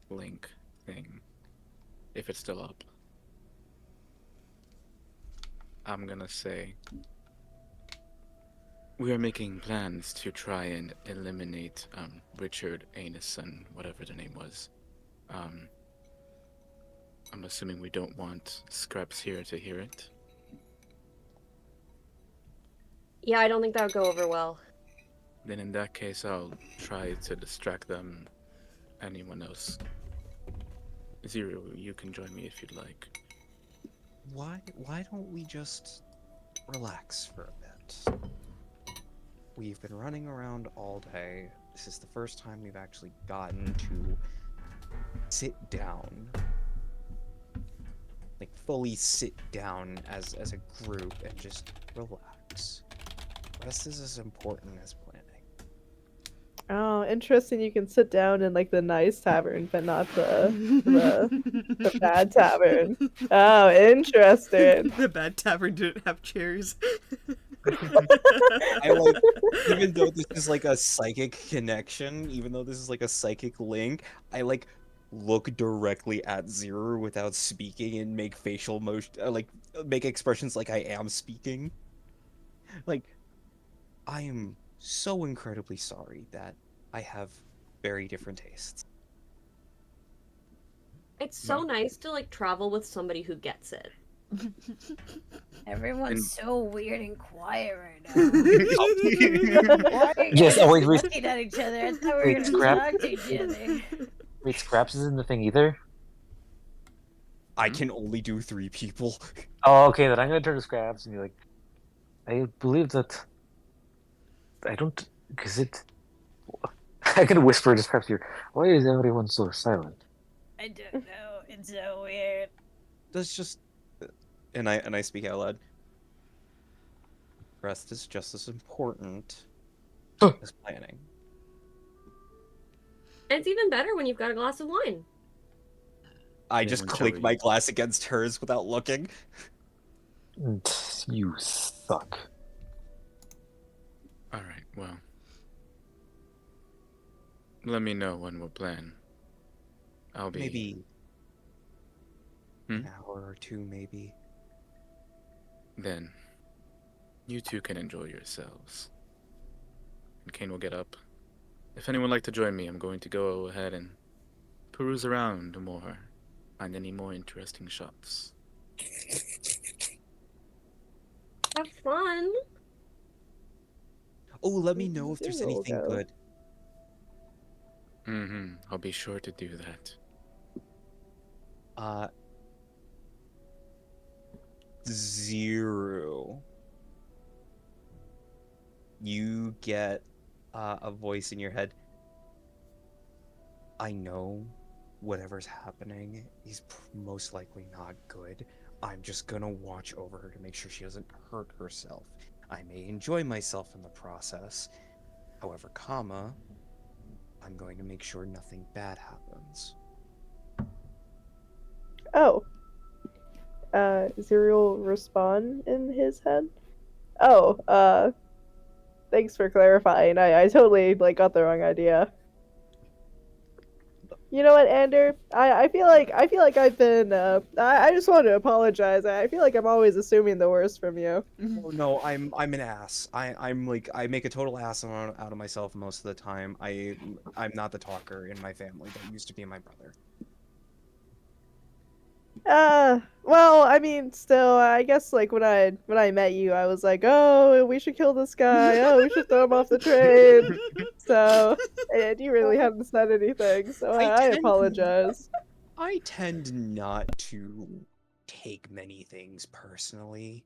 link thing, if it's still up, I'm gonna say we are making plans to try and eliminate Richard Anison, whatever the name was. I'm assuming we don't want Scraps here to hear it. Yeah, I don't think that would go over well. Then in that case, I'll try to distract them. Anyone else? Zero, you can join me if you'd like. Why don't we just relax for a bit? We've been running around all day. This is the first time we've actually gotten to sit down. Like fully sit down as a group and just relax. Rest is as important as planning. Oh, interesting. You can sit down in like the nice tavern, but not the bad tavern. Oh, interesting. The bad tavern didn't have chairs. I like, even though this is like a psychic connection, even though this is like a psychic link, I like look directly at Zero without speaking and make facial motion, like make expressions like I am speaking. Like, I am so incredibly sorry that I have very different tastes. It's so nice to like travel with somebody who gets it. Everyone's so weird and quiet right now. Why are you Yes, guys wait. looking at each other? I thought we were Wait, gonna Scrap? talk to each other. Wait, Scraps isn't the thing either? I can only do 3 people. Oh, okay, then I'm gonna turn to Scraps and be like, I believe that I don't, because it. I can whisper to Scraps here. Why is everyone so silent? I don't know. It's so weird. That's just, and I speak out loud. Rest is just as important as planning. And it's even better when you've got a glass of wine. I just click my glass against hers without looking. You suck. Alright, well. Let me know when we'll plan. I'll be... Maybe an hour or 2, maybe. Then, you two can enjoy yourselves. And Kane will get up. If anyone would like to join me, I'm going to go ahead and peruse around more. Find any more interesting shots. Have fun. Oh, let me know if there's anything good. I'll be sure to do that. Zero. You get a voice in your head. I know whatever's happening is most likely not good. I'm just gonna watch over her to make sure she doesn't hurt herself. I may enjoy myself in the process. However, I'm going to make sure nothing bad happens. Oh. Zero respond in his head? Oh, thanks for clarifying. I totally like got the wrong idea. You know what, Ander? I feel like I've been I just want to apologize. I feel like I'm always assuming the worst from you. Oh no, I'm an ass. I'm like, I make a total ass out of myself most of the time. I'm not the talker in my family. That used to be my brother. Well, I mean, still, I guess like when I met you, I was like, oh, we should kill this guy. Oh, we should throw him off the train. So, and you really haven't said anything, so I apologize. I tend not to take many things personally,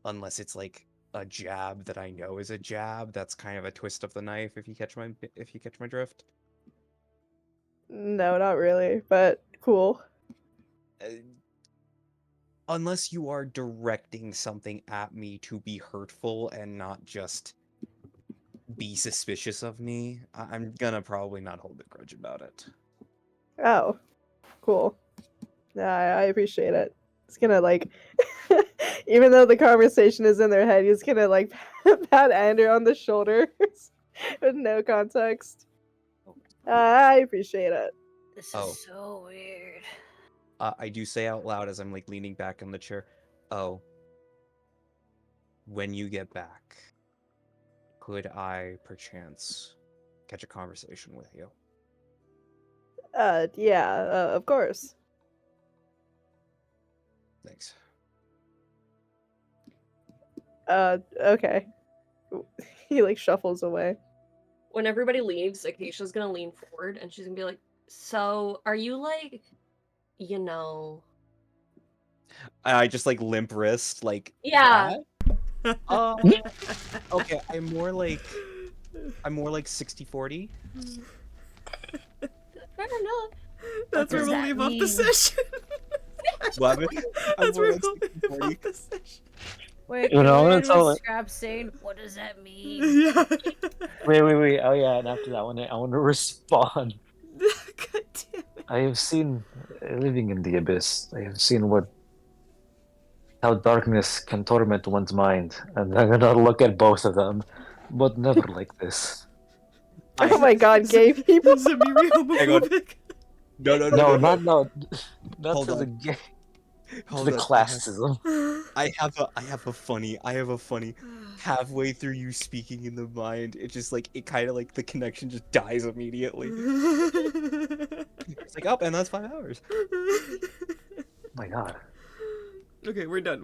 unless it's like a jab that I know is a jab. That's kind of a twist of the knife. If you catch my drift. No, not really, but cool. Unless you are directing something at me to be hurtful and not just be suspicious of me, I'm gonna probably not hold a grudge about it. Oh, cool. Yeah, I appreciate it. It's gonna like, even though the conversation is in their head, he's gonna like pat Ander on the shoulder. with no context. Oh. I appreciate it. This is Oh. so weird. I do say out loud as I'm like leaning back in the chair. Oh. When you get back, could I perchance catch a conversation with you? Yeah, of course. Thanks. Okay. He like shuffles away. When everybody leaves, Acacia's gonna lean forward and she's gonna be like, "So, are you like, you know?" I just like limp wrist, like Yeah. that? Okay, I'm more like 60-40. Fair enough. That's where does we'll that leave off the mean? session. What? I'm That's more where like we'll leave 60-40. off the session. Wait, You can know, we it's end all with like- Scraps saying, what does that mean? Yeah. Wait. Oh yeah, and after that one, I want to respond. God damn it. I have seen, living in the abyss, I have seen how darkness can torment one's mind, and I'm gonna look at both of them, but never like this. Oh my god, gay people. Zamiri homophobic. No. No, not Hold to the on. gay, to Hold the on. classism. I have a funny halfway through you speaking in the mind, it just like it kind of like the connection just dies immediately. It's like, oh, and that's 5 hours. Oh my god. Okay, we're done.